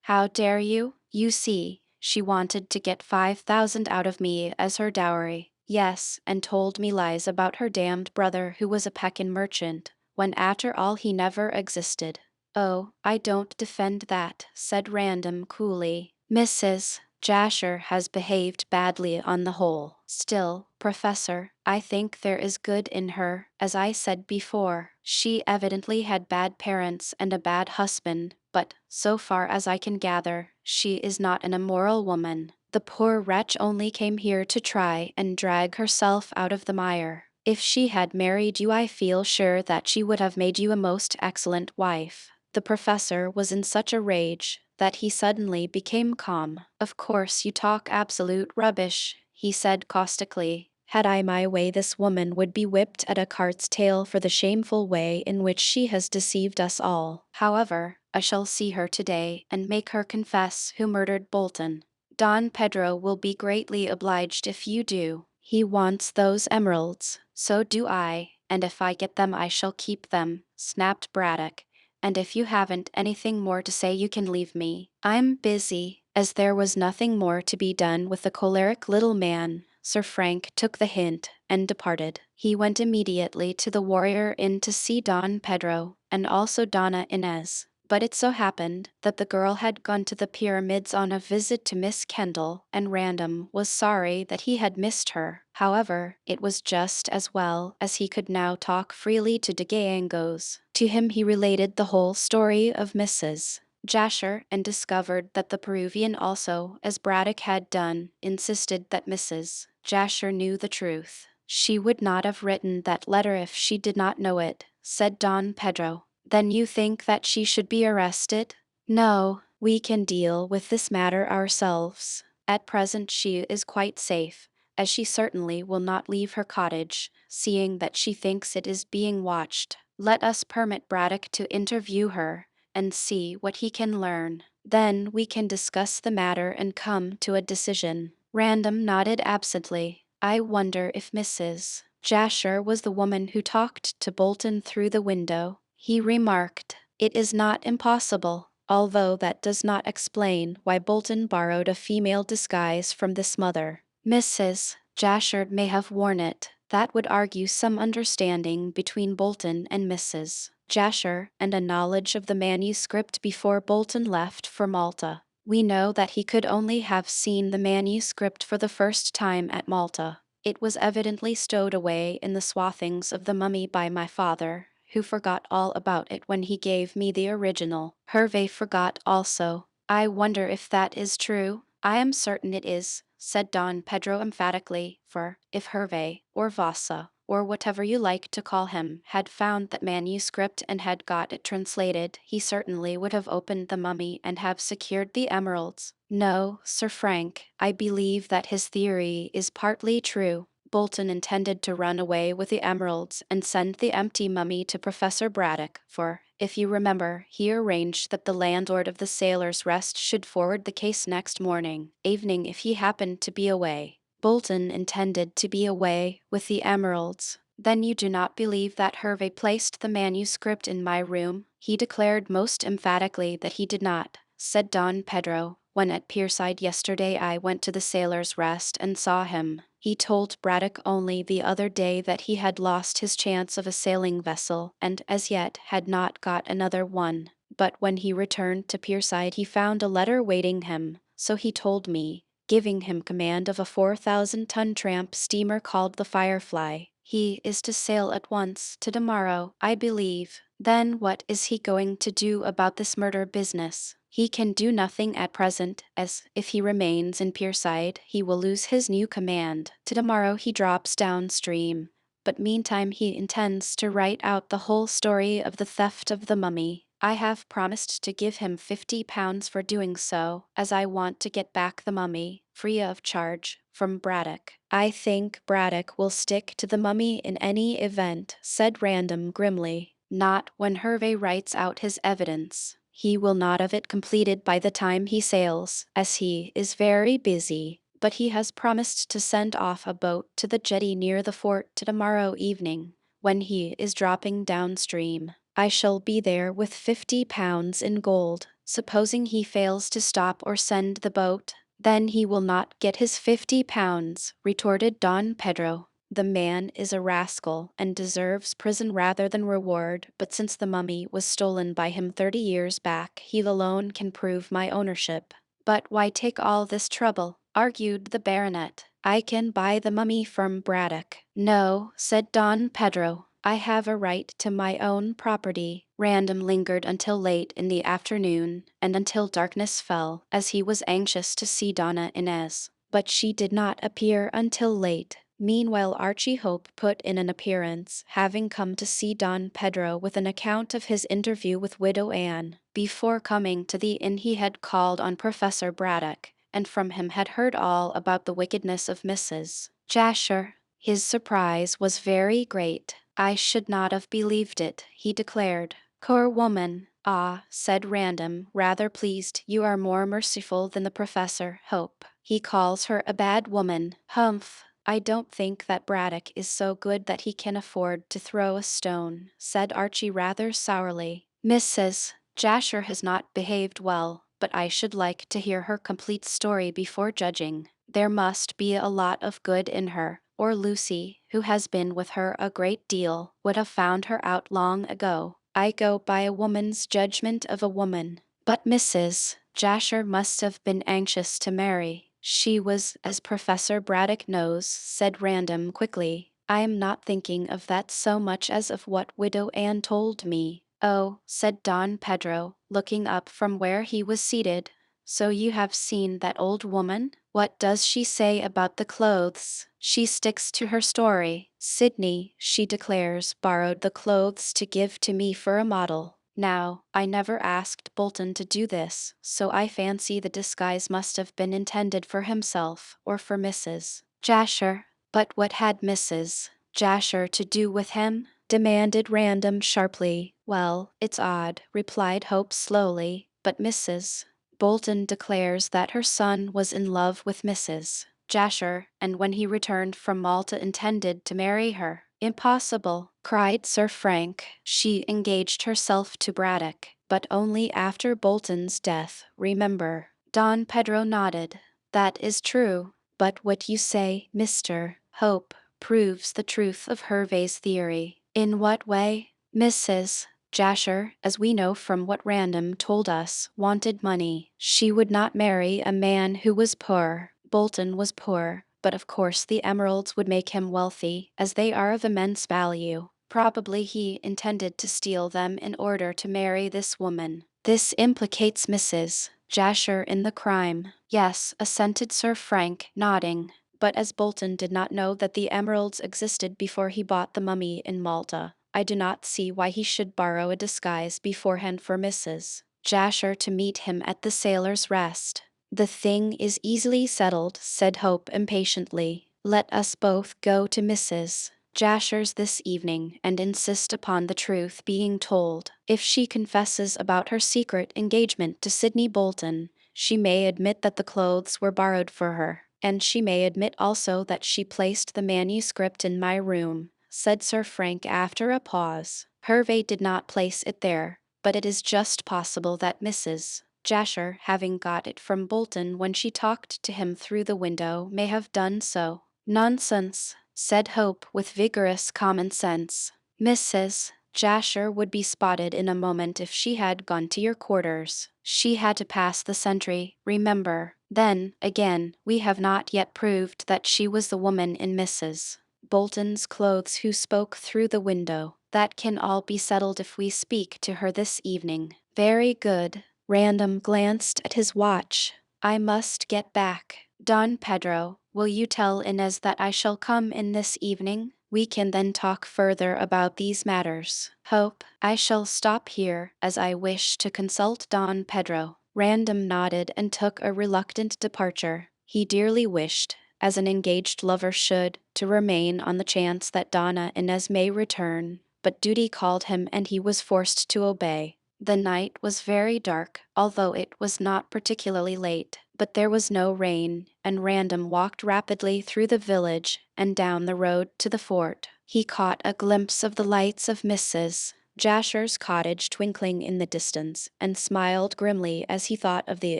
How dare you? You see, she wanted to get 5,000 out of me as her dowry. Yes, and told me lies about her damned brother who was a Pekin merchant, when after all he never existed. Oh, I don't defend that, said Random coolly. Mrs. Jasher has behaved badly on the whole. Still, Professor, I think there is good in her, as I said before. She evidently had bad parents and a bad husband, but, so far as I can gather, she is not an immoral woman. The poor wretch only came here to try and drag herself out of the mire. If she had married you, I feel sure that she would have made you a most excellent wife. The professor was in such a rage that he suddenly became calm. Of course you talk absolute rubbish, he said caustically. Had I my way, this woman would be whipped at a cart's tail for the shameful way in which she has deceived us all. However, I shall see her today and make her confess who murdered Bolton. Don Pedro will be greatly obliged if you do. He wants those emeralds. So do I, and if I get them I shall keep them, snapped Braddock. And if you haven't anything more to say you can leave me. I'm busy. As there was nothing more to be done with the choleric little man, Sir Frank took the hint and departed. He went immediately to the Warrior Inn to see Don Pedro, and also Donna Inez. But it so happened that the girl had gone to the Pyramids on a visit to Miss Kendall, and Random was sorry that he had missed her. However, it was just as well, as he could now talk freely to de Gayangos. To him he related the whole story of Mrs. Jasher, and discovered that the Peruvian also, as Braddock had done, insisted that Mrs. Jasher knew the truth. She would not have written that letter if she did not know it, said Don Pedro. Then you think that she should be arrested? No, we can deal with this matter ourselves. At present she is quite safe, as she certainly will not leave her cottage, seeing that she thinks it is being watched. Let us permit Braddock to interview her, and see what he can learn. Then we can discuss the matter and come to a decision. Random nodded absently. I wonder if Mrs. Jasher was the woman who talked to Bolton through the window. He remarked, it is not impossible, although that does not explain why Bolton borrowed a female disguise from this mother. Mrs. Jasher may have worn it. That would argue some understanding between Bolton and Mrs. Jasher, and a knowledge of the manuscript before Bolton left for Malta. We know that he could only have seen the manuscript for the first time at Malta. It was evidently stowed away in the swathings of the mummy by my father, who forgot all about it when he gave me the original. Hervé forgot also. I wonder if that is true? I am certain it is, said Don Pedro emphatically, for if Hervé, or Vasa, or whatever you like to call him, had found that manuscript and had got it translated, he certainly would have opened the mummy and have secured the emeralds. No, Sir Frank, I believe that his theory is partly true. Bolton intended to run away with the emeralds and send the empty mummy to Professor Braddock, for, If you remember, he arranged that the landlord of the Sailor's Rest should forward the case next evening if he happened to be away. Bolton intended to be away with the emeralds. Then you do not believe that Hervey placed the manuscript in my room? He declared most emphatically that he did not, said Don Pedro. When at Pierside yesterday I went to the Sailor's Rest and saw him. He told Braddock only the other day that he had lost his chance of a sailing vessel, and as yet had not got another one. But when he returned to Pierside he found a letter waiting him, so he told me, giving him command of a 4,000-ton tramp steamer called the Firefly. He is to sail at once, tomorrow, I believe. Then what is he going to do about this murder business? He can do nothing at present, as if he remains in Pierside, he will lose his new command. Tomorrow he drops downstream. But meantime he intends to write out the whole story of the theft of the mummy. I have promised to give him £50 for doing so, as I want to get back the mummy, free of charge, from Braddock. I think Braddock will stick to the mummy in any event, said Random grimly. Not when Hervey writes out his evidence. He will not have it completed by the time he sails, as he is very busy. But he has promised to send off a boat to the jetty near the fort tomorrow evening, when he is dropping downstream. I shall be there with £50 in gold. Supposing he fails to stop or send the boat, then he will not get his £50, retorted Don Pedro. The man is a rascal and deserves prison rather than reward, but since the mummy was stolen by him 30 years back, he alone can prove my ownership. But why take all this trouble? Argued the baronet. I can buy the mummy from Braddock. No, said Don Pedro. I have a right to my own property. Random lingered until late in the afternoon, and until darkness fell, as he was anxious to see Donna Inez. But she did not appear until late. Meanwhile Archie Hope put in an appearance, having come to see Don Pedro with an account of his interview with Widow Anne. Before coming to the inn he had called on Professor Braddock, and from him had heard all about the wickedness of Mrs. Jasher. His surprise was very great. I should not have believed it, he declared. Poor woman. Ah, said Random, rather pleased. You are more merciful than the Professor, Hope. He calls her a bad woman. Humph. I don't think that Braddock is so good that he can afford to throw a stone, said Archie rather sourly. Mrs. Jasher has not behaved well, but I should like to hear her complete story before judging. There must be a lot of good in her, or Lucy, who has been with her a great deal, would have found her out long ago. I go by a woman's judgment of a woman. But Mrs. Jasher must have been anxious to marry. She was, as Professor Braddock knows, said Random quickly. I am not thinking of that so much as of what Widow Anne told me. Oh, said Don Pedro, looking up from where he was seated. So you have seen that old woman? What does she say about the clothes? She sticks to her story. Sydney, she declares, borrowed the clothes to give to me for a model. Now, I never asked Bolton to do this, so I fancy the disguise must have been intended for himself, or for Mrs. Jasher. But what had Mrs. Jasher to do with him? Demanded Random sharply. Well, it's odd, replied Hope slowly, but Mrs. Bolton declares that her son was in love with Mrs. Jasher, and when he returned from Malta intended to marry her. Impossible, cried Sir Frank. She engaged herself to Braddock, but only after Bolton's death, remember. Don Pedro nodded. That is true, but what you say, Mr. Hope, proves the truth of Hervey's theory. In what way? Mrs. Jasher, as we know from what Random told us, wanted money. She would not marry a man who was poor. Bolton was poor, but of course the emeralds would make him wealthy, as they are of immense value. Probably he intended to steal them in order to marry this woman. This implicates Mrs. Jasher in the crime. Yes, assented Sir Frank, nodding. But as Bolton did not know that the emeralds existed before he bought the mummy in Malta, I do not see why he should borrow a disguise beforehand for Mrs. Jasher to meet him at the Sailor's Rest. The thing is easily settled, said Hope impatiently. Let us both go to Mrs. Jasher's this evening and insist upon the truth being told. If she confesses about her secret engagement to Sidney Bolton, she may admit that the clothes were borrowed for her, and she may admit also that she placed the manuscript in my room, said Sir Frank after a pause. Hervey did not place it there, but it is just possible that Mrs. Jasher, having got it from Bolton when she talked to him through the window, may have done so. Nonsense, said Hope with vigorous common sense. Mrs. Jasher would be spotted in a moment if she had gone to your quarters. She had to pass the sentry, remember. Then, again, we have not yet proved that she was the woman in Mrs. Bolton's clothes who spoke through the window. That can all be settled if we speak to her this evening. Very good. Random glanced at his watch. I must get back. Don Pedro, will you tell Inez that I shall come in this evening? We can then talk further about these matters. Hope, I shall stop here, as I wish to consult Don Pedro. Random nodded and took a reluctant departure. He dearly wished, as an engaged lover should, to remain on the chance that Donna Inez may return, but duty called him and he was forced to obey. The night was very dark, although it was not particularly late, but there was no rain, and Random walked rapidly through the village and down the road to the fort. He caught a glimpse of the lights of Mrs. Jasher's cottage twinkling in the distance, and smiled grimly as he thought of the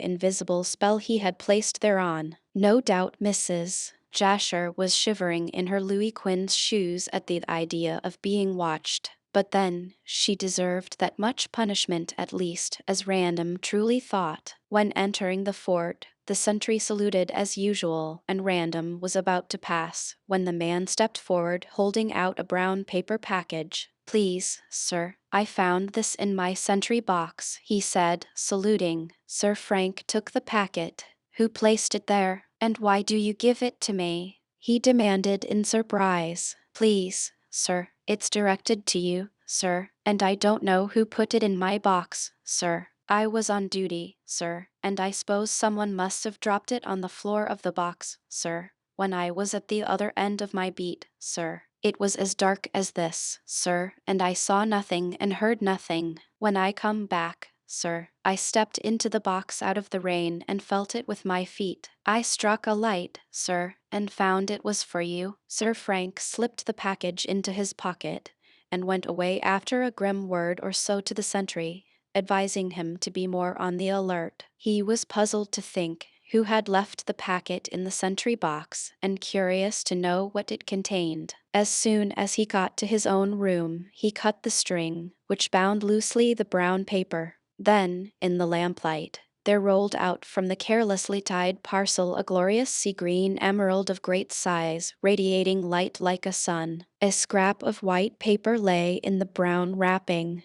invisible spell he had placed thereon. No doubt Mrs. Jasher was shivering in her Louis Quinze shoes at the idea of being watched. But then, she deserved that much punishment at least, as Random truly thought. When entering the fort, the sentry saluted as usual, and Random was about to pass, when the man stepped forward holding out a brown paper package. Please, sir, I found this in my sentry box, he said, saluting. Sir Frank took the packet. Who placed it there, and why do you give it to me? He demanded in surprise. Please, sir, it's directed to you, sir, and I don't know who put it in my box, sir. I was on duty, sir, and I suppose someone must have dropped it on the floor of the box, sir, when I was at the other end of my beat, sir. It was as dark as this, sir, and I saw nothing and heard nothing. When I come back, sir, I stepped into the box out of the rain and felt it with my feet. I struck a light, sir, and found it was for you. Sir Frank slipped the package into his pocket and went away after a grim word or so to the sentry, advising him to be more on the alert. He was puzzled to think who had left the packet in the sentry box, and curious to know what it contained. As soon as he got to his own room, he cut the string, which bound loosely the brown paper. Then, in the lamplight, there rolled out from the carelessly tied parcel a glorious sea-green emerald of great size, radiating light like a sun. A scrap of white paper lay in the brown wrapping.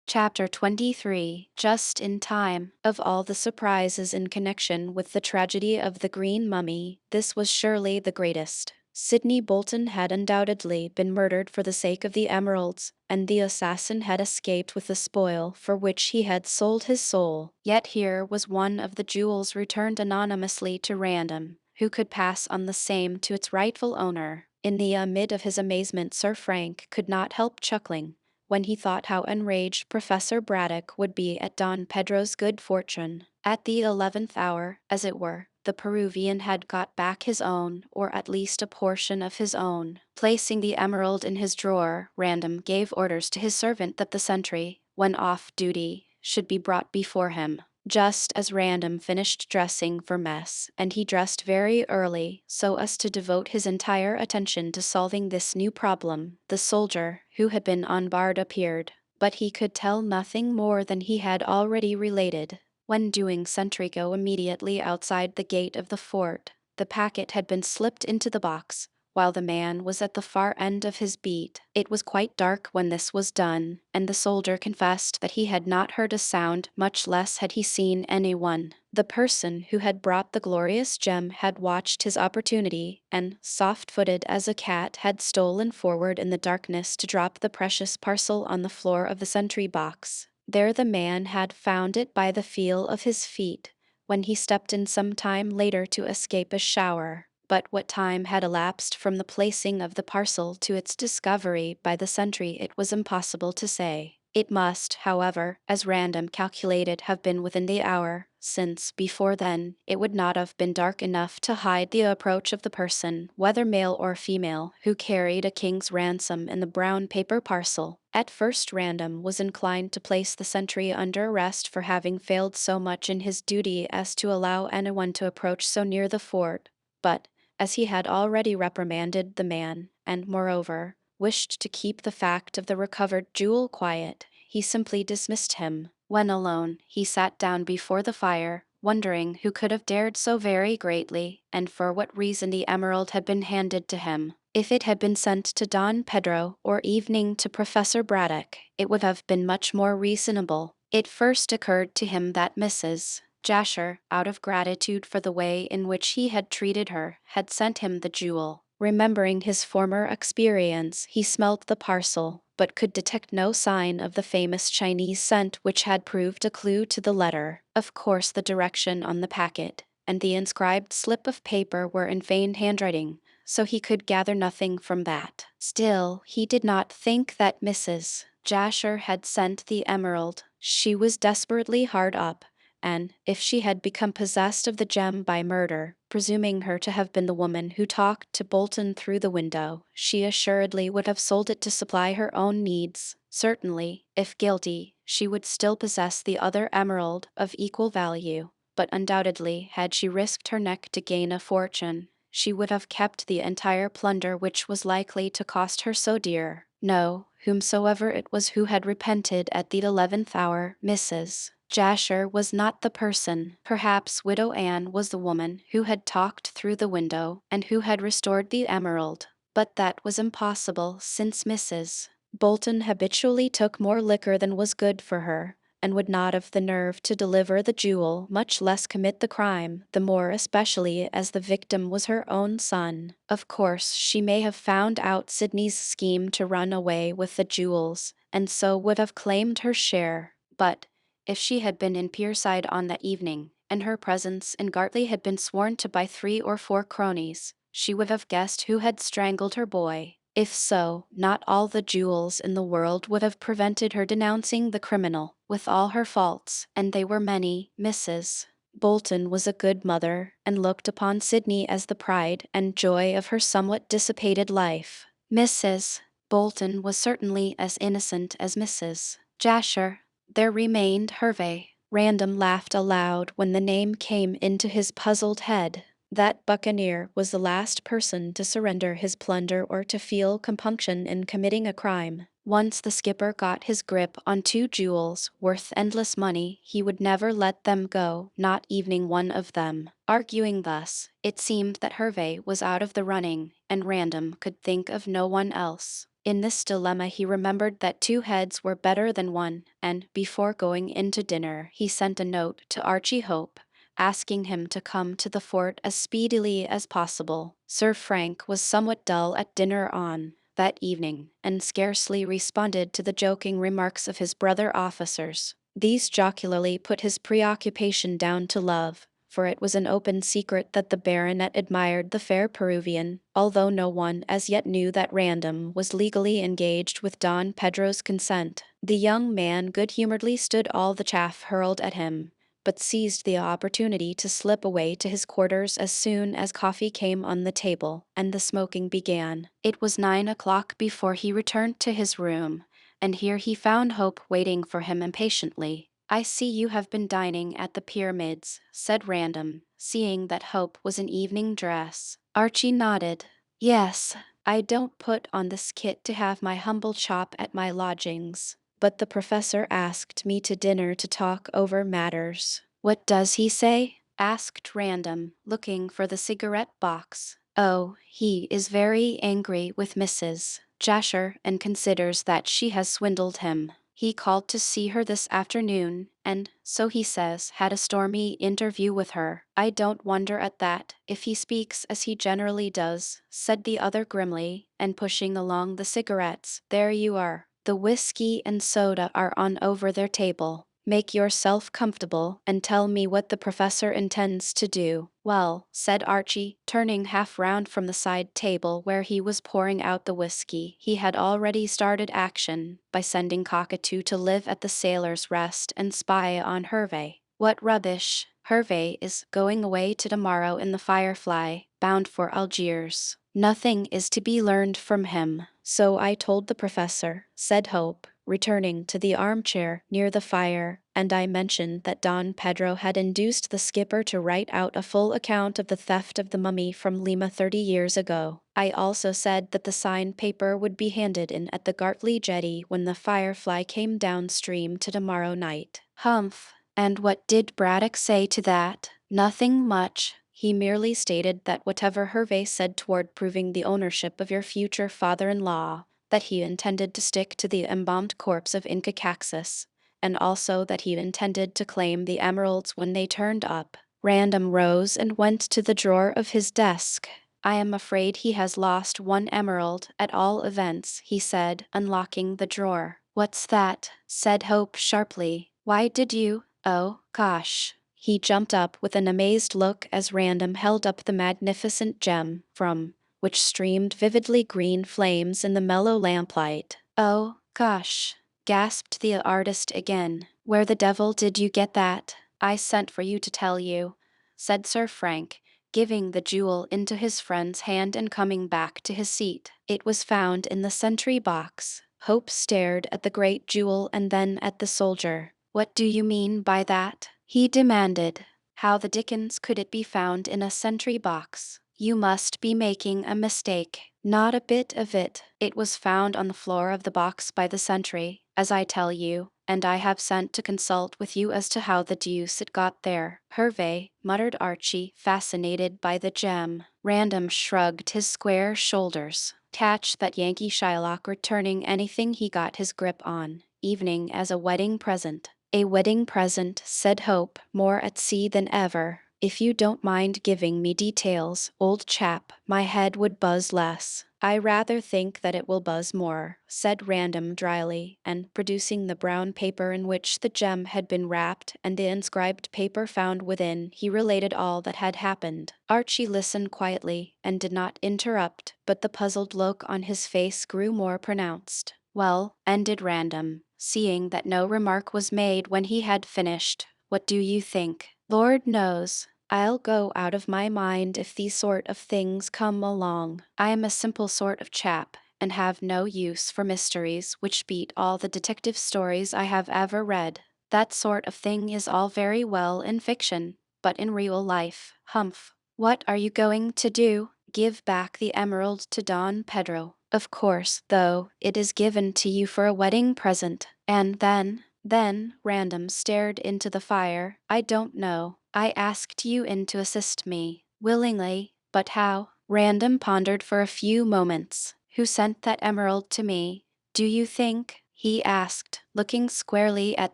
Chapter 23. Just in time. Of all the surprises in connection with the tragedy of the Green Mummy, this was surely the greatest. Sidney Bolton had undoubtedly been murdered for the sake of the emeralds, and the assassin had escaped with the spoil for which he had sold his soul. Yet here was one of the jewels returned anonymously to Random, who could pass on the same to its rightful owner. In the amid of his amazement, Sir Frank could not help chuckling when he thought how enraged Professor Braddock would be at Don Pedro's good fortune. At the 11th hour, as it were, the Peruvian had got back his own, or at least a portion of his own. Placing the emerald in his drawer, Random gave orders to his servant that the sentry, when off duty, should be brought before him. Just as Random finished dressing for mess, and he dressed very early so as to devote his entire attention to solving this new problem, the soldier who had been on guard appeared, but he could tell nothing more than he had already related. When doing sentry go immediately outside the gate of the fort, the packet had been slipped into the box, while the man was at the far end of his beat. It was quite dark when this was done, and the soldier confessed that he had not heard a sound, much less had he seen anyone. The person who had brought the glorious gem had watched his opportunity, and, soft-footed as a cat, had stolen forward in the darkness to drop the precious parcel on the floor of the sentry box. There the man had found it by the feel of his feet, when he stepped in some time later to escape a shower. but what time had elapsed from the placing of the parcel to its discovery by the sentry it was impossible to say. It must, however, as random calculated, have been within the hour, since, before then, it would not have been dark enough to hide the approach of the person, whether male or female, who carried a king's ransom in the brown paper parcel. At first Random was inclined to place the sentry under arrest for having failed so much in his duty as to allow anyone to approach so near the fort, but, as he had already reprimanded the man, and, moreover, wished to keep the fact of the recovered jewel quiet, he simply dismissed him. When alone, he sat down before the fire, wondering who could have dared so very greatly, and for what reason the emerald had been handed to him. If it had been sent to Don Pedro or evening to Professor Braddock, it would have been much more reasonable. It first occurred to him that Mrs. Jasher, out of gratitude for the way in which he had treated her, had sent him the jewel. Remembering his former experience, he smelt the parcel, but could detect no sign of the famous Chinese scent which had proved a clue to the letter. Of course, the direction on the packet and the inscribed slip of paper were in feigned handwriting, so he could gather nothing from that. Still, he did not think that Mrs. Jasher had sent the emerald. She was desperately hard up, and if she had become possessed of the gem by murder, presuming her to have been the woman who talked to Bolton through the window, she assuredly would have sold it to supply her own needs. Certainly, if guilty, she would still possess the other emerald of equal value, but undoubtedly, had she risked her neck to gain a fortune, she would have kept the entire plunder which was likely to cost her so dear. No, whomsoever it was who had repented at the 11th hour, Mrs. Jasher was not the person. Perhaps Widow Anne was the woman who had talked through the window and who had restored the emerald. But that was impossible, since Mrs. Bolton habitually took more liquor than was good for her, and would not have the nerve to deliver the jewel, much less commit the crime, the more especially as the victim was her own son. Of course, she may have found out Sidney's scheme to run away with the jewels, and so would have claimed her share, but if she had been in Pierside on that evening, and her presence in Gartley had been sworn to by 3 or 4 cronies, she would have guessed who had strangled her boy. If so, not all the jewels in the world would have prevented her denouncing the criminal, with all her faults, and they were many. Mrs. Bolton was a good mother, and looked upon Sidney as the pride and joy of her somewhat dissipated life. Mrs. Bolton was certainly as innocent as Mrs. Jasher. There remained Hervey. Random laughed aloud when the name came into his puzzled head. That buccaneer was the last person to surrender his plunder or to feel compunction in committing a crime. Once the skipper got his grip on 2 jewels, worth endless money, he would never let them go, not even one of them. Arguing thus, it seemed that Hervey was out of the running, and Random could think of no one else. In this dilemma he remembered that 2 heads were better than one, and, before going into dinner, he sent a note to Archie Hope, asking him to come to the fort as speedily as possible. Sir Frank was somewhat dull at dinner on that evening, and scarcely responded to the joking remarks of his brother officers. These jocularly put his preoccupation down to love, for it was an open secret that the baronet admired the fair Peruvian, although no one as yet knew that Random was legally engaged with Don Pedro's consent. The young man good-humoredly stood all the chaff hurled at him, but seized the opportunity to slip away to his quarters as soon as coffee came on the table, and the smoking began. It was 9 o'clock before he returned to his room, and here he found Hope waiting for him impatiently. "I see you have been dining at the Pyramids," said Random, seeing that Hope was in evening dress. Archie nodded. "Yes, I don't put on this kit to have my humble chop at my lodgings, but the professor asked me to dinner to talk over matters." "What does he say?" asked Random, looking for the cigarette box. "Oh, he is very angry with Mrs. Jasher and considers that she has swindled him. He called to see her this afternoon, and, so he says, had a stormy interview with her. I don't wonder at that, if he speaks as he generally does," said the other grimly, and pushing along the cigarettes. "There you are. The whiskey and soda are on over their table. Make yourself comfortable and tell me what the professor intends to do. Well, said Archie, turning half round from the side table where he was pouring out the whiskey. He had already started action by sending Cockatoo to live at the Sailor's Rest and spy on Hervey. What rubbish! Hervey is going away tomorrow in the Firefly, bound for Algiers. Nothing is to be learned from him. So I told the professor, said Hope, returning to the armchair near the fire, and I mentioned that Don Pedro had induced the skipper to write out a full account of the theft of the mummy from Lima 30 years ago. I also said that the signed paper would be handed in at the Gartley jetty when the Firefly came downstream tomorrow night. Humph. And what did Braddock say to that? Nothing much. He merely stated that whatever Hervey said toward proving the ownership of your future father-in-law, that he intended to stick to the embalmed corpse of Inca Caxus, and also that he intended to claim the emeralds when they turned up. Random rose and went to the drawer of his desk. I am afraid he has lost one emerald, at all events, he said, unlocking the drawer. What's that? Said Hope sharply. Why did you? Oh, gosh. He jumped up with an amazed look as Random held up the magnificent gem, from which streamed vividly green flames in the mellow lamplight. Oh, gosh, gasped the artist again. Where the devil did you get that? I sent for you to tell you, said Sir Frank, giving the jewel into his friend's hand and coming back to his seat. It was found in the sentry box. Hope stared at the great jewel and then at the soldier. What do you mean by that? He demanded. How the dickens could it be found in a sentry box? You must be making a mistake. Not a bit of it. It was found on the floor of the box by the sentry, as I tell you, and I have sent to consult with you as to how the deuce it got there. Hervey, muttered Archie, fascinated by the gem. Random shrugged his square shoulders. Catch that Yankee Shylock returning anything he got his grip on, evening as a wedding present. A wedding present, said Hope, more at sea than ever. If you don't mind giving me details, old chap, my head would buzz less. I rather think that it will buzz more, said Random dryly, and producing the brown paper in which the gem had been wrapped and the inscribed paper found within, he related all that had happened. Archie listened quietly and did not interrupt, but the puzzled look on his face grew more pronounced. Well, ended Random, seeing that no remark was made when he had finished. What do you think? Lord knows. I'll go out of my mind if these sort of things come along. I am a simple sort of chap, and have no use for mysteries which beat all the detective stories I have ever read. That sort of thing is all very well in fiction, but in real life, humph. What are you going to do? Give back the emerald to Don Pedro. Of course, though, it is given to you for a wedding present. And then, Random stared into the fire. I don't know. I asked you in to assist me. Willingly. But how? Random pondered for a few moments. Who sent that emerald to me? Do you think? He asked, looking squarely at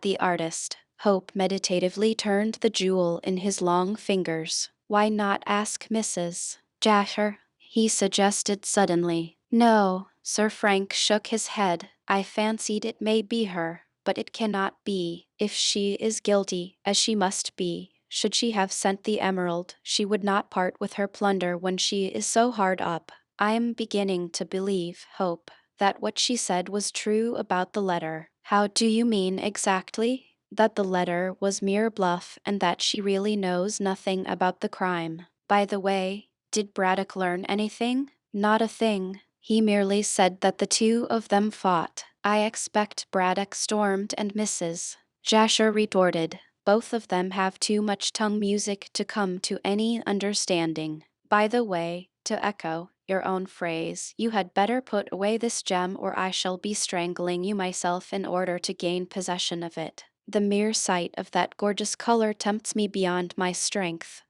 the artist. Hope meditatively turned the jewel in his long fingers. Why not ask Mrs. Jasher? He suggested suddenly. No, Sir Frank shook his head. I fancied it may be her, but it cannot be. If she is guilty, as she must be, should she have sent the emerald, she would not part with her plunder when she is so hard up. I am beginning to believe, Hope, that what she said was true about the letter. How do you mean exactly? That the letter was mere bluff and that she really knows nothing about the crime. By the way, did Braddock learn anything? Not a thing. He merely said that the two of them fought. I expect Braddock stormed and Mrs. Jasher retorted. Both of them have too much tongue music to come to any understanding. By the way, to echo your own phrase, you had better put away this gem or I shall be strangling you myself in order to gain possession of it. The mere sight of that gorgeous color tempts me beyond my strength.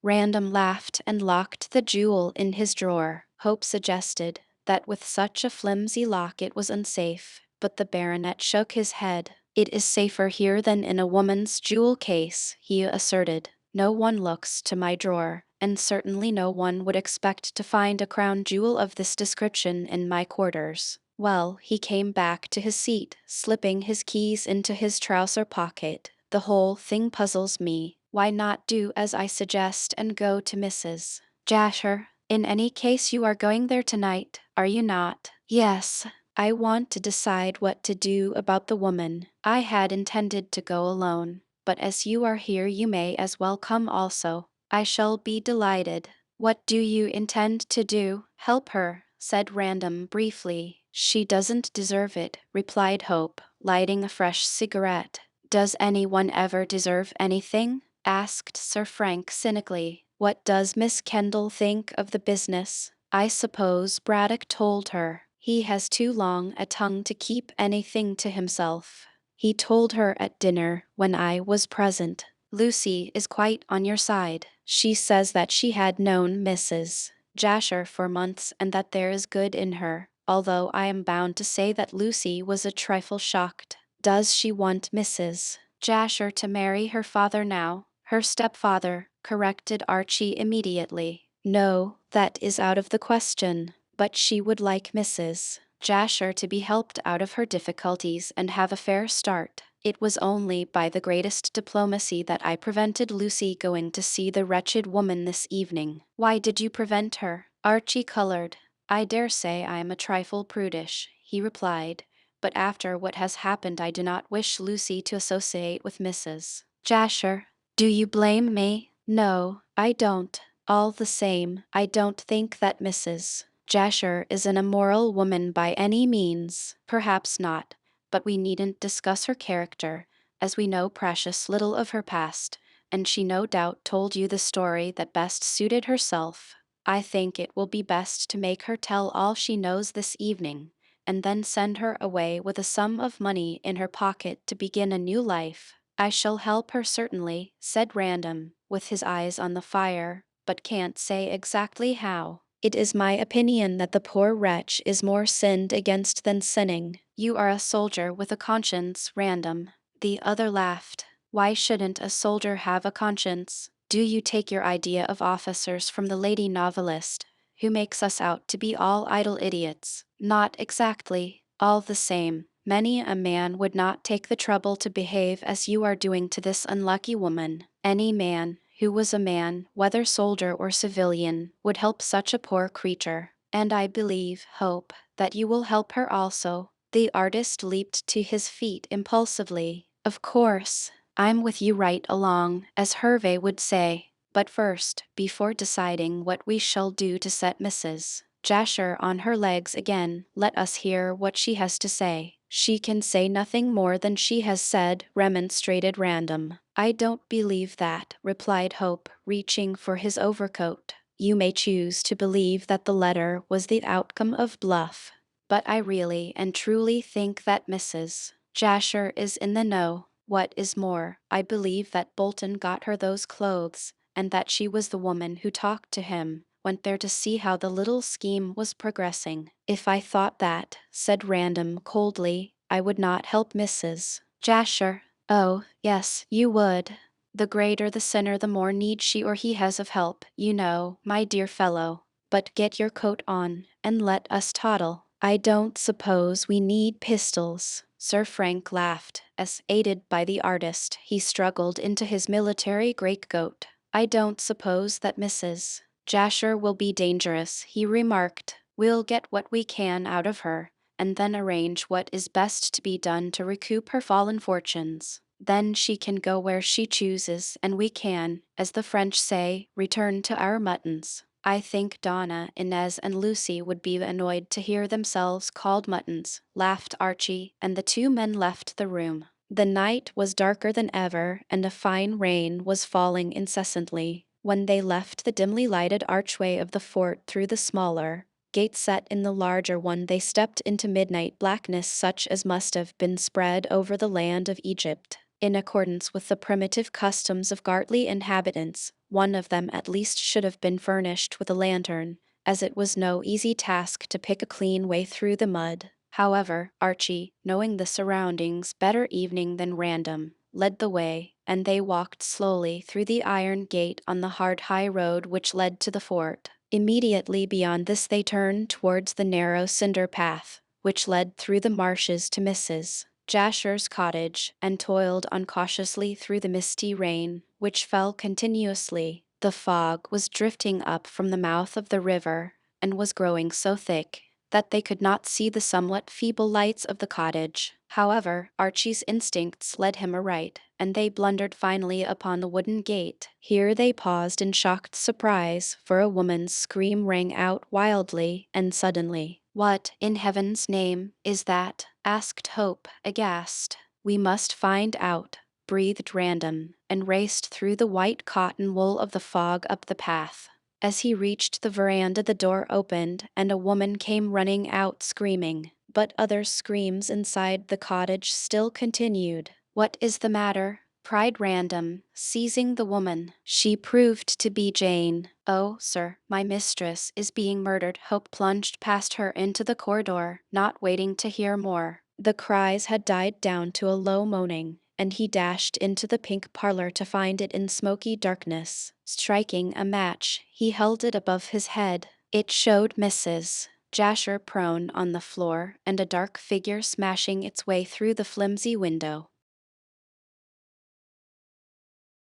Random laughed and locked the jewel in his drawer. Hope suggested that with such a flimsy lock it was unsafe, but the baronet shook his head. It is safer here than in a woman's jewel case, he asserted. No one looks to my drawer, and certainly no one would expect to find a crown jewel of this description in my quarters. Well, he came back to his seat, slipping his keys into his trouser pocket. The whole thing puzzles me. Why not do as I suggest and go to Mrs. Jasher? In any case, you are going there tonight, are you not? Yes. I want to decide what to do about the woman. I had intended to go alone, but as you are here, you may as well come also. I shall be delighted. What do you intend to do? Help her, said Random briefly. She doesn't deserve it, replied Hope, lighting a fresh cigarette. Does anyone ever deserve anything? Asked Sir Frank cynically. What does Miss Kendall think of the business? I suppose Braddock told her. He has too long a tongue to keep anything to himself. He told her at dinner when I was present. Lucy is quite on your side. She says that she had known Mrs. Jasher for months and that there is good in her, although I am bound to say that Lucy was a trifle shocked. Does she want Mrs. Jasher to marry her father now? Her stepfather, corrected Archie immediately. No, that is out of the question. But she would like Mrs. Jasher to be helped out of her difficulties and have a fair start. It was only by the greatest diplomacy that I prevented Lucy going to see the wretched woman this evening. Why did you prevent her? Archie colored. I dare say I am a trifle prudish, he replied, but after what has happened I do not wish Lucy to associate with Mrs. Jasher. Do you blame me? No, I don't. All the same, I don't think that Mrs. Jasher is an immoral woman by any means. Perhaps not, but we needn't discuss her character, as we know precious little of her past, and she no doubt told you the story that best suited herself. I think it will be best to make her tell all she knows this evening, and then send her away with a sum of money in her pocket to begin a new life. I shall help her certainly, said Random, with his eyes on the fire, but can't say exactly how. It is my opinion that the poor wretch is more sinned against than sinning. You are a soldier with a conscience, Random. The other laughed. Why shouldn't a soldier have a conscience? Do you take your idea of officers from the lady novelist, who makes us out to be all idle idiots? Not exactly. All the same, many a man would not take the trouble to behave as you are doing to this unlucky woman. Any man who was a man, whether soldier or civilian, would help such a poor creature. And I believe, Hope, that you will help her also. The artist leaped to his feet impulsively. Of course, I'm with you right along, as Hervey would say. But first, before deciding what we shall do to set Mrs. Jasher on her legs again, let us hear what she has to say. She can say nothing more than she has said, remonstrated Random. I don't believe that, replied Hope, reaching for his overcoat. You may choose to believe that the letter was the outcome of bluff, but I really and truly think that Mrs. Jasher is in the know. What is more, I believe that Bolton got her those clothes, and that she was the woman who talked to him, went there to see how the little scheme was progressing. If I thought that, said Random coldly, I would not help Mrs. Jasher. Oh, yes, you would. The greater the sinner, the more need she or he has of help, you know, my dear fellow. But get your coat on, and let us toddle. I don't suppose we need pistols. Sir Frank laughed, as, aided by the artist, he struggled into his military greatcoat. I don't suppose that Mrs. Jasher will be dangerous, he remarked. We'll get what we can out of her, and then arrange what is best to be done to recoup her fallen fortunes. Then she can go where she chooses, and we can, as the French say, return to our muttons. I think Donna, Inez, and Lucy would be annoyed to hear themselves called muttons, laughed Archie, and the two men left the room. The night was darker than ever, and a fine rain was falling incessantly. When they left the dimly lighted archway of the fort through the smaller gate set in the larger one, they stepped into midnight blackness such as must have been spread over the land of Egypt. In accordance with the primitive customs of Gartley inhabitants, one of them at least should have been furnished with a lantern, as it was no easy task to pick a clean way through the mud. However, Archie, knowing the surroundings better evening than Random, led the way, and they walked slowly through the iron gate on the hard high road which led to the fort. Immediately beyond this they turned towards the narrow cinder path, which led through the marshes to Mrs. Jasher's cottage, and toiled on cautiously through the misty rain, which fell continuously. The fog was drifting up from the mouth of the river, and was growing so thick that they could not see the somewhat feeble lights of the cottage. However, Archie's instincts led him aright, and they blundered finally upon the wooden gate. Here they paused in shocked surprise, for a woman's scream rang out wildly and suddenly. "What, in heaven's name, is that?" asked Hope, aghast. "We must find out," breathed Random, and raced through the white cotton wool of the fog up the path. As he reached the veranda, the door opened, and a woman came running out screaming. But other screams inside the cottage still continued. "What is the matter?" cried Random, seizing the woman. She proved to be Jane. "Oh, sir, my mistress is being murdered." Hope plunged past her into the corridor, not waiting to hear more. The cries had died down to a low moaning, and he dashed into the pink parlor to find it in smoky darkness. Striking a match, he held it above his head. It showed Mrs. Jasher prone on the floor, and a dark figure smashing its way through the flimsy window.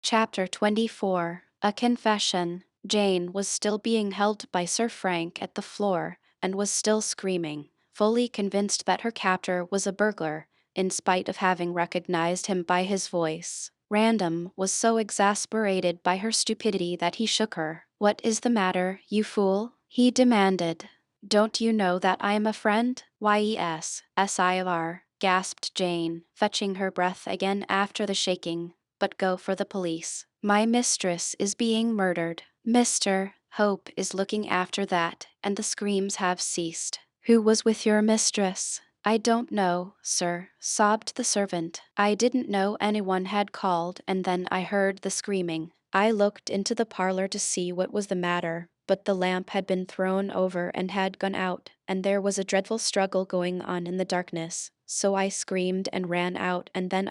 Chapter 24. A Confession. Jane was still being held by Sir Frank at the floor, and was still screaming, fully convinced that her captor was a burglar, in spite of having recognized him by his voice. Random was so exasperated by her stupidity that he shook her. "What is the matter, you fool?" he demanded. "Don't you know that I am a friend?" "Yes, SIR, gasped Jane, fetching her breath again after the shaking. "But go for the police. My mistress is being murdered. Mr. Hope is looking after that, and the screams have ceased." "Who was with your mistress?" "I don't know, sir," sobbed the servant. "I didn't know anyone had called, and then I heard the screaming. I looked into the parlor to see what was the matter, but the lamp had been thrown over and had gone out, and there was a dreadful struggle going on in the darkness. So I screamed and ran out, and then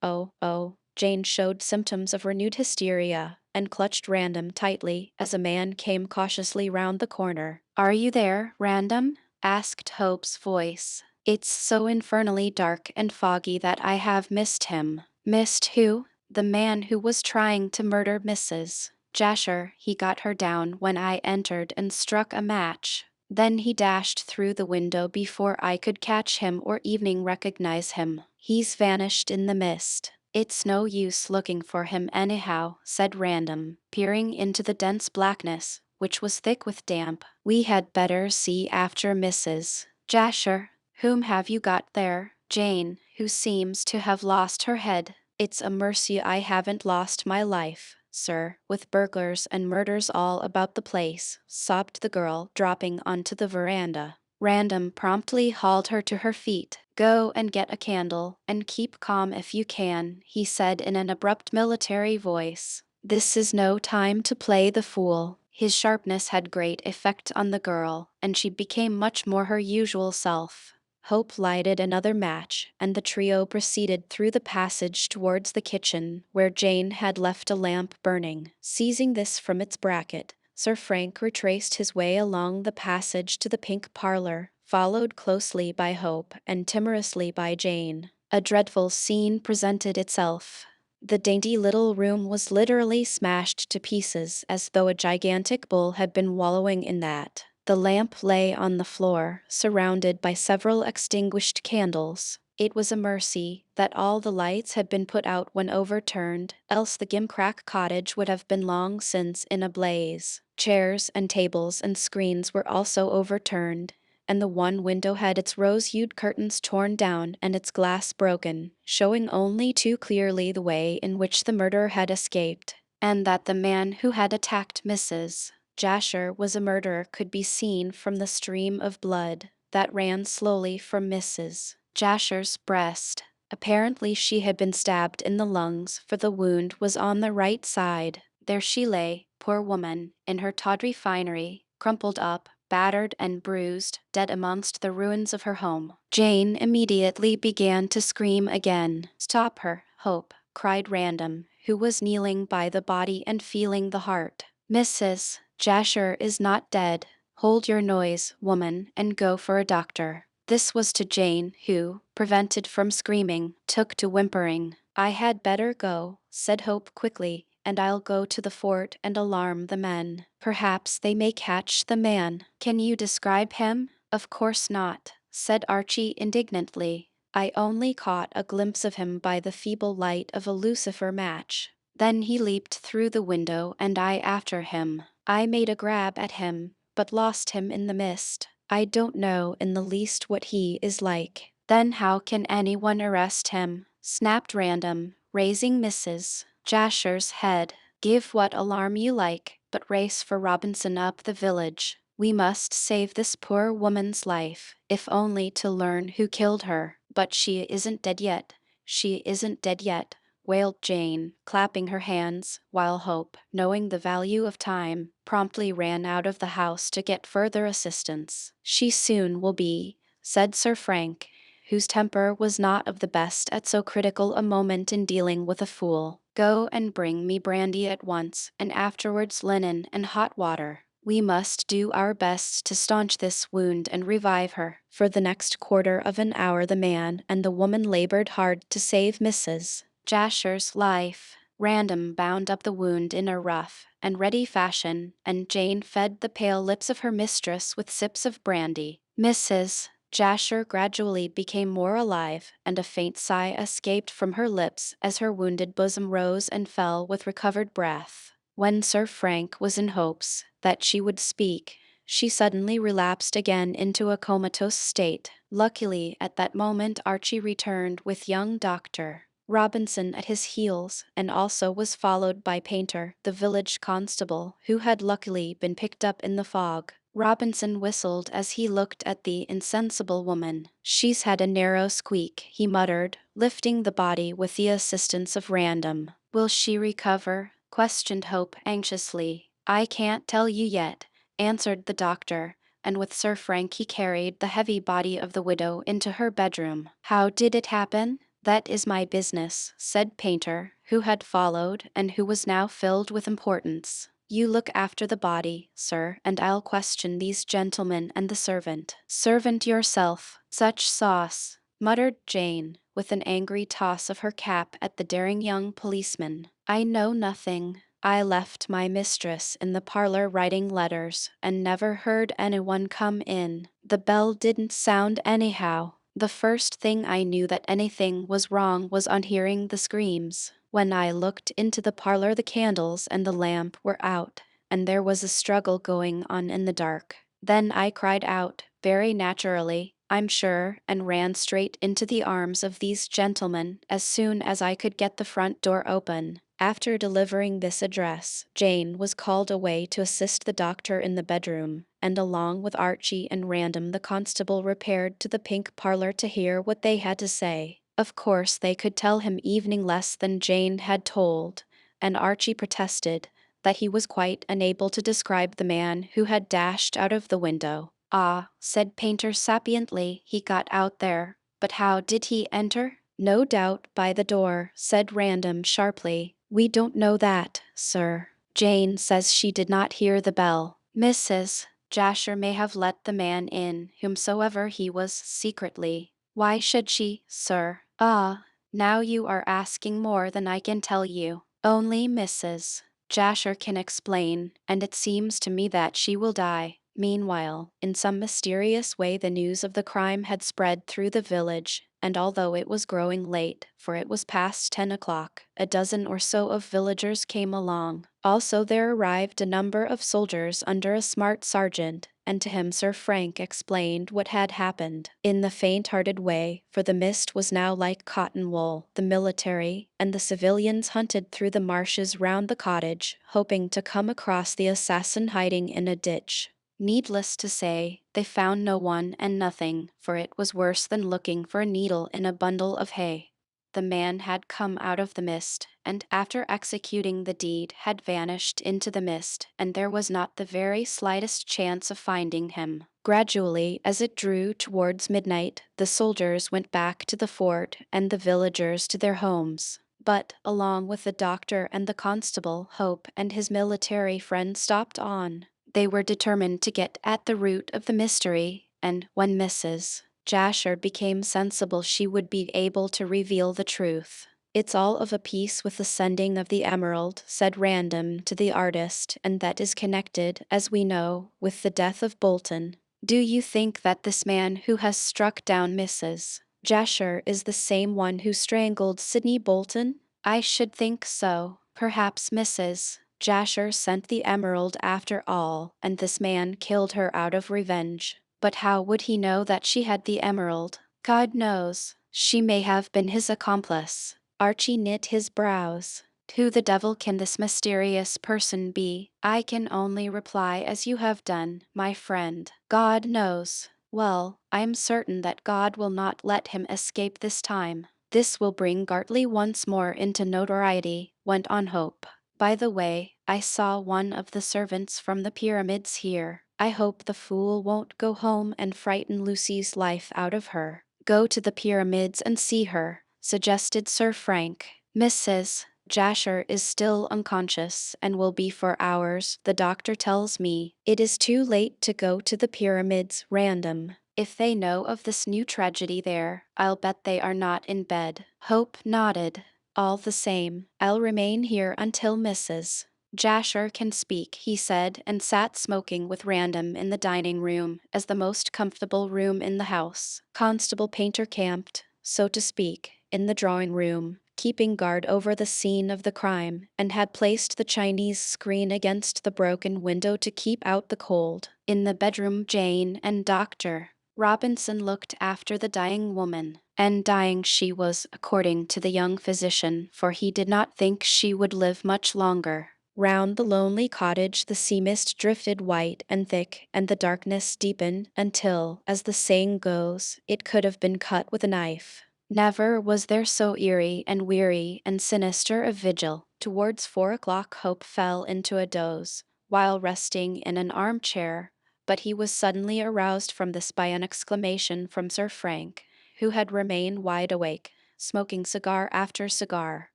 oh. Jane showed symptoms of renewed hysteria, and clutched Random tightly as a man came cautiously round the corner. "Are you there, Random?" asked Hope's voice. "It's so infernally dark and foggy that I have missed him." "Missed who?" "The man who was trying to murder Mrs. Jasher. He got her down when I entered and struck a match. Then he dashed through the window before I could catch him or even recognize him. He's vanished in the mist." "It's no use looking for him anyhow," said Random, peering into the dense blackness, which was thick with damp. "We had better see after Mrs. Jasher." "Whom have you got there?" "Jane, who seems to have lost her head." "It's a mercy I haven't lost my life, sir, with burglars and murders all about the place," sobbed the girl, dropping onto the veranda. Random promptly hauled her to her feet. "Go and get a candle, and keep calm if you can," he said in an abrupt military voice. "This is no time to play the fool." His sharpness had great effect on the girl, and she became much more her usual self. Hope lighted another match, and the trio proceeded through the passage towards the kitchen, where Jane had left a lamp burning. Seizing this from its bracket, Sir Frank retraced his way along the passage to the pink parlor, followed closely by Hope and timorously by Jane. A dreadful scene presented itself. The dainty little room was literally smashed to pieces, as though a gigantic bull had been wallowing in that. The lamp lay on the floor, surrounded by several extinguished candles. It was a mercy that all the lights had been put out when overturned, else the gimcrack cottage would have been long since in a blaze. Chairs and tables and screens were also overturned, and the one window had its rose-hued curtains torn down and its glass broken, showing only too clearly the way in which the murderer had escaped, and that the man who had attacked Mrs. Jasher was a murderer could be seen from the stream of blood that ran slowly from Mrs. Jasher's breast. Apparently she had been stabbed in the lungs, for the wound was on the right side. There she lay, poor woman, in her tawdry finery, crumpled up, battered and bruised, dead amongst the ruins of her home. Jane immediately began to scream again. "Stop her, Hope," cried Random, who was kneeling by the body and feeling the heart. "Mrs. Jasher is not dead. Hold your noise, woman, and go for a doctor." This was to Jane, who, prevented from screaming, took to whimpering. "I had better go," said Hope quickly, "and I'll go to the fort and alarm the men. Perhaps they may catch the man." "Can you describe him?" "Of course not," said Archie indignantly. "I only caught a glimpse of him by the feeble light of a lucifer match. Then he leaped through the window and I after him. I made a grab at him, but lost him in the mist. I don't know in the least what he is like." "Then how can anyone arrest him?" snapped Random, raising Mrs. Jasher's head. "Give what alarm you like, but race for Robinson up the village. We must save this poor woman's life, if only to learn who killed her." "But she isn't dead yet. She isn't dead yet," wailed Jane, clapping her hands, while Hope, knowing the value of time, promptly ran out of the house to get further assistance. "She soon will be," said Sir Frank, whose temper was not of the best at so critical a moment in dealing with a fool. "Go and bring me brandy at once, and afterwards linen and hot water. We must do our best to staunch this wound and revive her." For the next quarter of an hour the man and the woman labored hard to save Mrs. Jasher's life. Random bound up the wound in a rough and ready fashion, and Jane fed the pale lips of her mistress with sips of brandy. Mrs. Jasher gradually became more alive, and a faint sigh escaped from her lips as her wounded bosom rose and fell with recovered breath. When Sir Frank was in hopes that she would speak, she suddenly relapsed again into a comatose state. Luckily, at that moment Archie returned with young Dr. Robinson at his heels, and also was followed by Painter, the village constable, who had luckily been picked up in the fog. Robinson whistled as he looked at the insensible woman. "She's had a narrow squeak," he muttered, lifting the body with the assistance of Random. "Will she recover?" questioned Hope anxiously. "I can't tell you yet," answered the doctor, and with Sir Frank he carried the heavy body of the widow into her bedroom. "How did it happen?" "That is my business," said Painter, who had followed and who was now filled with importance. "You look after the body, sir, and I'll question these gentlemen and the servant." "Servant yourself. Such sauce," muttered Jane, with an angry toss of her cap at the daring young policeman. "I know nothing. I left my mistress in the parlor writing letters, and never heard anyone come in. The bell didn't sound anyhow. The first thing I knew that anything was wrong was on hearing the screams. When I looked into the parlor the candles and the lamp were out, and there was a struggle going on in the dark. Then I cried out, very naturally, I'm sure, and ran straight into the arms of these gentlemen as soon as I could get the front door open." After delivering this address, Jane was called away to assist the doctor in the bedroom, and along with Archie and Random the constable repaired to the pink parlor to hear what they had to say. Of course they could tell him evening less than Jane had told, and Archie protested that he was quite unable to describe the man who had dashed out of the window. "Ah," said Painter sapiently, "he got out there. But how did he enter?" "No doubt by the door," said Random sharply. "We don't know that, sir. Jane says she did not hear the bell. Mrs. Jasher may have let the man in, whomsoever he was, secretly." "Why should she, sir?" "Ah, now you are asking more than I can tell you. Only Mrs. Jasher can explain, and it seems to me that she will die." Meanwhile, in some mysterious way the news of the crime had spread through the village, and although it was growing late, for it was past 10 o'clock, a dozen or so of villagers came along. Also there arrived a number of soldiers under a smart sergeant, and to him Sir Frank explained what had happened, in the faint-hearted way, for the mist was now like cotton wool. The military and the civilians hunted through the marshes round the cottage, hoping to come across the assassin hiding in a ditch. Needless to say, they found no one and nothing, for it was worse than looking for a needle in a bundle of hay. The man had come out of the mist, and after executing the deed had vanished into the mist, and there was not the very slightest chance of finding him. Gradually, as it drew towards midnight, the soldiers went back to the fort and the villagers to their homes. But, along with the doctor and the constable, Hope and his military friend stopped on. They were determined to get at the root of the mystery, and when Mrs. Jasher became sensible she would be able to reveal the truth. It's all of a piece with the sending of the emerald, said Random to the artist, and that is connected, as we know, with the death of Bolton. Do you think that this man who has struck down Mrs. Jasher is the same one who strangled Sidney Bolton? I should think so. Perhaps Mrs. Jasher sent the emerald after all, and this man killed her out of revenge. But how would he know that she had the emerald? God knows. She may have been his accomplice. Archie knit his brows. Who the devil can this mysterious person be? I can only reply as you have done, my friend. God knows. Well, I'm certain that God will not let him escape this time. This will bring Gartley once more into notoriety, went on Hope. By the way, I saw one of the servants from the pyramids here. I hope the fool won't go home and frighten Lucy's life out of her. Go to the pyramids and see her, suggested Sir Frank. Mrs. Jasher is still unconscious and will be for hours, the doctor tells me. It is too late to go to the pyramids, Random. If they know of this new tragedy there, I'll bet they are not in bed. Hope nodded. All the same, I'll remain here until Mrs. Jasher can speak, he said, and sat smoking with Random in the dining room, as the most comfortable room in the house. Constable Painter camped, so to speak, in the drawing room, keeping guard over the scene of the crime, and had placed the Chinese screen against the broken window to keep out the cold. In the bedroom, Jane and Dr. Robinson looked after the dying woman, and dying she was, according to the young physician, for he did not think she would live much longer. Round the lonely cottage the sea mist drifted white and thick, and the darkness deepened until, as the saying goes, it could have been cut with a knife. Never was there so eerie and weary and sinister a vigil. Towards 4 o'clock Hope fell into a doze, while resting in an armchair, but he was suddenly aroused from this by an exclamation from Sir Frank, who had remained wide awake, smoking cigar after cigar.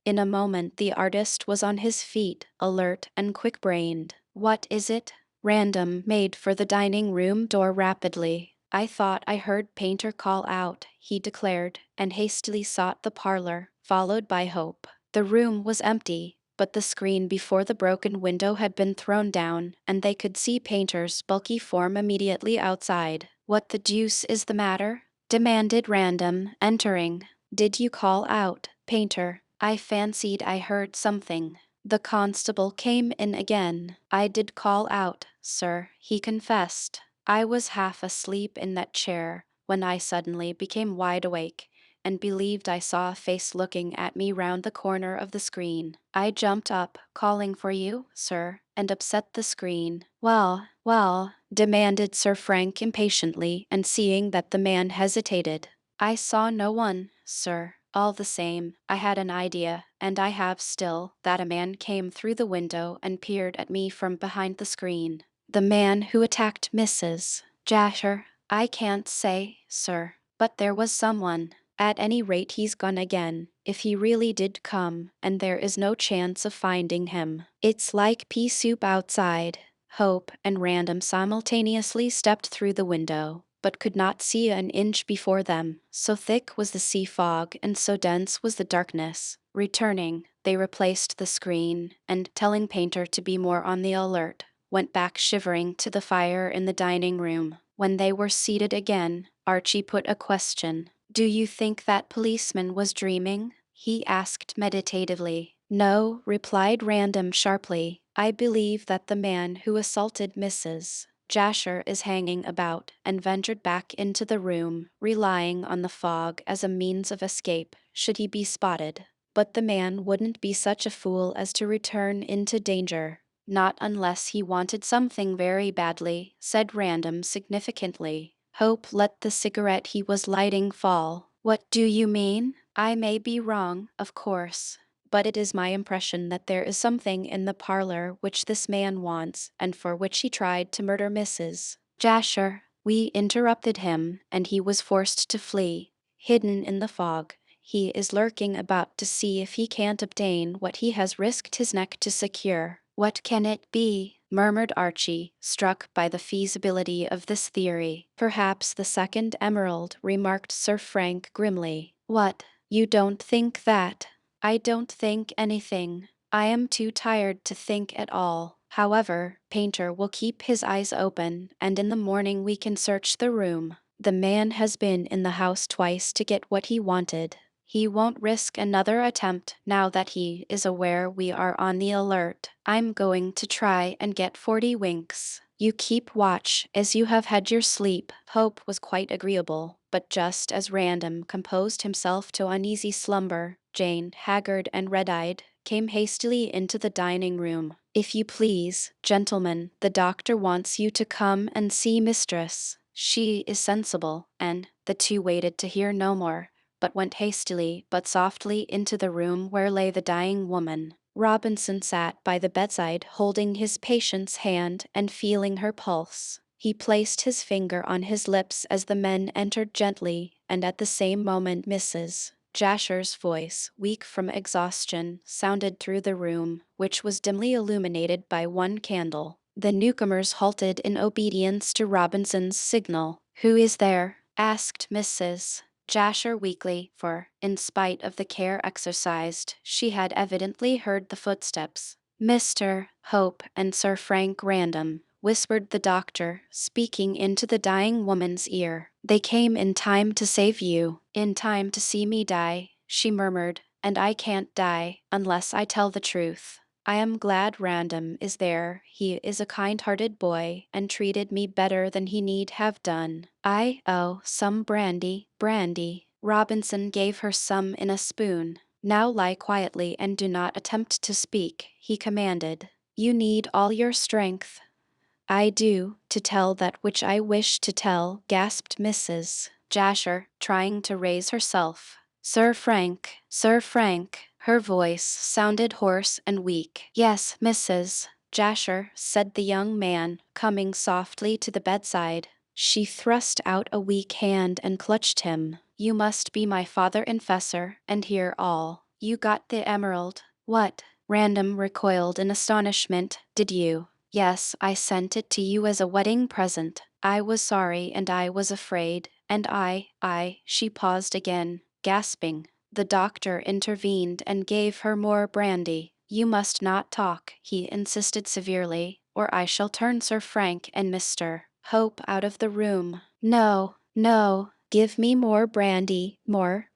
In a moment the artist was on his feet, alert and quick-brained. What is it? Random made for the dining room door rapidly. I thought I heard Painter call out, he declared, and hastily sought the parlor, followed by Hope. The room was empty, but the screen before the broken window had been thrown down, and they could see Painter's bulky form immediately outside. What the deuce is the matter? Demanded Random, entering. Did you call out, Painter? I fancied I heard something. The constable came in again. I did call out, sir, he confessed. I was half asleep in that chair when I suddenly became wide awake, and believed I saw a face looking at me round the corner of the screen. I jumped up, calling for you, sir, and upset the screen. Well, demanded Sir Frank impatiently, and seeing that the man hesitated. I saw no one, sir. All the same, I had an idea, and I have still, that a man came through the window and peered at me from behind the screen. The man who attacked Mrs. Jasher? I can't say, sir, but there was someone. At any rate he's gone again, if he really did come, and there is no chance of finding him. It's like pea soup outside. Hope and Random simultaneously stepped through the window, but could not see an inch before them, so thick was the sea fog and so dense was the darkness. Returning, they replaced the screen, and, telling Painter to be more on the alert, went back shivering to the fire in the dining room. When they were seated again, Archie put a question. Do you think that policeman was dreaming? He asked meditatively. No, replied Random sharply. I believe that the man who assaulted Mrs. Jasher is hanging about, and ventured back into the room, relying on the fog as a means of escape, should he be spotted. But the man wouldn't be such a fool as to return into danger. Not unless he wanted something very badly, said Random significantly. Hope let the cigarette he was lighting fall. What do you mean? I may be wrong, of course, but it is my impression that there is something in the parlor which this man wants, and for which he tried to murder Mrs. Jasher. We interrupted him, and he was forced to flee. Hidden in the fog, he is lurking about to see if he can't obtain what he has risked his neck to secure. What can it be? Murmured Archie, struck by the feasibility of this theory. Perhaps the second emerald, remarked Sir Frank grimly. What? You don't think that? I don't think anything. I am too tired to think at all. However, Painter will keep his eyes open, and in the morning we can search the room. The man has been in the house twice to get what he wanted. He won't risk another attempt now that he is aware we are on the alert. I'm going to try and get 40 winks. You keep watch as you have had your sleep. Hope was quite agreeable, but just as Random composed himself to uneasy slumber, Jane, haggard and red-eyed, came hastily into the dining room. If you please, gentlemen, the doctor wants you to come and see Mistress. She is sensible, and the two waited to hear no more, but went hastily but softly into the room where lay the dying woman. Robinson sat by the bedside holding his patient's hand and feeling her pulse. He placed his finger on his lips as the men entered gently, and at the same moment Mrs. Jasher's voice, weak from exhaustion, sounded through the room, which was dimly illuminated by one candle. The newcomers halted in obedience to Robinson's signal. "Who is there?" asked Mrs. Jasher weakly, for, in spite of the care exercised, she had evidently heard the footsteps. "Mr. Hope and Sir Frank Random," whispered the doctor, speaking into the dying woman's ear. "They came in time to save you, in time to see me die," she murmured, "and I can't die unless I tell the truth. I am glad Random is there. He is a kind-hearted boy and treated me better than he need have done. Some brandy, brandy." Robinson gave her some in a spoon. "Now lie quietly and do not attempt to speak," he commanded. "You need all your strength." "I do, to tell that which I wish to tell," gasped Mrs. Jasher, trying to raise herself. Sir Frank, Sir Frank." Her voice sounded hoarse and weak. "Yes, Mrs. Jasher," said the young man, coming softly to the bedside. She thrust out a weak hand and clutched him. "You must be my father confessor and hear all. You got the emerald." "What?" Random recoiled in astonishment. "Did you?" "Yes, I sent it to you as a wedding present. I was sorry and I was afraid, and she paused again, gasping. The doctor intervened and gave her more brandy. "You must not talk," he insisted severely, "or I shall turn Sir Frank and Mr. Hope out of the room." "No, no, give me more brandy, more."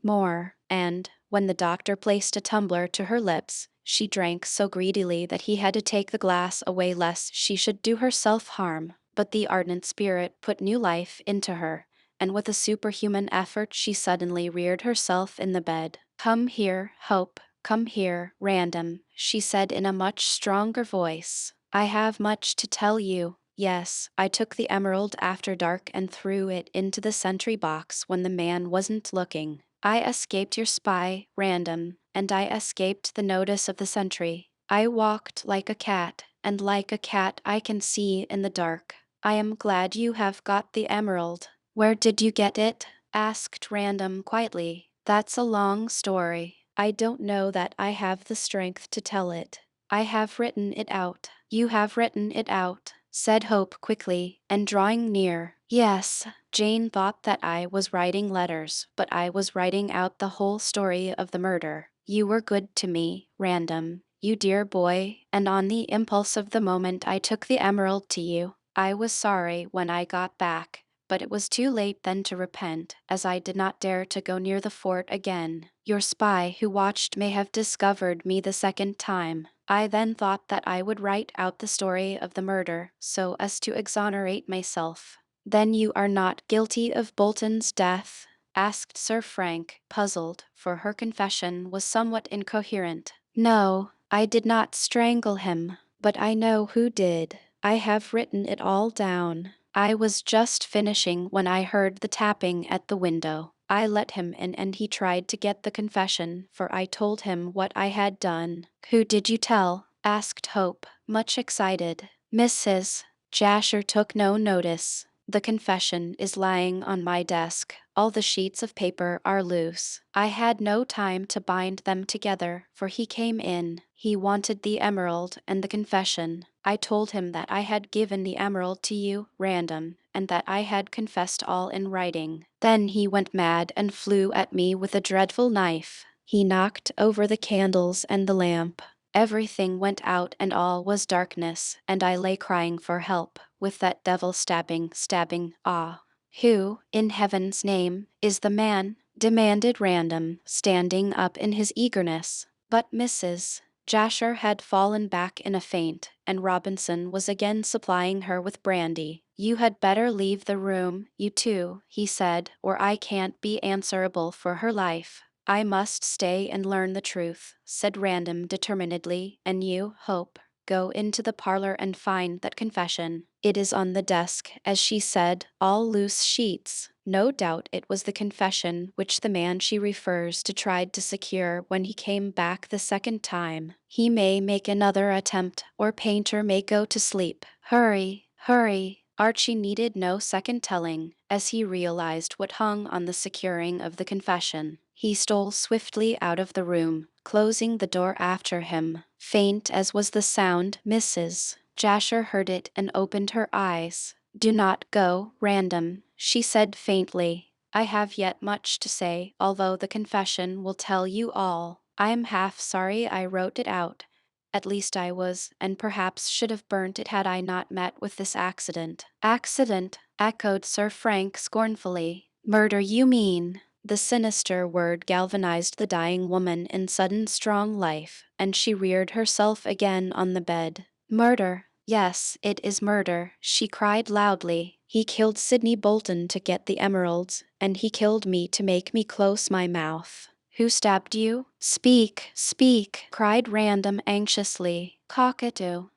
And, when the doctor placed a tumbler to her lips, she drank so greedily that he had to take the glass away lest she should do herself harm. But the ardent spirit put new life into her, and with a superhuman effort she suddenly reared herself in the bed. "Come here, Hope, come here, Random," she said in a much stronger voice. "I have much to tell you. Yes, I took the emerald after dark and threw it into the sentry box when the man wasn't looking. I escaped your spy, Random, and I escaped the notice of the sentry. I walked like a cat, and like a cat I can see in the dark. I am glad you have got the emerald." "Where did you get it?" asked Random quietly. "That's a long story. I don't know that I have the strength to tell it. I have written it out." "You have written it out," said Hope quickly, and drawing near. "Yes, Jane thought that I was writing letters, but I was writing out the whole story of the murder. You were good to me, Random, you dear boy, and on the impulse of the moment I took the emerald to you. I was sorry when I got back, but it was too late then to repent, as I did not dare to go near the fort again. Your spy who watched may have discovered me the second time. I then thought that I would write out the story of the murder, so as to exonerate myself." "Then you are not guilty of Bolton's death?" asked Sir Frank, puzzled, for her confession was somewhat incoherent. "No, I did not strangle him, but I know who did. I have written it all down. I was just finishing when I heard the tapping at the window. I let him in and he tried to get the confession, for I told him what I had done." "Who did you tell?" asked Hope, much excited. Mrs. Jasher took no notice. "The confession is lying on my desk, all the sheets of paper are loose. I had no time to bind them together, for he came in. He wanted the emerald and the confession. I told him that I had given the emerald to you, random, and that I had confessed all in writing. Then he went mad and flew at me with a dreadful knife. He knocked over the candles and the lamp. Everything went out and all was darkness, and I lay crying for help, with that devil stabbing. Ah! Who, in heaven's name, is the man? Demanded Random, standing up in his eagerness. But Mrs. Jasher had fallen back in a faint, and Robinson was again supplying her with brandy. You had better leave the room, you two, he said, or I can't be answerable for her life. I must stay and learn the truth, said Random determinedly, and you, Hope, go into the parlor and find that confession. It is on the desk, as she said, all loose sheets. No doubt it was the confession which the man she refers to tried to secure when he came back the second time. He may make another attempt, or Painter may go to sleep. Hurry, hurry. Archie needed no second telling, as he realized what hung on the securing of the confession. He stole swiftly out of the room, closing the door after him. Faint as was the sound, Mrs. Jasher heard it and opened her eyes. Do not go, Random, she said faintly. I have yet much to say, although the confession will tell you all. I am half sorry I wrote it out. At least I was, and perhaps should have burnt it had I not met with this accident. Accident, echoed Sir Frank scornfully. Murder, you mean? The sinister word galvanized the dying woman in sudden strong life, and she reared herself again on the bed. Murder. Yes, it is murder, she cried loudly. He killed Sidney Bolton to get the emeralds, and he killed me to make me close my mouth. Who stabbed you? Speak, speak, cried Random anxiously. Cockatoo.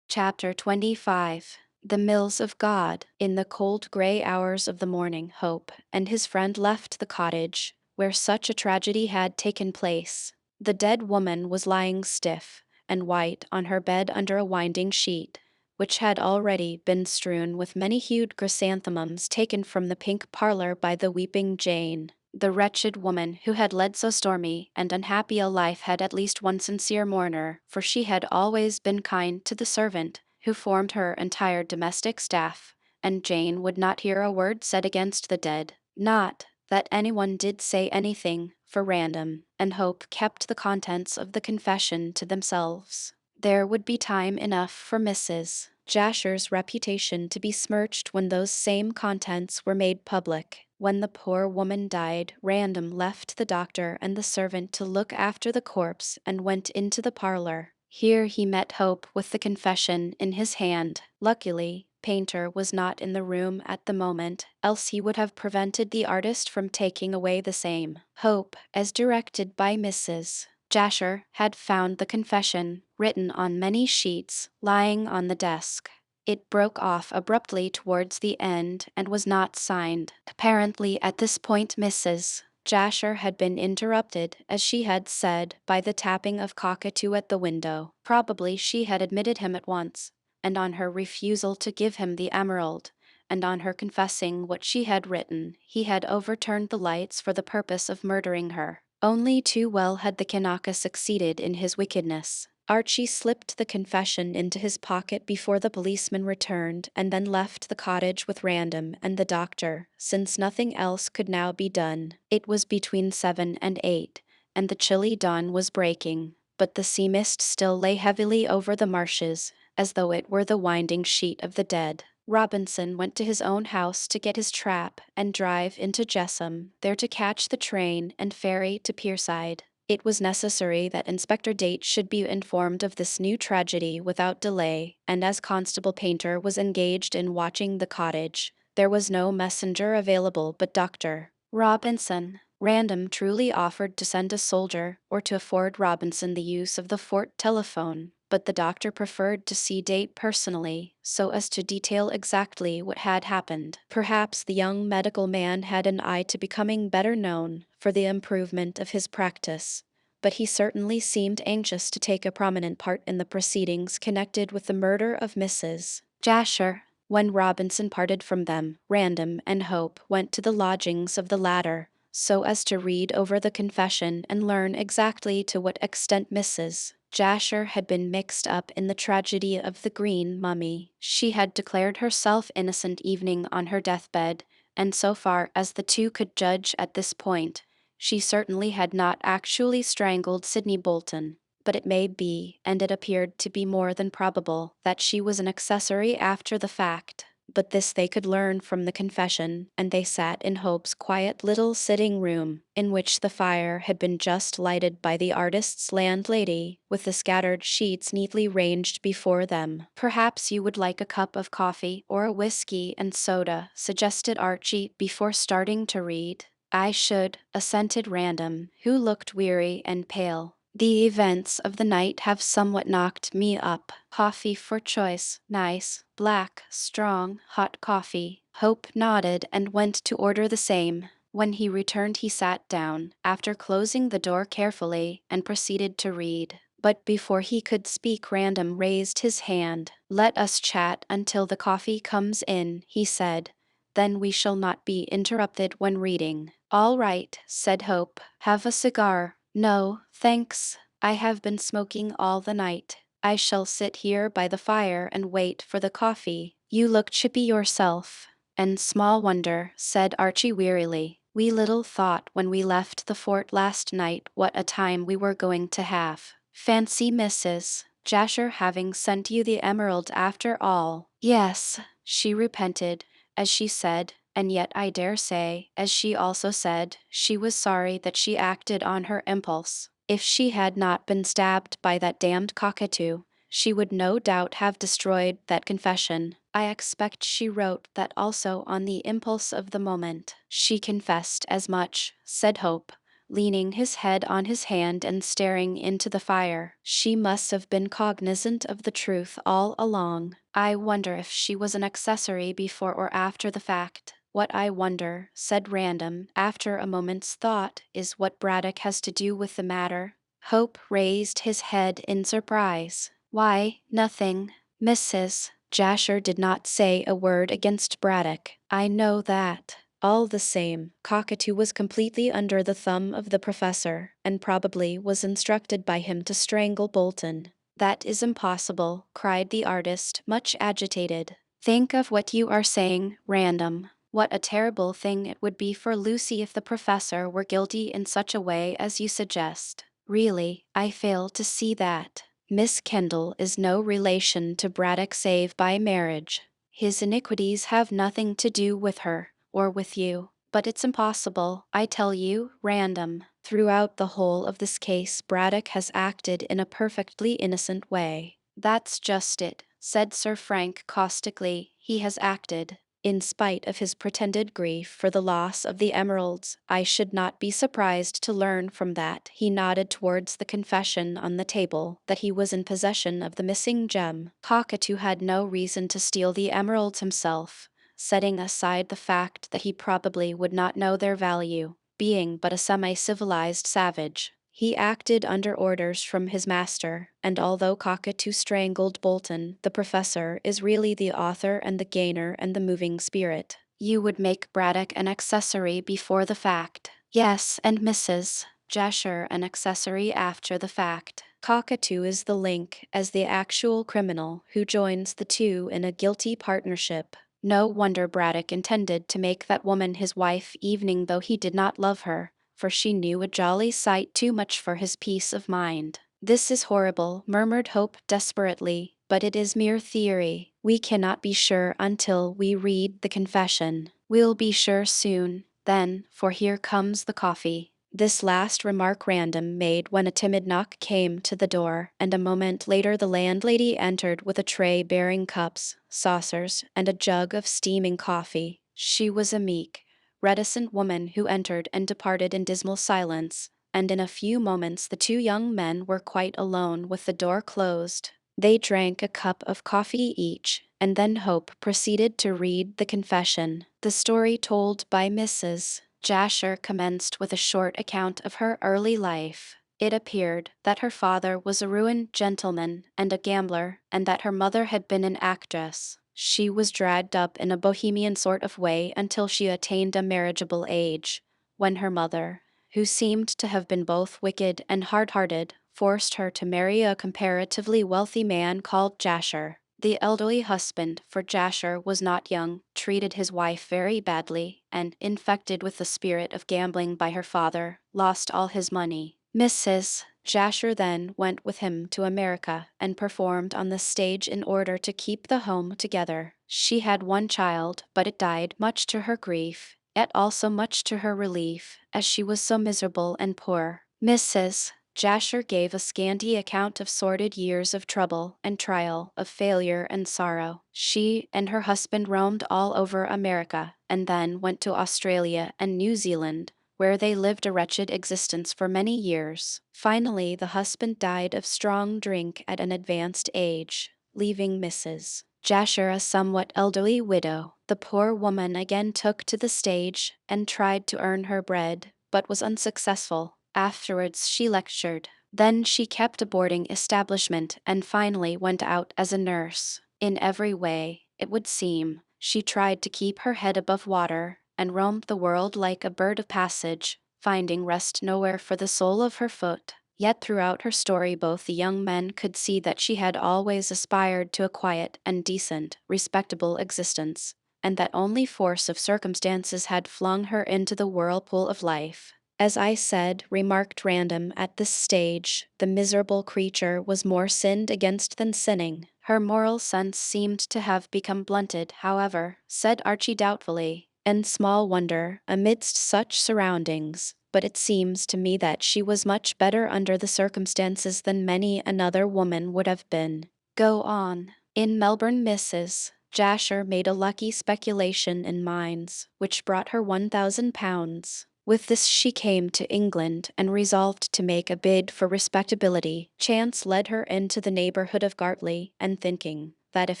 Chapter 25. The Mills of God. In the cold gray hours of the morning, Hope and his friend left the cottage, where such a tragedy had taken place. The dead woman was lying stiff and white on her bed under a winding sheet, which had already been strewn with many-hued chrysanthemums taken from the pink parlor by the weeping Jane. The wretched woman who had led so stormy and unhappy a life had at least one sincere mourner, for she had always been kind to the servant who formed her entire domestic staff, and Jane would not hear a word said against the dead. Not that anyone did say anything, for Random and Hope kept the contents of the confession to themselves. There would be time enough for Mrs. Jasher's reputation to be smirched when those same contents were made public. When the poor woman died, Random left the doctor and the servant to look after the corpse and went into the parlor. Here he met Hope with the confession in his hand. Luckily, Painter was not in the room at the moment, else he would have prevented the artist from taking away the same. Hope, as directed by Mrs. Jasher, had found the confession, written on many sheets, lying on the desk. It broke off abruptly towards the end and was not signed. Apparently at this point Mrs. Jasher had been interrupted, as she had said, by the tapping of Cockatoo at the window. Probably she had admitted him at once, and on her refusal to give him the emerald, and on her confessing what she had written, he had overturned the lights for the purpose of murdering her. Only too well had the Kanaka succeeded in his wickedness. Archie slipped the confession into his pocket before the policeman returned, and then left the cottage with Random and the doctor, since nothing else could now be done. It was between 7 and 8, and the chilly dawn was breaking, but the sea mist still lay heavily over the marshes, as though it were the winding sheet of the dead. Robinson went to his own house to get his trap and drive into Jessam, there to catch the train and ferry to Pierside. It was necessary that Inspector Date should be informed of this new tragedy without delay, and as Constable Painter was engaged in watching the cottage, there was no messenger available but Dr. Robinson. Random truly offered to send a soldier or to afford Robinson the use of the fort telephone, but the doctor preferred to see Date personally, so as to detail exactly what had happened. Perhaps the young medical man had an eye to becoming better known for the improvement of his practice, but he certainly seemed anxious to take a prominent part in the proceedings connected with the murder of Mrs. Jasher. When Robinson parted from them, Random and Hope went to the lodgings of the latter, so as to read over the confession and learn exactly to what extent Mrs. Jasher had been mixed up in the tragedy of the green mummy. She had declared herself innocent evening on her deathbed, and so far as the two could judge at this point, she certainly had not actually strangled Sidney Bolton. But it may be, and it appeared to be more than probable, that she was an accessory after the fact. But this they could learn from the confession, and they sat in Hope's quiet little sitting room, in which the fire had been just lighted by the artist's landlady, with the scattered sheets neatly ranged before them. "Perhaps you would like a cup of coffee or a whiskey and soda," suggested Archie before starting to read. "I should," assented Random, who looked weary and pale. "The events of the night have somewhat knocked me up. Coffee for choice. Nice, black, strong, hot coffee." Hope nodded and went to order the same. When he returned, he sat down, after closing the door carefully, and proceeded to read. But before he could speak, Random raised his hand. "Let us chat until the coffee comes in," he said. "Then we shall not be interrupted when reading." "All right," said Hope. "Have a cigar?" "No, thanks. I have been smoking all the night. I shall sit here by the fire and wait for the coffee." "You look chippy yourself." "And small wonder," said Archie wearily. "We little thought when we left the fort last night what a time we were going to have. Fancy Mrs. Jasher having sent you the emerald after all." "Yes," she repented, as she said, and yet I dare say, as she also said, she was sorry that she acted on her impulse. If she had not been stabbed by that damned cockatoo, she would no doubt have destroyed that confession. I expect she wrote that also on the impulse of the moment. "She confessed as much," said Hope, leaning his head on his hand and staring into the fire. "She must have been cognizant of the truth all along. I wonder if she was an accessory before or after the fact." "What I wonder," said Random, after a moment's thought, "is what Braddock has to do with the matter." Hope raised his head in surprise. "Why, nothing. Mrs. Jasher did not say a word against Braddock. I know that. All the same, Cockatoo was completely under the thumb of the professor, and probably was instructed by him to strangle Bolton." "That is impossible," cried the artist, much agitated. "Think of what you are saying, Random. What a terrible thing it would be for Lucy if the professor were guilty in such a way as you suggest. Really, I fail to see that. Miss Kendall is no relation to Braddock save by marriage. His iniquities have nothing to do with her, or with you. But it's impossible, I tell you, Random. Throughout the whole of this case, Braddock has acted in a perfectly innocent way." "That's just it," said Sir Frank caustically. "He has acted in spite of his pretended grief for the loss of the emeralds. I should not be surprised to learn from that," he nodded towards the confession on the table, "that he was in possession of the missing gem. Cockatoo had no reason to steal the emeralds himself, setting aside the fact that he probably would not know their value, being but a semi-civilized savage. He acted under orders from his master, and although Cockatoo strangled Bolton, the professor is really the author and the gainer and the moving spirit." "You would make Braddock an accessory before the fact." "Yes, and Mrs. Jasher an accessory after the fact. Cockatoo is the link as the actual criminal who joins the two in a guilty partnership. No wonder Braddock intended to make that woman his wife even though he did not love her, for she knew a jolly sight too much for his peace of mind." "This is horrible," murmured Hope desperately, "but it is mere theory. We cannot be sure until we read the confession." "We'll be sure soon, then, for here comes the coffee." This last remark Random made when a timid knock came to the door, and a moment later the landlady entered with a tray bearing cups, saucers, and a jug of steaming coffee. She was a meek, reticent woman who entered and departed in dismal silence, and in a few moments the two young men were quite alone with the door closed. They drank a cup of coffee each, and then Hope proceeded to read the confession. The story told by Mrs. Jasher commenced with a short account of her early life. It appeared that her father was a ruined gentleman and a gambler, and that her mother had been an actress. She was dragged up in a bohemian sort of way until she attained a marriageable age, when her mother, who seemed to have been both wicked and hard-hearted, forced her to marry a comparatively wealthy man called Jasher. The elderly husband, for Jasher was not young, treated his wife very badly, and, infected with the spirit of gambling by her father, lost all his money. Mrs. Jasher then went with him to America and performed on the stage in order to keep the home together. She had one child, but it died, much to her grief, yet also much to her relief, as she was so miserable and poor. Mrs. Jasher gave a scanty account of sordid years of trouble and trial, of failure and sorrow. She and her husband roamed all over America, and then went to Australia and New Zealand, where they lived a wretched existence for many years. Finally, the husband died of strong drink at an advanced age, leaving Mrs. Jasher a somewhat elderly widow. The poor woman again took to the stage and tried to earn her bread, but was unsuccessful. Afterwards she lectured. Then she kept a boarding establishment and finally went out as a nurse. In every way, it would seem, she tried to keep her head above water and roamed the world like a bird of passage, finding rest nowhere for the sole of her foot. Yet throughout her story both the young men could see that she had always aspired to a quiet and decent, respectable existence, and that only force of circumstances had flung her into the whirlpool of life. As I said, remarked Random, at this stage, the miserable creature was more sinned against than sinning. Her moral sense seemed to have become blunted, however, said Archie doubtfully, and small wonder, amidst such surroundings. But it seems to me that she was much better under the circumstances than many another woman would have been. Go on. In Melbourne, Mrs. Jasher made a lucky speculation in mines, which brought her £1,000. With this she came to England and resolved to make a bid for respectability. Chance led her into the neighbourhood of Gartley, and thinking that if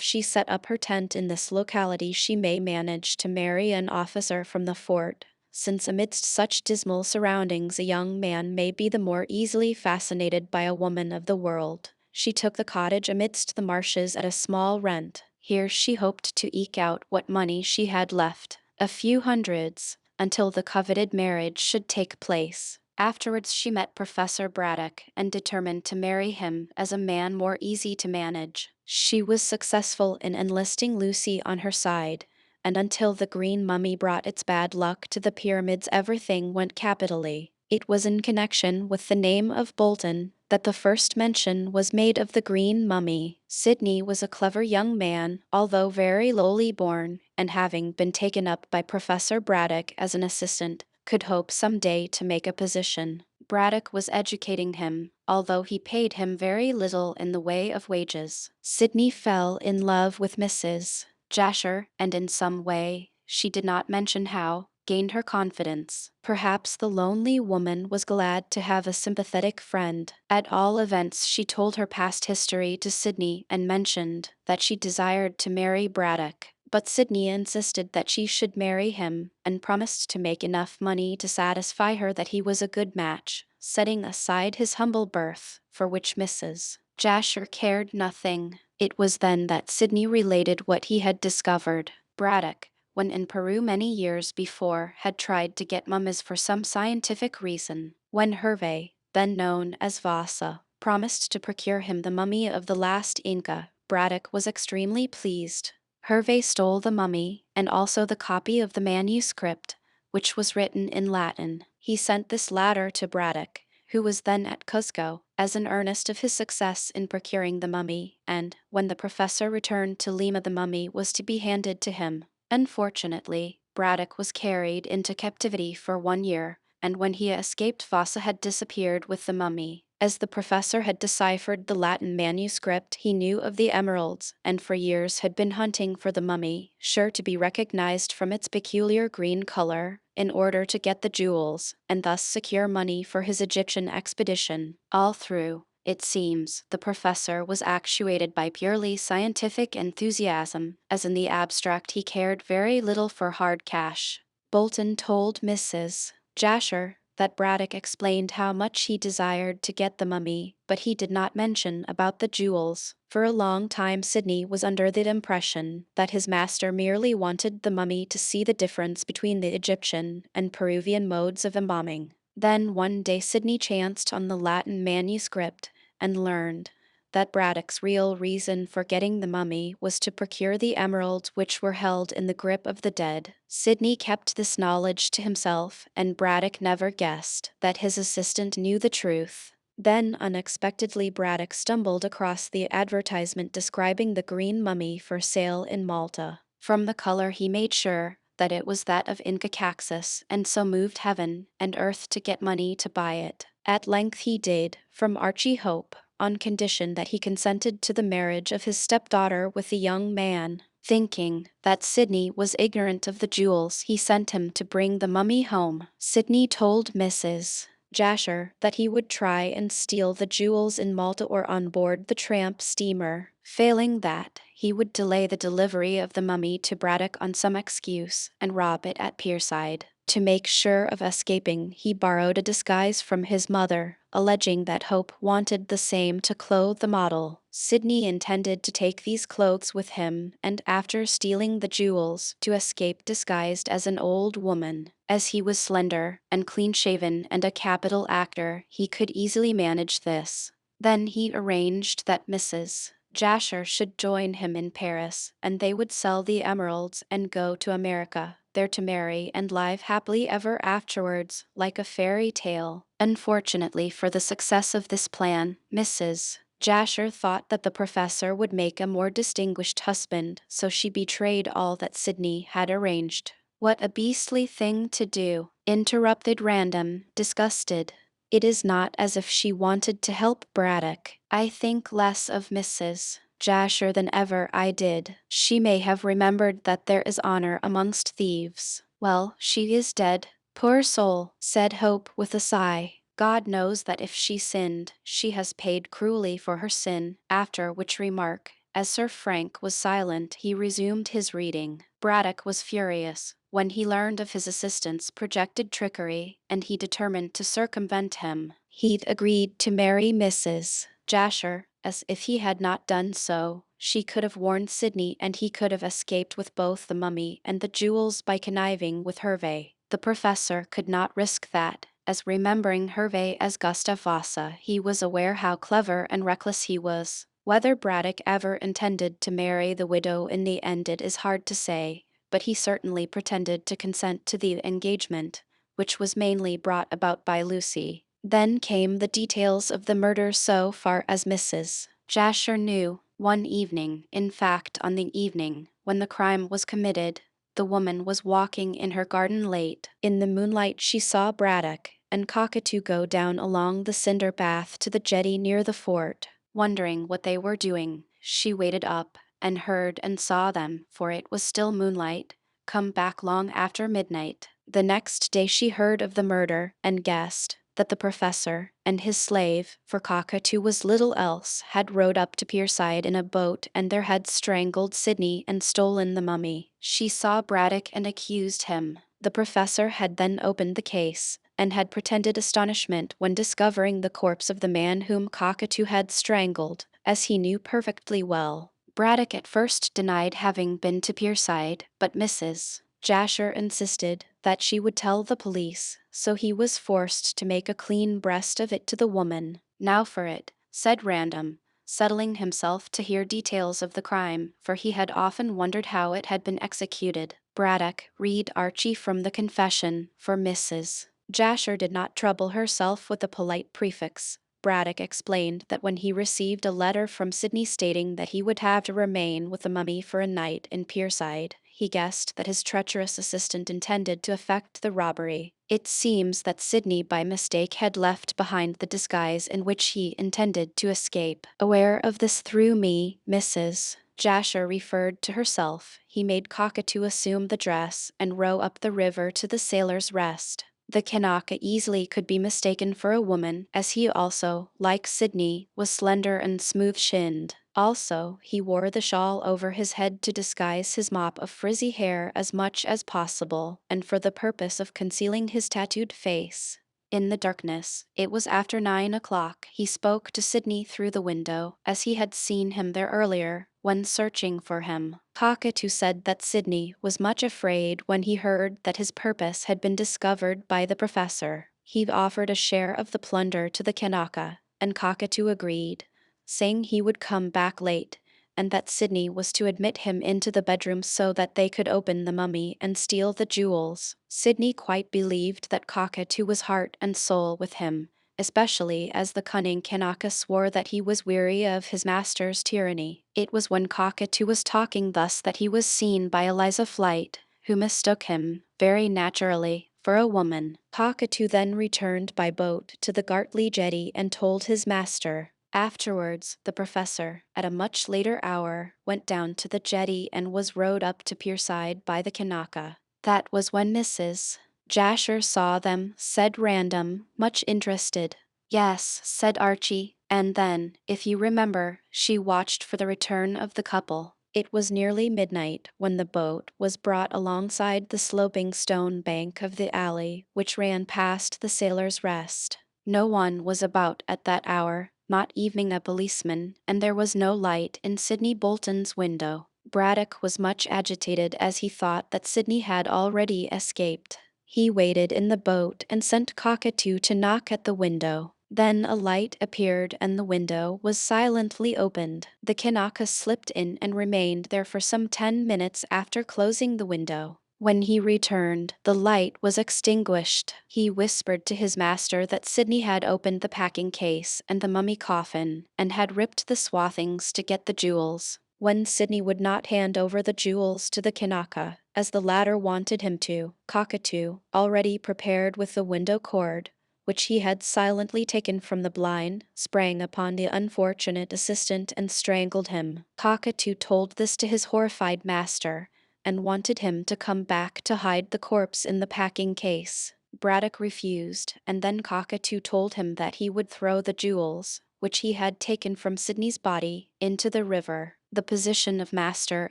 she set up her tent in this locality she may manage to marry an officer from the fort, since amidst such dismal surroundings a young man may be the more easily fascinated by a woman of the world. She took the cottage amidst the marshes at a small rent. Here she hoped to eke out what money she had left, a few hundreds, until the coveted marriage should take place. Afterwards she met Professor Braddock and determined to marry him as a man more easy to manage. She was successful in enlisting Lucy on her side, and until the green mummy brought its bad luck to the pyramids everything went capitally. It was in connection with the name of Bolton that the first mention was made of the green mummy. Sidney was a clever young man, although very lowly born, and having been taken up by Professor Braddock as an assistant, could hope some day to make a position. Braddock was educating him, although he paid him very little in the way of wages. Sidney fell in love with Mrs. Jasher, and in some way, she did not mention how, gained her confidence. Perhaps the lonely woman was glad to have a sympathetic friend. At all events, she told her past history to Sidney and mentioned that she desired to marry Braddock. But Sidney insisted that she should marry him, and promised to make enough money to satisfy her that he was a good match, setting aside his humble birth, for which Mrs. Jasher cared nothing. It was then that Sidney related what he had discovered. Braddock, when in Peru many years before, had tried to get mummies for some scientific reason. When Hervé, then known as Vasa, promised to procure him the mummy of the last Inca, Braddock was extremely pleased. Hervé stole the mummy, and also the copy of the manuscript, which was written in Latin. He sent this latter to Braddock, who was then at Cuzco, as an earnest of his success in procuring the mummy, and, when the professor returned to Lima, the mummy was to be handed to him. Unfortunately, Braddock was carried into captivity for 1 year, and when he escaped Vasa had disappeared with the mummy. As the professor had deciphered the Latin manuscript, he knew of the emeralds, and for years had been hunting for the mummy, sure to be recognized from its peculiar green color, in order to get the jewels, and thus secure money for his Egyptian expedition. All through, it seems, the professor was actuated by purely scientific enthusiasm, as in the abstract he cared very little for hard cash. Bolton told Mrs. Jasher that Braddock explained how much he desired to get the mummy, but he did not mention about the jewels. For a long time Sidney was under the impression that his master merely wanted the mummy to see the difference between the Egyptian and Peruvian modes of embalming. Then one day Sidney chanced on the Latin manuscript and learned that Braddock's real reason for getting the mummy was to procure the emeralds which were held in the grip of the dead. Sidney kept this knowledge to himself, and Braddock never guessed that his assistant knew the truth. Then, unexpectedly, Braddock stumbled across the advertisement describing the green mummy for sale in Malta. From the color, he made sure that it was that of Inca Caxus, and so moved heaven and earth to get money to buy it. At length he did, from Archie Hope, on condition that he consented to the marriage of his stepdaughter with the young man. Thinking that Sidney was ignorant of the jewels, he sent him to bring the mummy home. Sidney told Mrs. Jasher that he would try and steal the jewels in Malta or on board the tramp steamer. Failing that, he would delay the delivery of the mummy to Braddock on some excuse and rob it at pierside. To make sure of escaping, he borrowed a disguise from his mother, alleging that Hope wanted the same to clothe the model. Sidney intended to take these clothes with him, and after stealing the jewels, to escape disguised as an old woman. As he was slender and clean-shaven and a capital actor, he could easily manage this. Then he arranged that Mrs. Jasher should join him in Paris, and they would sell the emeralds and go to America, there to marry and live happily ever afterwards, like a fairy tale. Unfortunately for the success of this plan, Mrs. Jasher thought that the professor would make a more distinguished husband, so she betrayed all that Sidney had arranged. "What a beastly thing to do," interrupted Random, disgusted. "It is not as if she wanted to help Braddock. I think less of Mrs. Jasher than ever I did. She may have remembered that there is honor amongst thieves. Well, she is dead. Poor soul," said Hope with a sigh. "God knows that if she sinned, she has paid cruelly for her sin," after which remark, as Sir Frank was silent, he resumed his reading. Braddock was furious when he learned of his assistant's projected trickery, and he determined to circumvent him. He'd agreed to marry Mrs. Jasher, as if he had not done so, she could have warned Sidney and he could have escaped with both the mummy and the jewels by conniving with Hervé. The professor could not risk that, as remembering Hervé as Gustav Vasa, he was aware how clever and reckless he was. Whether Braddock ever intended to marry the widow in the end it is hard to say, but he certainly pretended to consent to the engagement, which was mainly brought about by Lucy. Then came the details of the murder so far as Mrs. Jasher knew. One evening, in fact on the evening when the crime was committed, the woman was walking in her garden late. In the moonlight she saw Braddock and Cockatoo go down along the cinder path to the jetty near the fort. Wondering what they were doing, she waited up and heard and saw them, for it was still moonlight, come back long after midnight. The next day she heard of the murder and guessed that the professor and his slave, for Cockatoo was little else, had rowed up to Pierside in a boat and there had strangled Sidney and stolen the mummy. She saw Braddock and accused him. The professor had then opened the case, and had pretended astonishment when discovering the corpse of the man whom Cockatoo had strangled, as he knew perfectly well. Braddock at first denied having been to Pierside, but Mrs. Jasher insisted that she would tell the police, so he was forced to make a clean breast of it to the woman. "Now for it," said Random, settling himself to hear details of the crime, for he had often wondered how it had been executed. "Braddock, read Archie from the confession," for Mrs. Jasher did not trouble herself with a polite prefix. Braddock explained that when he received a letter from Sidney stating that he would have to remain with the mummy for a night in Pierside, he guessed that his treacherous assistant intended to effect the robbery. It seems that Sidney by mistake had left behind the disguise in which he intended to escape. Aware of this through me, Mrs. Jasher referred to herself, he made Cockatoo assume the dress and row up the river to the Sailor's Rest. The Kanaka easily could be mistaken for a woman, as he also, like Sidney, was slender and smooth-shinned. Also, he wore the shawl over his head to disguise his mop of frizzy hair as much as possible, and for the purpose of concealing his tattooed face. In the darkness, it was after 9 o'clock, he spoke to Sydney through the window, as he had seen him there earlier, when searching for him. Cockatoo said that Sydney was much afraid when he heard that his purpose had been discovered by the professor. He offered a share of the plunder to the Kanaka, and Cockatoo agreed, saying he would come back late, and that Sydney was to admit him into the bedroom so that they could open the mummy and steal the jewels. Sydney quite believed that Cockatoo was heart and soul with him, especially as the cunning Kanaka swore that he was weary of his master's tyranny. It was when Cockatoo was talking thus that he was seen by Eliza Flite, who mistook him, very naturally, for a woman. Cockatoo then returned by boat to the Gartley jetty and told his master. Afterwards, the professor, at a much later hour, went down to the jetty and was rowed up to Pierside by the Kanaka. That was when Mrs. Jasher saw them, said Random, much interested. Yes, said Archie, and then, if you remember, she watched for the return of the couple. It was nearly midnight when the boat was brought alongside the sloping stone bank of the alley which ran past the Sailor's Rest. No one was about at that hour, not even a policeman, and there was no light in Sidney Bolton's window. Braddock was much agitated as he thought that Sidney had already escaped. He waited in the boat and sent Cockatoo to knock at the window. Then a light appeared and the window was silently opened. The Kanaka slipped in and remained there for some 10 minutes after closing the window. When he returned, the light was extinguished. He whispered to his master that Sidney had opened the packing case and the mummy coffin, and had ripped the swathings to get the jewels. When Sidney would not hand over the jewels to the Kanaka, as the latter wanted him to, Cockatoo, already prepared with the window cord, which he had silently taken from the blind, sprang upon the unfortunate assistant and strangled him. Cockatoo told this to his horrified master, and wanted him to come back to hide the corpse in the packing case. Braddock refused, and then Cockatoo told him that he would throw the jewels, which he had taken from Sidney's body, into the river. The position of master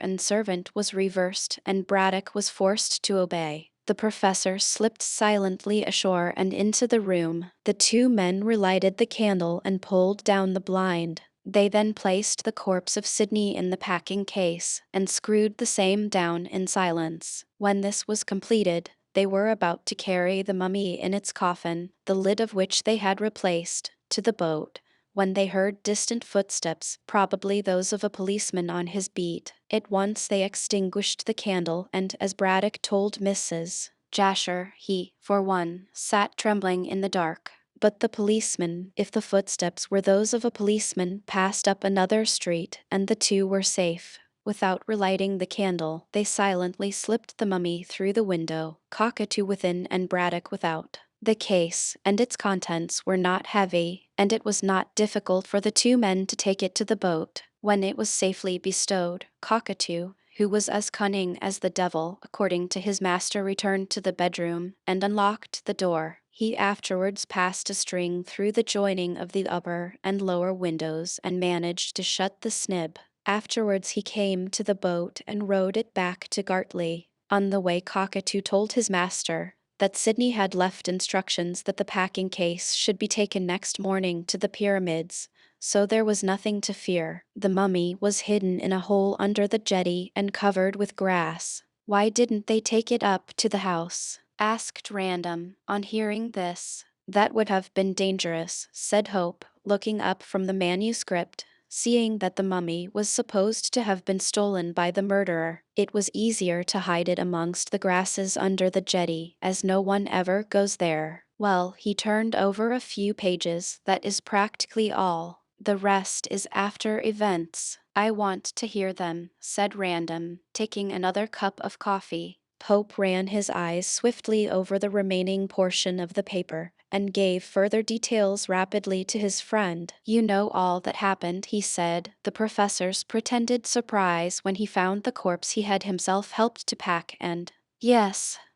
and servant was reversed, and Braddock was forced to obey. The professor slipped silently ashore and into the room. The two men relighted the candle and pulled down the blind. They then placed the corpse of Sidney in the packing case and screwed the same down in silence. When this was completed, they were about to carry the mummy in its coffin, the lid of which they had replaced, to the boat, when they heard distant footsteps, probably those of a policeman on his beat. At once they extinguished the candle, and as Braddock told Mrs. Jasher, he, for one, sat trembling in the dark. But the policeman, if the footsteps were those of a policeman, passed up another street, and the two were safe. Without relighting the candle, they silently slipped the mummy through the window, Cockatoo within and Braddock without. The case and its contents were not heavy, and it was not difficult for the two men to take it to the boat. When it was safely bestowed, Cockatoo, who was as cunning as the devil, according to his master, returned to the bedroom and unlocked the door. He afterwards passed a string through the joining of the upper and lower windows and managed to shut the snib. Afterwards he came to the boat and rowed it back to Gartley. On the way Cockatoo told his master that Sidney had left instructions that the packing case should be taken next morning to the pyramids, so there was nothing to fear. The mummy was hidden in a hole under the jetty and covered with grass. Why didn't they take it up to the house? Asked Random, on hearing this. That would have been dangerous, said Hope, looking up from the manuscript. Seeing that the mummy was supposed to have been stolen by the murderer, it was easier to hide it amongst the grasses under the jetty, as no one ever goes there. Well, he turned over a few pages, that is practically all. The rest is after events. I want to hear them, said Random, taking another cup of coffee. Pope ran his eyes swiftly over the remaining portion of the paper, and gave further details rapidly to his friend. You know all that happened, he said. The professor's pretended surprise when he found the corpse he had himself helped to pack, and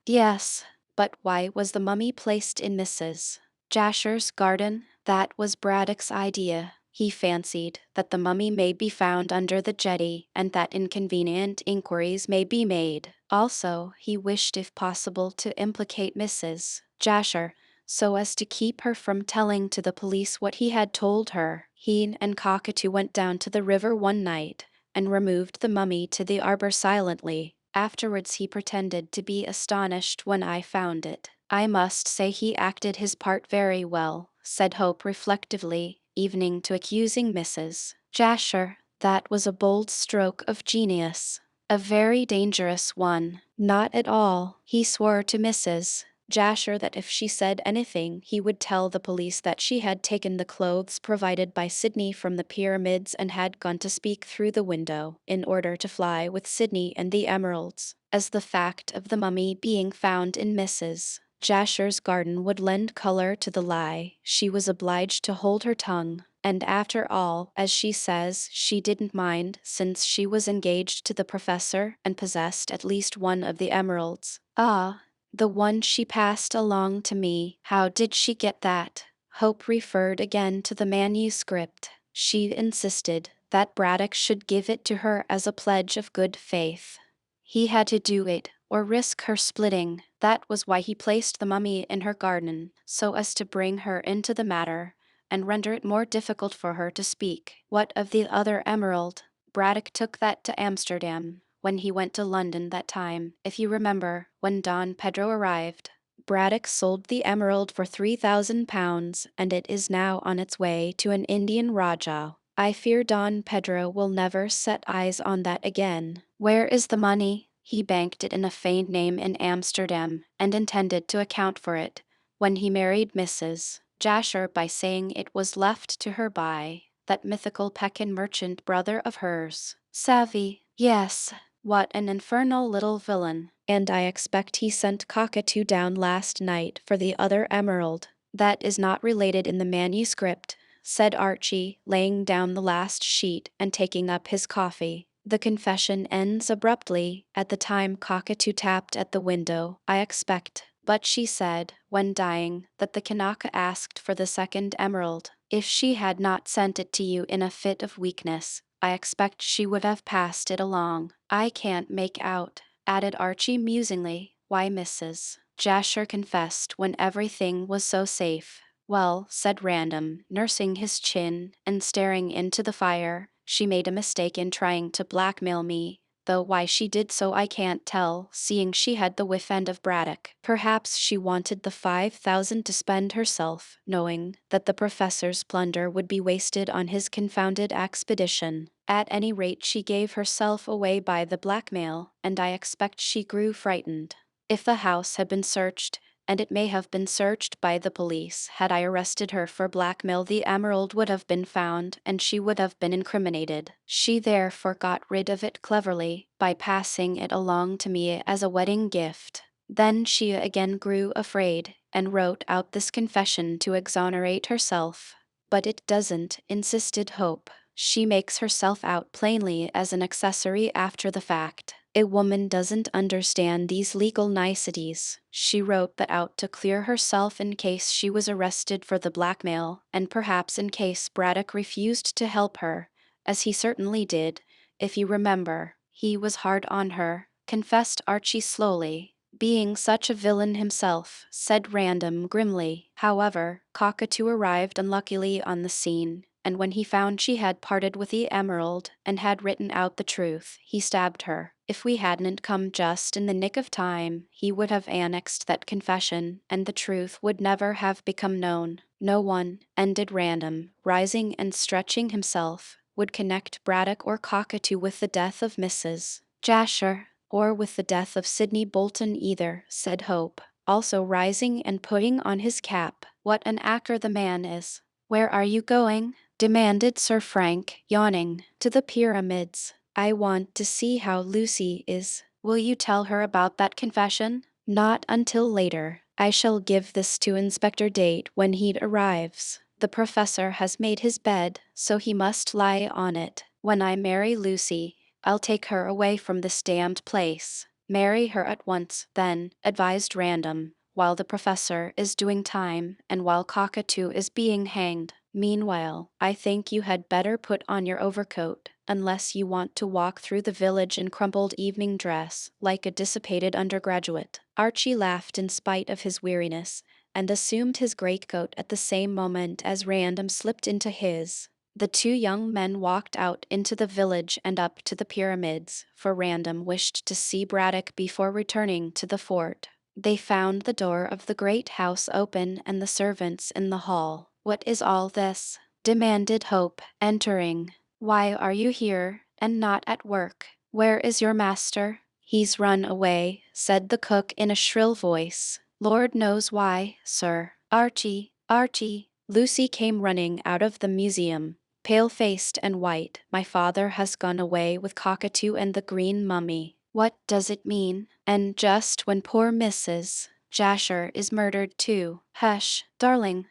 yes. But why was the mummy placed in Mrs. Jasher's garden? That was Braddock's idea. He fancied that the mummy may be found under the jetty, and that inconvenient inquiries may be made. Also, he wished if possible to implicate Mrs. Jasher, so as to keep her from telling to the police what he had told her. He and Cockatoo went down to the river one night and removed the mummy to the arbor silently. Afterwards he pretended to be astonished when I found it. I must say he acted his part very well, said Hope reflectively, evening to accusing Mrs. Jasher. That was a bold stroke of genius. A very dangerous one. Not at all. He swore to Mrs. Jasher that if she said anything, he would tell the police that she had taken the clothes provided by Sydney from the pyramids and had gone to speak through the window in order to fly with Sydney and the emeralds. As the fact of the mummy being found in Mrs. Jasher's garden would lend color to the lie, she was obliged to hold her tongue. And after all, as she says, she didn't mind, since she was engaged to the professor and possessed at least one of the emeralds. Ah, the one she passed along to me. How did she get that? Hope referred again to the manuscript. She insisted that Braddock should give it to her as a pledge of good faith. He had to do it, or risk her splitting. That was why he placed the mummy in her garden, so as to bring her into the matter and render it more difficult for her to speak. What of the other emerald? Braddock took that to Amsterdam when he went to London that time, if you remember, when Don Pedro arrived. Braddock sold the emerald for £3,000, and it is now on its way to an Indian Rajah. I fear Don Pedro will never set eyes on that again. Where is the money? He banked it in a feigned name in Amsterdam, and intended to account for it when he married Mrs. Jasher by saying it was left to her by that mythical Pekin merchant brother of hers. Savvy, yes. What an infernal little villain. And I expect he sent Cockatoo down last night for the other emerald. That is not related in the manuscript, said Archie, laying down the last sheet and taking up his coffee. The confession ends abruptly at the time Cockatoo tapped at the window, I expect. But she said, when dying, that the Kanaka asked for the second emerald. If she had not sent it to you in a fit of weakness, I expect she would have passed it along. I can't make out, added Archie musingly, why Mrs. Jasher confessed when everything was so safe. Well, said Random, nursing his chin and staring into the fire, she made a mistake in trying to blackmail me, though why she did so I can't tell, seeing she had the whiff end of Braddock. Perhaps she wanted the 5,000 to spend herself, knowing that the professor's plunder would be wasted on his confounded expedition. At any rate, she gave herself away by the blackmail, and I expect she grew frightened. If the house had been searched, and it may have been searched by the police, had I arrested her for blackmail, the emerald would have been found, and she would have been incriminated. She therefore got rid of it cleverly, by passing it along to me as a wedding gift. Then she again grew afraid, and wrote out this confession to exonerate herself. But it doesn't, insisted Hope. She makes herself out plainly as an accessory after the fact. A woman doesn't understand these legal niceties. She wrote that out to clear herself in case she was arrested for the blackmail, and perhaps in case Braddock refused to help her, as he certainly did. If you remember, he was hard on her, confessed Archie slowly. Being such a villain himself, said Random grimly. However, Cockatoo arrived unluckily on the scene, and when he found she had parted with the emerald and had written out the truth, he stabbed her. If we hadn't come just in the nick of time, he would have annexed that confession, and the truth would never have become known. No one, ended Random, rising and stretching himself, would connect Braddock or Cockatoo with the death of Mrs. Jasher, or with the death of Sydney Bolton either, said Hope, also rising and putting on his cap. What an actor the man is. Where are you going? Demanded Sir Frank, yawning. To the pyramids. I want to see how Lucy is. Will you tell her about that confession? Not until later. I shall give this to Inspector Date when he arrives. The professor has made his bed, so he must lie on it. When I marry Lucy, I'll take her away from this damned place. Marry her at once, then, advised Random, while the professor is doing time and while Cockatoo is being hanged. Meanwhile, I think you had better put on your overcoat, unless you want to walk through the village in crumpled evening dress, like a dissipated undergraduate. Archie laughed in spite of his weariness, and assumed his greatcoat at the same moment as Random slipped into his. The two young men walked out into the village and up to the pyramids, for Random wished to see Braddock before returning to the fort. They found the door of the great house open and the servants in the hall. "What is all this?" demanded Hope, entering. "Why are you here, and not at work? Where is your master?" "He's run away," said the cook in a shrill voice. "Lord knows why, sir." "Archie, Archie!" Lucy came running out of the museum, pale-faced and white. "My father has gone away with Cockatoo and the green mummy." "What does it mean? And just when poor Mrs. Jasher is murdered too." "Hush, darling."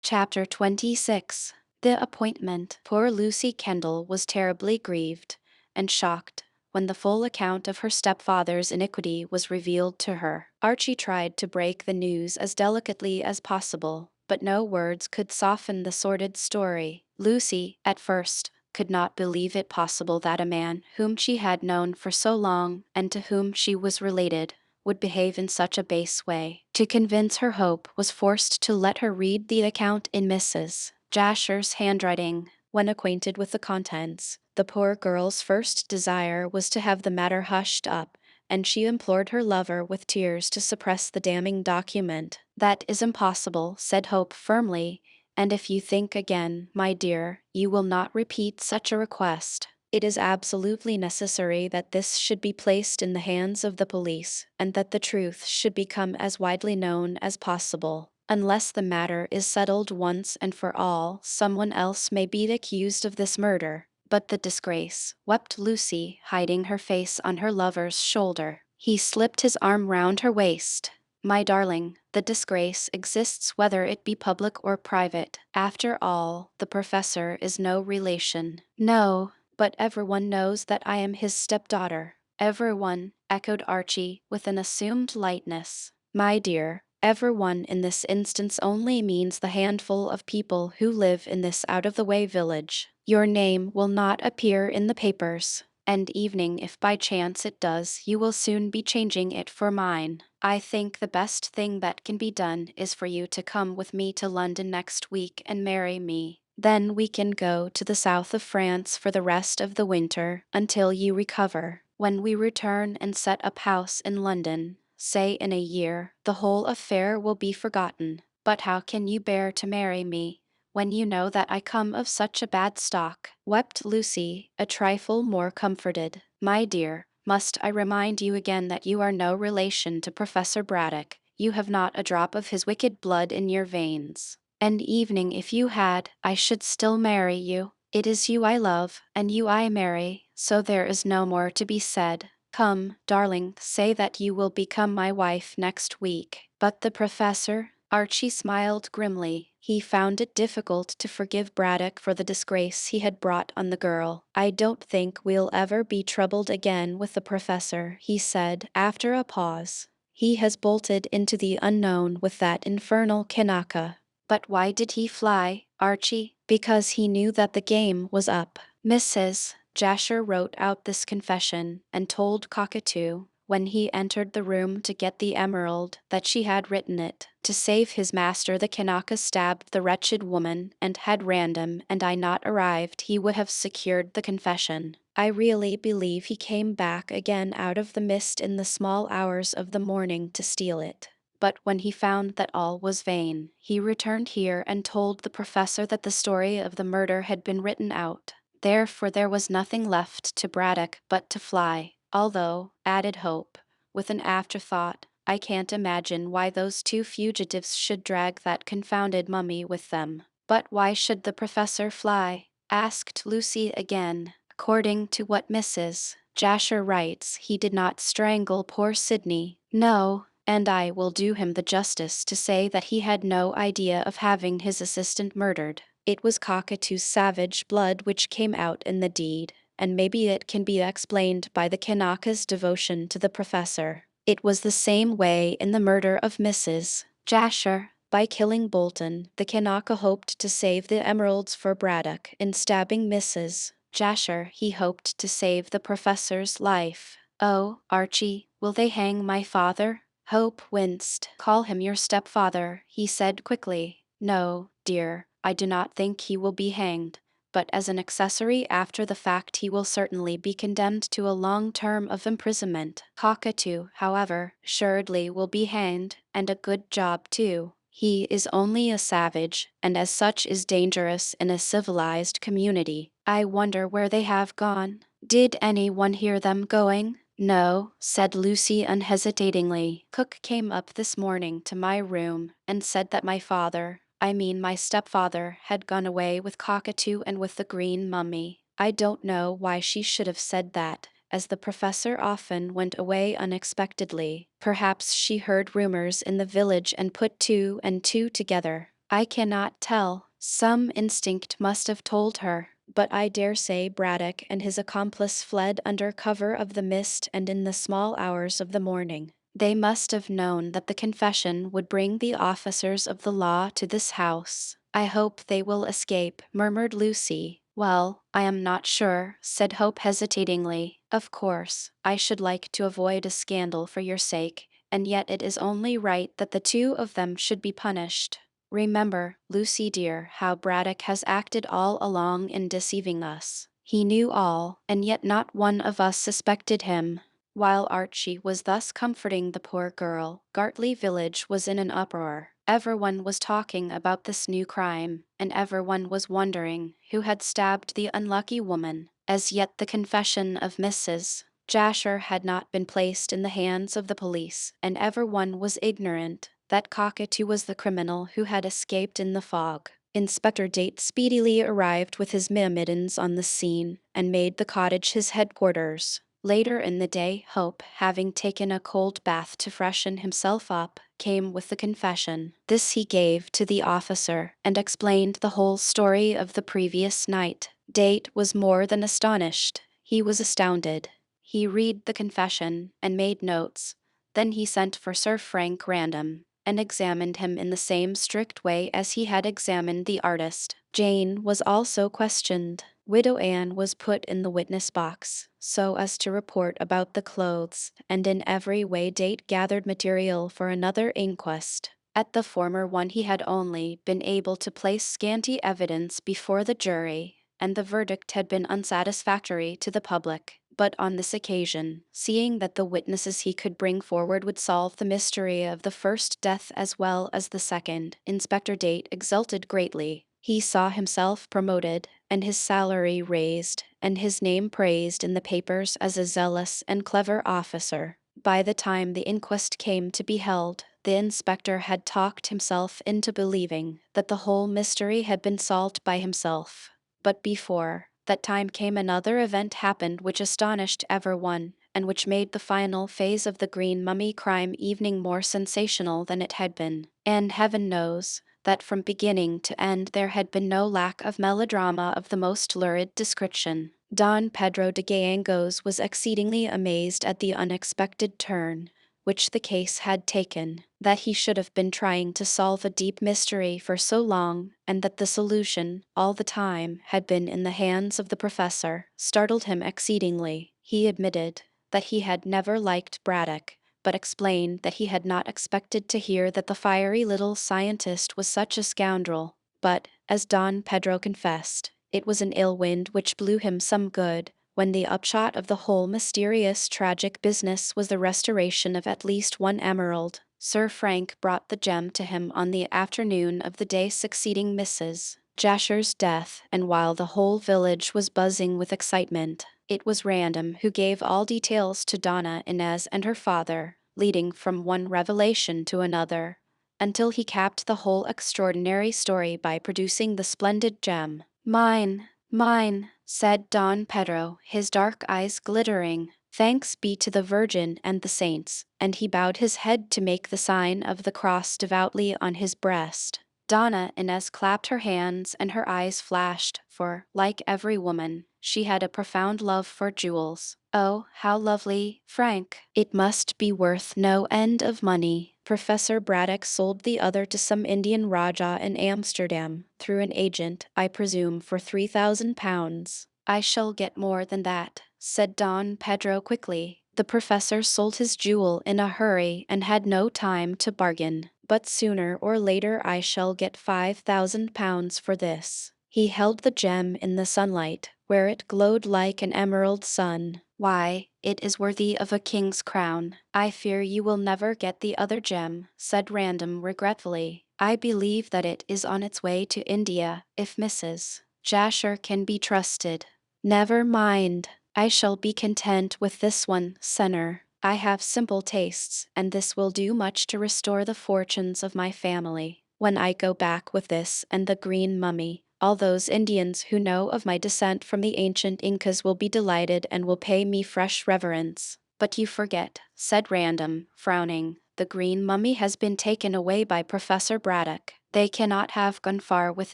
Chapter 26. The Appointment. Poor Lucy Kendall was terribly grieved and shocked when the full account of her stepfather's iniquity was revealed to her. Archie tried to break the news as delicately as possible, but no words could soften the sordid story. Lucy, at first, could not believe it possible that a man whom she had known for so long and to whom she was related would behave in such a base way. To convince her, Hope was forced to let her read the account in Mrs. Jasher's handwriting. When acquainted with the contents, the poor girl's first desire was to have the matter hushed up, and she implored her lover with tears to suppress the damning document. "That is impossible," said Hope firmly, "and if you think again, my dear, you will not repeat such a request. It is absolutely necessary that this should be placed in the hands of the police, and that the truth should become as widely known as possible. Unless the matter is settled once and for all, someone else may be accused of this murder." "But the disgrace," wept Lucy, hiding her face on her lover's shoulder. He slipped his arm round her waist. "My darling, the disgrace exists whether it be public or private. After all, the professor is no relation." "No, but everyone knows that I am his stepdaughter." "Everyone," echoed Archie with an assumed lightness. "My dear, everyone in this instance only means the handful of people who live in this out-of-the-way village. Your name will not appear in the papers, and even if by chance it does, you will soon be changing it for mine. I think the best thing that can be done is for you to come with me to London next week and marry me. Then we can go to the south of France for the rest of the winter, until you recover. When we return and set up house in London, say in a year, the whole affair will be forgotten. But how can you bear to marry me, when you know that I come of such a bad stock?" wept Lucy, a trifle more comforted. "My dear, must I remind you again that you are no relation to Professor Braddock? You have not a drop of his wicked blood in your veins. And even if you had, I should still marry you. It is you I love, and you I marry, so there is no more to be said. Come, darling, say that you will become my wife next week." "But the professor?" Archie smiled grimly. He found it difficult to forgive Braddock for the disgrace he had brought on the girl. "I don't think we'll ever be troubled again with the professor," he said after a pause. "He has bolted into the unknown with that infernal Kanaka." "But why did he fly, Archie?" "Because he knew that the game was up." Mrs. Jasher wrote out this confession and told Cockatoo, when he entered the room to get the emerald, that she had written it. To save his master, the Kanaka stabbed the wretched woman, and had Random and I not arrived, he would have secured the confession. I really believe he came back again out of the mist in the small hours of the morning to steal it. But when he found that all was vain, he returned here and told the professor that the story of the murder had been written out. Therefore there was nothing left to Braddock but to fly. Although, added Hope, with an afterthought, I can't imagine why those two fugitives should drag that confounded mummy with them. "But why should the professor fly?" asked Lucy again. "According to what Mrs. Jasher writes, he did not strangle poor Sydney. No, and I will do him the justice to say that he had no idea of having his assistant murdered. It was Cockatoo's savage blood which came out in the deed, and maybe it can be explained by the Kanaka's devotion to the professor. It was the same way in the murder of Mrs. Jasher. By killing Bolton, the Kanaka hoped to save the emeralds for Braddock. In stabbing Mrs. Jasher, he hoped to save the professor's life. Oh, Archie, will they hang my father?" Hope winced. Call him your stepfather, he said quickly. No, dear, I do not think he will be hanged, but as an accessory after the fact he will certainly be condemned to a long term of imprisonment. Cockatoo, however, assuredly will be hanged, and a good job too. He is only a savage, and as such is dangerous in a civilized community. I wonder where they have gone. Did anyone hear them going? No, said Lucy unhesitatingly. Cook came up this morning to my room and said that my father, I mean my stepfather, had gone away with Cockatoo and with the green mummy. I don't know why she should have said that, as the professor often went away unexpectedly. Perhaps she heard rumors in the village and put two and two together. I cannot tell. Some instinct must have told her. But I dare say Braddock and his accomplice fled under cover of the mist and in the small hours of the morning. They must have known that the confession would bring the officers of the law to this house. I hope they will escape, murmured Lucy. Well, I am not sure, said Hope hesitatingly. Of course, I should like to avoid a scandal for your sake, and yet it is only right that the two of them should be punished. Remember, Lucy dear, how Braddock has acted all along in deceiving us. He knew all, and yet not one of us suspected him. While Archie was thus comforting the poor girl, Gartley village was in an uproar. Everyone was talking about this new crime, and everyone was wondering who had stabbed the unlucky woman. As yet the confession of Mrs. Jasher had not been placed in the hands of the police, and everyone was ignorant that Cockatoo was the criminal who had escaped in the fog. Inspector Date speedily arrived with his myrmidons on the scene, and made the cottage his headquarters. Later in the day, Hope, having taken a cold bath to freshen himself up, came with the confession. This he gave to the officer, and explained the whole story of the previous night. Date was more than astonished. He was astounded. He read the confession, and made notes. Then he sent for Sir Frank Random, and examined him in the same strict way as he had examined the artist. Jane was also questioned. Widow Anne was put in the witness box, so as to report about the clothes, and in every way Date gathered material for another inquest. At the former one he had only been able to place scanty evidence before the jury, and the verdict had been unsatisfactory to the public. But on this occasion, seeing that the witnesses he could bring forward would solve the mystery of the first death as well as the second, Inspector Date exulted greatly. He saw himself promoted, and his salary raised, and his name praised in the papers as a zealous and clever officer. By the time the inquest came to be held, the inspector had talked himself into believing that the whole mystery had been solved by himself. But before that time came another event happened which astonished everyone, and which made the final phase of the Green Mummy crime evening more sensational than it had been. And heaven knows that from beginning to end there had been no lack of melodrama of the most lurid description. Don Pedro de Gallegos was exceedingly amazed at the unexpected turn which the case had taken, that he should have been trying to solve a deep mystery for so long, and that the solution, all the time, had been in the hands of the professor, startled him exceedingly. He admitted that he had never liked Braddock, but explained that he had not expected to hear that the fiery little scientist was such a scoundrel. But, as Don Pedro confessed, it was an ill wind which blew him some good, when the upshot of the whole mysterious tragic business was the restoration of at least one emerald. Sir Frank brought the gem to him on the afternoon of the day succeeding Mrs. Jasher's death, and while the whole village was buzzing with excitement, it was Random who gave all details to Donna Inez and her father, leading from one revelation to another, until he capped the whole extraordinary story by producing the splendid gem. Mine, said Don Pedro, his dark eyes glittering. Thanks be to the Virgin and the saints, and he bowed his head to make the sign of the cross devoutly on his breast. Donna Inez clapped her hands and her eyes flashed, for, like every woman, she had a profound love for jewels. Oh, how lovely, Frank! It must be worth no end of money. Professor Braddock sold the other to some Indian Rajah in Amsterdam, through an agent, I presume, for £3,000. I shall get more than that, said Don Pedro quickly. The professor sold his jewel in a hurry and had no time to bargain. But sooner or later I shall get £5,000 for this. He held the gem in the sunlight, where it glowed like an emerald sun. Why, it is worthy of a king's crown. I fear you will never get the other gem, said Random regretfully. I believe that it is on its way to India, if Mrs. Jasher can be trusted. Never mind. I shall be content with this one, Senner. I have simple tastes, and this will do much to restore the fortunes of my family. When I go back with this and the green mummy, all those Indians who know of my descent from the ancient Incas will be delighted and will pay me fresh reverence. But you forget, said Random, frowning. The green mummy has been taken away by Professor Braddock. They cannot have gone far with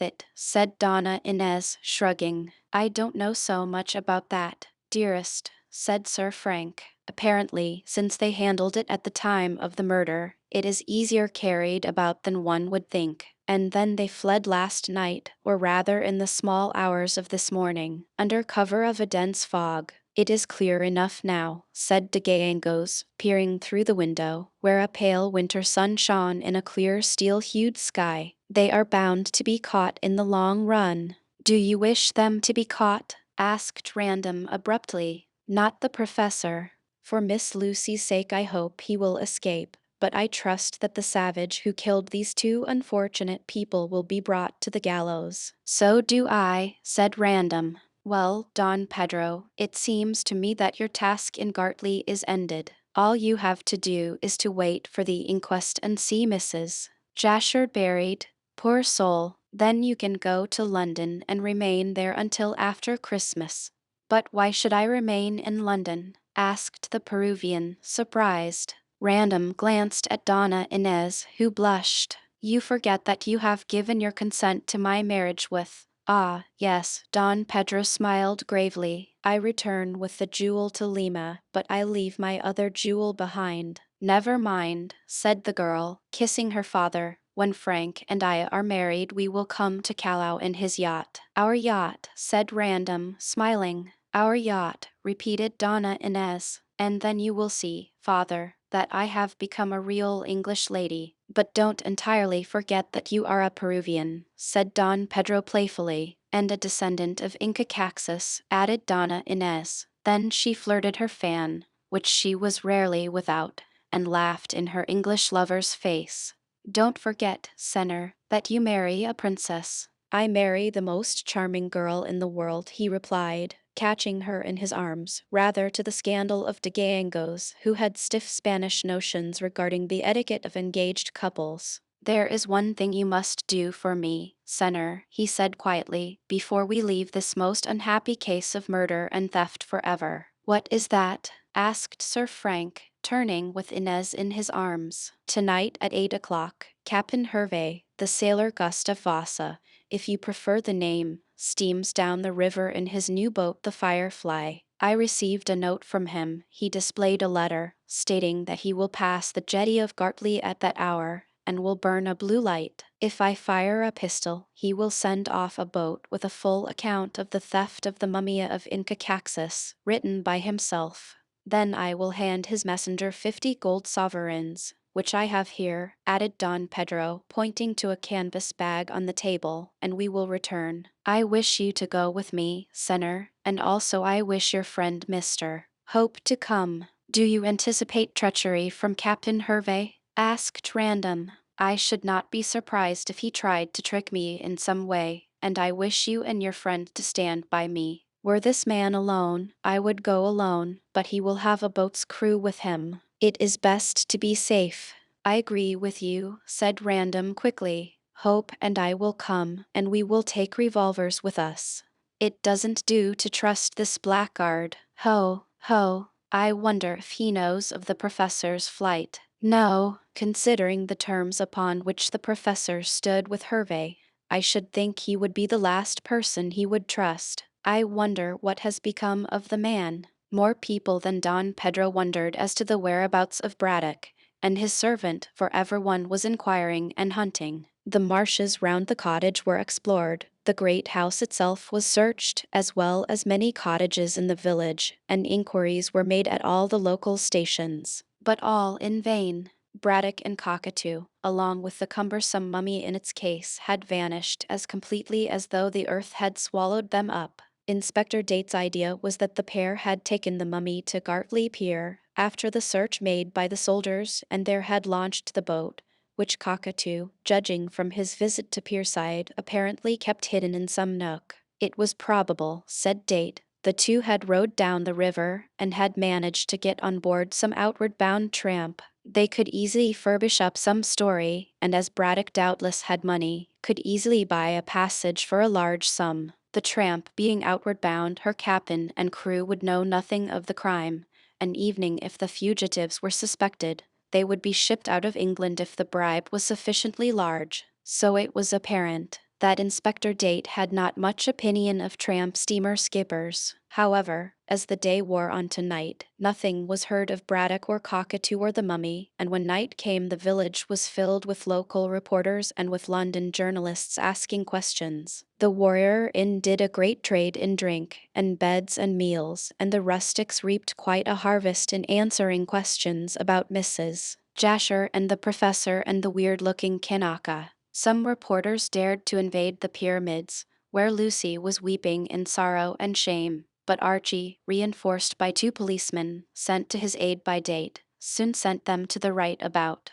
it, said Donna Inez, shrugging. I don't know so much about that, dearest, said Sir Frank. Apparently, since they handled it at the time of the murder, it is easier carried about than one would think. And then they fled last night, or rather in the small hours of this morning, under cover of a dense fog. It is clear enough now, said de Gallegos, peering through the window, where a pale winter sun shone in a clear steel-hued sky. They are bound to be caught in the long run. Do you wish them to be caught? Asked Random abruptly. Not the professor. For Miss Lucy's sake I hope he will escape, but I trust that the savage who killed these two unfortunate people will be brought to the gallows. So do I, said Random. Well, Don Pedro, it seems to me that your task in Gartley is ended. All you have to do is to wait for the inquest and see Mrs. Jasher buried. Poor soul, then you can go to London and remain there until after Christmas. But why should I remain in London? Asked the Peruvian, surprised. Random glanced at Donna Inez, who blushed. You forget that you have given your consent to my marriage with... Ah, yes, Don Pedro smiled gravely. I return with the jewel to Lima, but I leave my other jewel behind. Never mind, said the girl, kissing her father. When Frank and I are married, we will come to Callao in his yacht. Our yacht, said Random, smiling. Our yacht, repeated Donna Inez. And then you will see, father, that I have become a real English lady. But don't entirely forget that you are a Peruvian, said Don Pedro playfully. And a descendant of Inca Caxus, added Donna Inez. Then she flirted her fan, which she was rarely without, and laughed in her English lover's face. Don't forget, Senner, that you marry a princess. I marry the most charming girl in the world, he replied, catching her in his arms, rather to the scandal of de Gallegos, who had stiff Spanish notions regarding the etiquette of engaged couples. There is one thing you must do for me, Senner, he said quietly, before we leave this most unhappy case of murder and theft forever. What is that? Asked Sir Frank, turning with Inez in his arms. Tonight at 8 o'clock, Captain Hervé, the sailor Gustav Vasa, if you prefer the name, steams down the river in his new boat, the Firefly. I received a note from him. He displayed a letter, stating that he will pass the jetty of Gartley at that hour, and will burn a blue light. If I fire a pistol, he will send off a boat with a full account of the theft of the mummy of Inca Caxus, written by himself. Then I will hand his messenger 50 gold sovereigns, which I have here, added Don Pedro, pointing to a canvas bag on the table, and we will return. I wish you to go with me, Senner, and also I wish your friend Mr. Hope to come. Do you anticipate treachery from Captain Hervé? Asked Random. I should not be surprised if he tried to trick me in some way, and I wish you and your friend to stand by me. Were this man alone, I would go alone, but he will have a boat's crew with him. It is best to be safe. I agree with you, said Random quickly. Hope and I will come, and we will take revolvers with us. It doesn't do to trust this blackguard. Ho, ho, I wonder if he knows of the professor's flight. No, considering the terms upon which the professor stood with Hervé, I should think he would be the last person he would trust. I wonder what has become of the man. More people than Don Pedro wondered as to the whereabouts of Braddock and his servant, for everyone was inquiring and hunting. The marshes round the cottage were explored, The great house itself was searched, as well as many cottages in the village, and inquiries were made at all the local stations. But all in vain. Braddock and Cockatoo, along with the cumbersome mummy in its case, had vanished as completely as though the earth had swallowed them up. Inspector Date's idea was that the pair had taken the mummy to Gartley Pier, after the search made by the soldiers, and there had launched the boat, which Cockatoo, judging from his visit to Pierside, apparently kept hidden in some nook. It was probable, said Date, the two had rowed down the river and had managed to get on board some outward-bound tramp. They could easily furbish up some story, and as Braddock doubtless had money, could easily buy a passage for a large sum. The tramp being outward-bound, her captain and crew would know nothing of the crime, and even if the fugitives were suspected, they would be shipped out of England if the bribe was sufficiently large. So it was apparent that Inspector Date had not much opinion of tramp steamer skippers. However, as the day wore on to night, nothing was heard of Braddock or Cockatoo or the mummy, and when night came the village was filled with local reporters and with London journalists asking questions. The Warrior Inn did a great trade in drink, and beds and meals, and the rustics reaped quite a harvest in answering questions about Mrs. Jasher and the Professor and the weird-looking Kanaka. Some reporters dared to invade the pyramids, where Lucy was weeping in sorrow and shame, but Archie, reinforced by 2 policemen, sent to his aid by Date, soon sent them to the right about.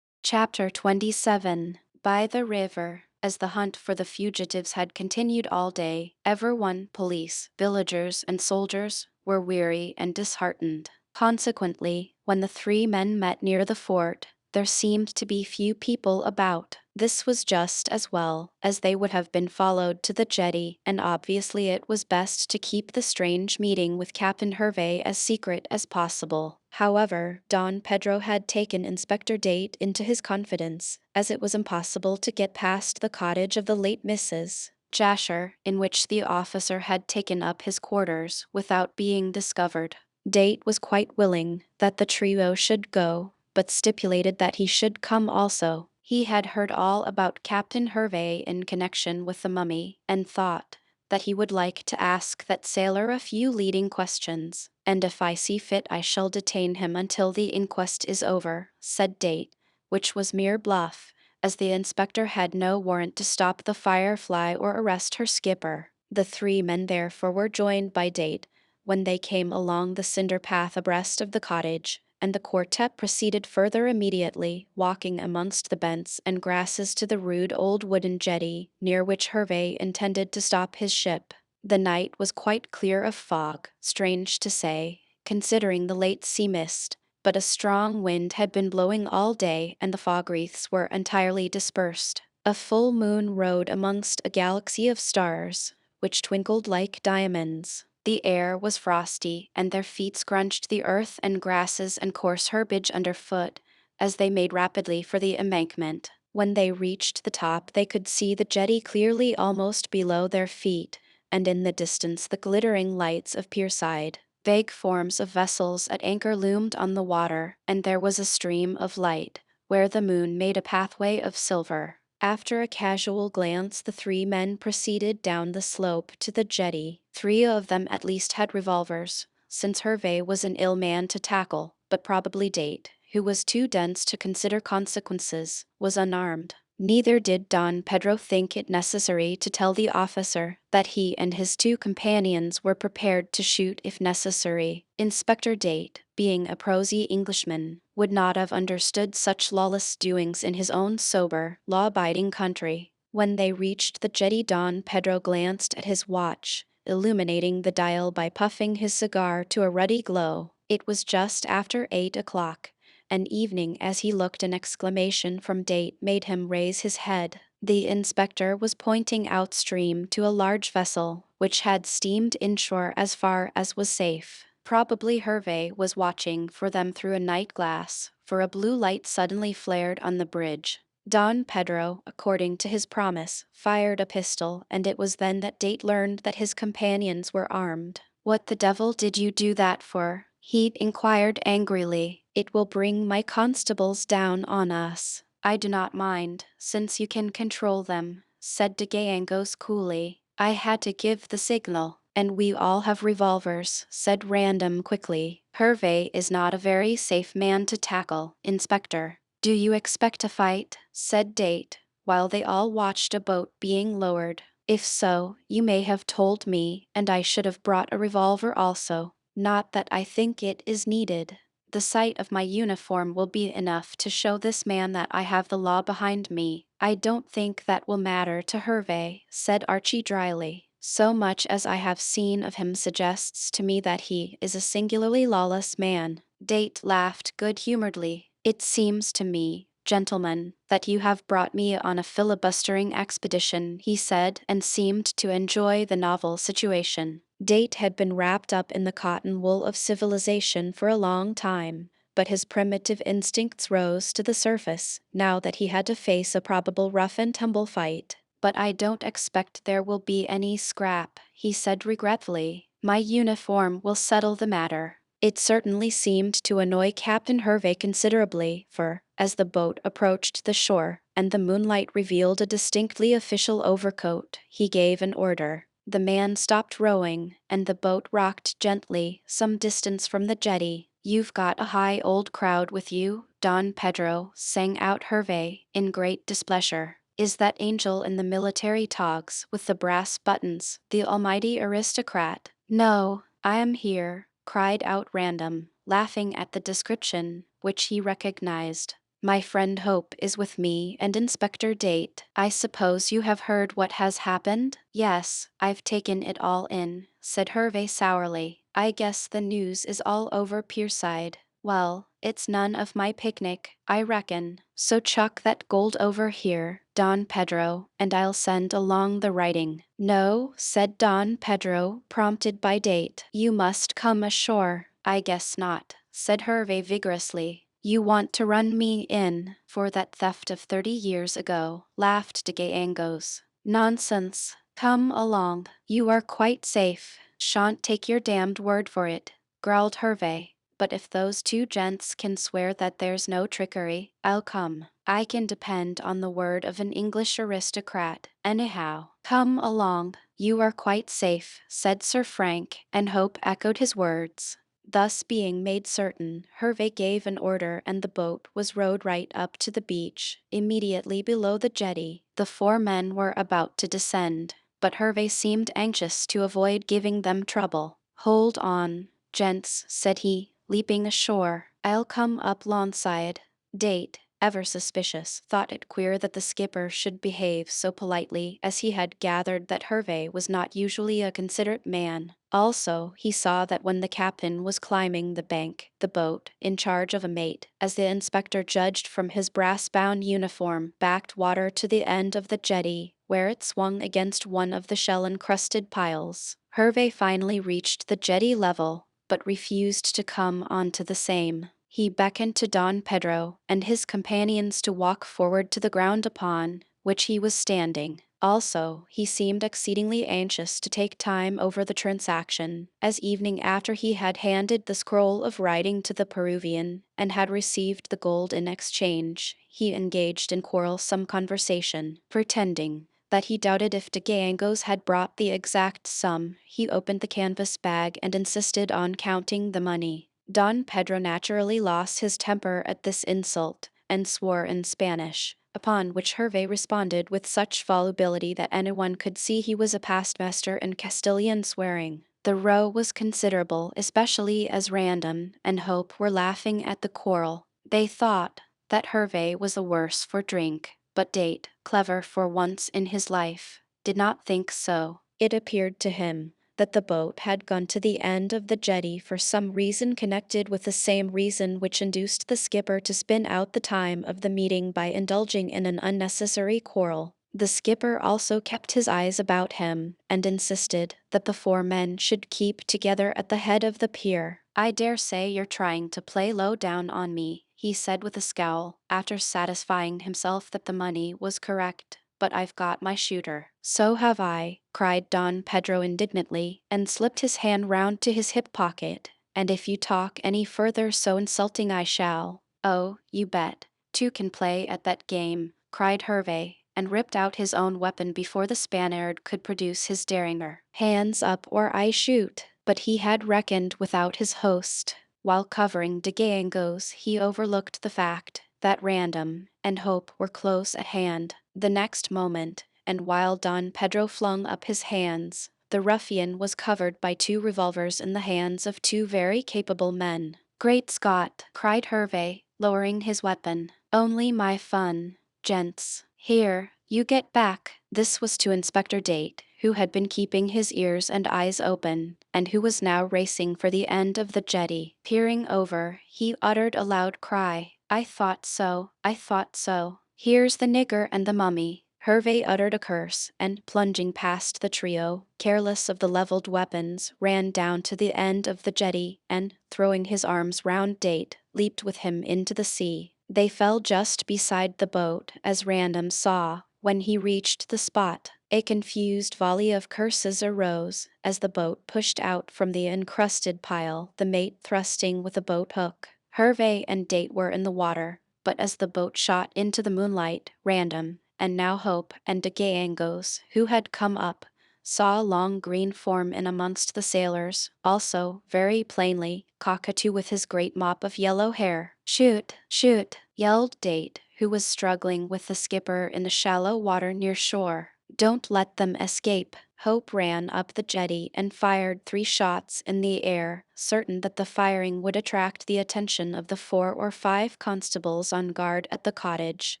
Chapter 27. By the river. As the hunt for the fugitives had continued all day, everyone, police, villagers, and soldiers, were weary and disheartened. Consequently, when the 3 men met near the fort, there seemed to be few people about. This was just as well, as they would have been followed to the jetty, and obviously it was best to keep the strange meeting with Captain Hervey as secret as possible. However, Don Pedro had taken Inspector Date into his confidence, as it was impossible to get past the cottage of the late Mrs. Jasher, in which the officer had taken up his quarters, without being discovered. Date was quite willing that the trio should go, but stipulated that he should come also. He had heard all about Captain Hervey in connection with the mummy, and thought that he would like to ask that sailor a few leading questions. And if I see fit I shall detain him until the inquest is over, said Date, which was mere bluff, as the inspector had no warrant to stop the Firefly or arrest her skipper. The 3 men therefore were joined by Date when they came along the cinder path abreast of the cottage, and the quartet proceeded further immediately, walking amongst the bents and grasses to the rude old wooden jetty, near which Hervey intended to stop his ship. The night was quite clear of fog, strange to say, considering the late sea mist, but a strong wind had been blowing all day and the fog wreaths were entirely dispersed. A full moon rode amongst a galaxy of stars, which twinkled like diamonds. The air was frosty, and their feet scrunched the earth and grasses and coarse herbage underfoot, as they made rapidly for the embankment. When they reached the top they could see the jetty clearly almost below their feet, and in the distance the glittering lights of Pierside. Vague forms of vessels at anchor loomed on the water, and there was a stream of light, where the moon made a pathway of silver. After a casual glance the 3 men proceeded down the slope to the jetty. 3 of them at least had revolvers, since Hervey was an ill man to tackle, but probably Date, who was too dense to consider consequences, was unarmed. Neither did Don Pedro think it necessary to tell the officer that he and his 2 companions were prepared to shoot if necessary. Inspector Date, being a prosy Englishman, would not have understood such lawless doings in his own sober, law-abiding country. When they reached the jetty Don Pedro glanced at his watch, illuminating the dial by puffing his cigar to a ruddy glow. It was just after 8 o'clock. And evening as he looked an exclamation from Date made him raise his head. The inspector was pointing outstream to a large vessel, which had steamed inshore as far as was safe. Probably Hervey was watching for them through a night glass, for a blue light suddenly flared on the bridge. Don Pedro, according to his promise, fired a pistol, and it was then that Date learned that his companions were armed. "What the devil did you do that for?" he inquired angrily. "It will bring my constables down on us." I do not mind, since you can control them, said de Gallegos coolly. I had to give the signal, and we all have revolvers, said Random quickly. Hervé is not a very safe man to tackle, Inspector. Do you expect a fight? Said Date, while they all watched a boat being lowered. If so, you may have told me, and I should have brought a revolver also. Not that I think it is needed. The sight of my uniform will be enough to show this man that I have the law behind me. I don't think that will matter to Hervé, said Archie dryly. So much as I have seen of him suggests to me that he is a singularly lawless man. Date laughed good-humoredly. It seems to me, gentlemen, that you have brought me on a filibustering expedition, he said, and seemed to enjoy the novel situation. Date had been wrapped up in the cotton wool of civilization for a long time, but his primitive instincts rose to the surface now that he had to face a probable rough-and-tumble fight. But I don't expect there will be any scrap, he said regretfully. My uniform will settle the matter. It certainly seemed to annoy Captain Hervé considerably, for, as the boat approached the shore, and the moonlight revealed a distinctly official overcoat, he gave an order. The man stopped rowing, and the boat rocked gently some distance from the jetty. You've got a high old crowd with you, Don Pedro, sang out Hervé, in great displeasure. Is that angel in the military togs with the brass buttons the almighty aristocrat? No, I am here, cried out Random, laughing at the description, which he recognized. My friend Hope is with me and Inspector Date. I suppose you have heard what has happened? Yes, I've taken it all in, said Hervé sourly. I guess the news is all over Pierside. Well, it's none of my picnic, I reckon. So chuck that gold over here, Don Pedro, and I'll send along the writing. No, said Don Pedro, prompted by Date. You must come ashore. I guess not, said Hervé vigorously. You want to run me in for that theft of 30 years ago, laughed de Gallegos. Nonsense. Come along. You are quite safe. Shan't take your damned word for it, growled Hervé. But if those two gents can swear that there's no trickery, I'll come. I can depend on the word of an English aristocrat, anyhow. Come along. You are quite safe, said Sir Frank, and Hope echoed his words. Thus being made certain, Hervé gave an order and the boat was rowed right up to the beach, immediately below the jetty. The four men were about to descend, but Hervé seemed anxious to avoid giving them trouble. Hold on, gents, said he, leaping ashore. I'll come up longside. Date, ever suspicious, thought it queer that the skipper should behave so politely, as he had gathered that Hervé was not usually a considerate man. Also, he saw that when the captain was climbing the bank, the boat, in charge of a mate, as the inspector judged from his brass-bound uniform, backed water to the end of the jetty, where it swung against one of the shell-encrusted piles. Hervé finally reached the jetty level, but refused to come onto the same. He beckoned to Don Pedro and his companions to walk forward to the ground upon which he was standing. Also, he seemed exceedingly anxious to take time over the transaction, as evening after he had handed the scroll of writing to the Peruvian, and had received the gold in exchange, he engaged in quarrelsome conversation, pretending that he doubted if de Gallegos had brought the exact sum. He opened the canvas bag and insisted on counting the money. Don Pedro naturally lost his temper at this insult, and swore in Spanish, upon which Hervé responded with such volubility that anyone could see he was a past master in Castilian swearing. The row was considerable, especially as Random and Hope were laughing at the quarrel. They thought that Hervé was the worse for drink, but Date, clever for once in his life, did not think so. It appeared to him that the boat had gone to the end of the jetty for some reason connected with the same reason which induced the skipper to spin out the time of the meeting by indulging in an unnecessary quarrel. The skipper also kept his eyes about him, and insisted that the four men should keep together at the head of the pier. I dare say you're trying to play low down on me, he said with a scowl, after satisfying himself that the money was correct. But I've got my shooter. So have I, cried Don Pedro indignantly, and slipped his hand round to his hip pocket. And if you talk any further so insulting I shall. Oh, you bet. two can play at that game," cried Hervé, and ripped out his own weapon before the Spaniard could produce his derringer. "Hands up or I shoot!" But he had reckoned without his host. While covering de Gangos, he overlooked the fact that Random and Hope were close at hand. The next moment, and while Don Pedro flung up his hands, the ruffian was covered by two revolvers in the hands of two very capable men. "Great Scott!" cried Hervé, lowering his weapon. "Only my fun, gents. Here, you get back." This was to Inspector Date, who had been keeping his ears and eyes open, and who was now racing for the end of the jetty. Peering over, he uttered a loud cry. "I thought so, I thought so. Here's the nigger and the mummy." Hervé uttered a curse, and plunging past the trio, careless of the leveled weapons, ran down to the end of the jetty, and, throwing his arms round Date, leaped with him into the sea. They fell just beside the boat, as Random saw. When he reached the spot, a confused volley of curses arose as the boat pushed out from the encrusted pile, the mate thrusting with a boat hook. Hervé and Date were in the water, but as the boat shot into the moonlight, Random, and now Hope and de Gangos, who had come up, saw a long green form in amongst the sailors, also, very plainly, Cockatoo with his great mop of yellow hair. "Shoot! Shoot!" yelled Date, who was struggling with the skipper in the shallow water near shore. "Don't let them escape." Hope ran up the jetty and fired 3 shots in the air, certain that the firing would attract the attention of the 4 or 5 constables on guard at the cottage,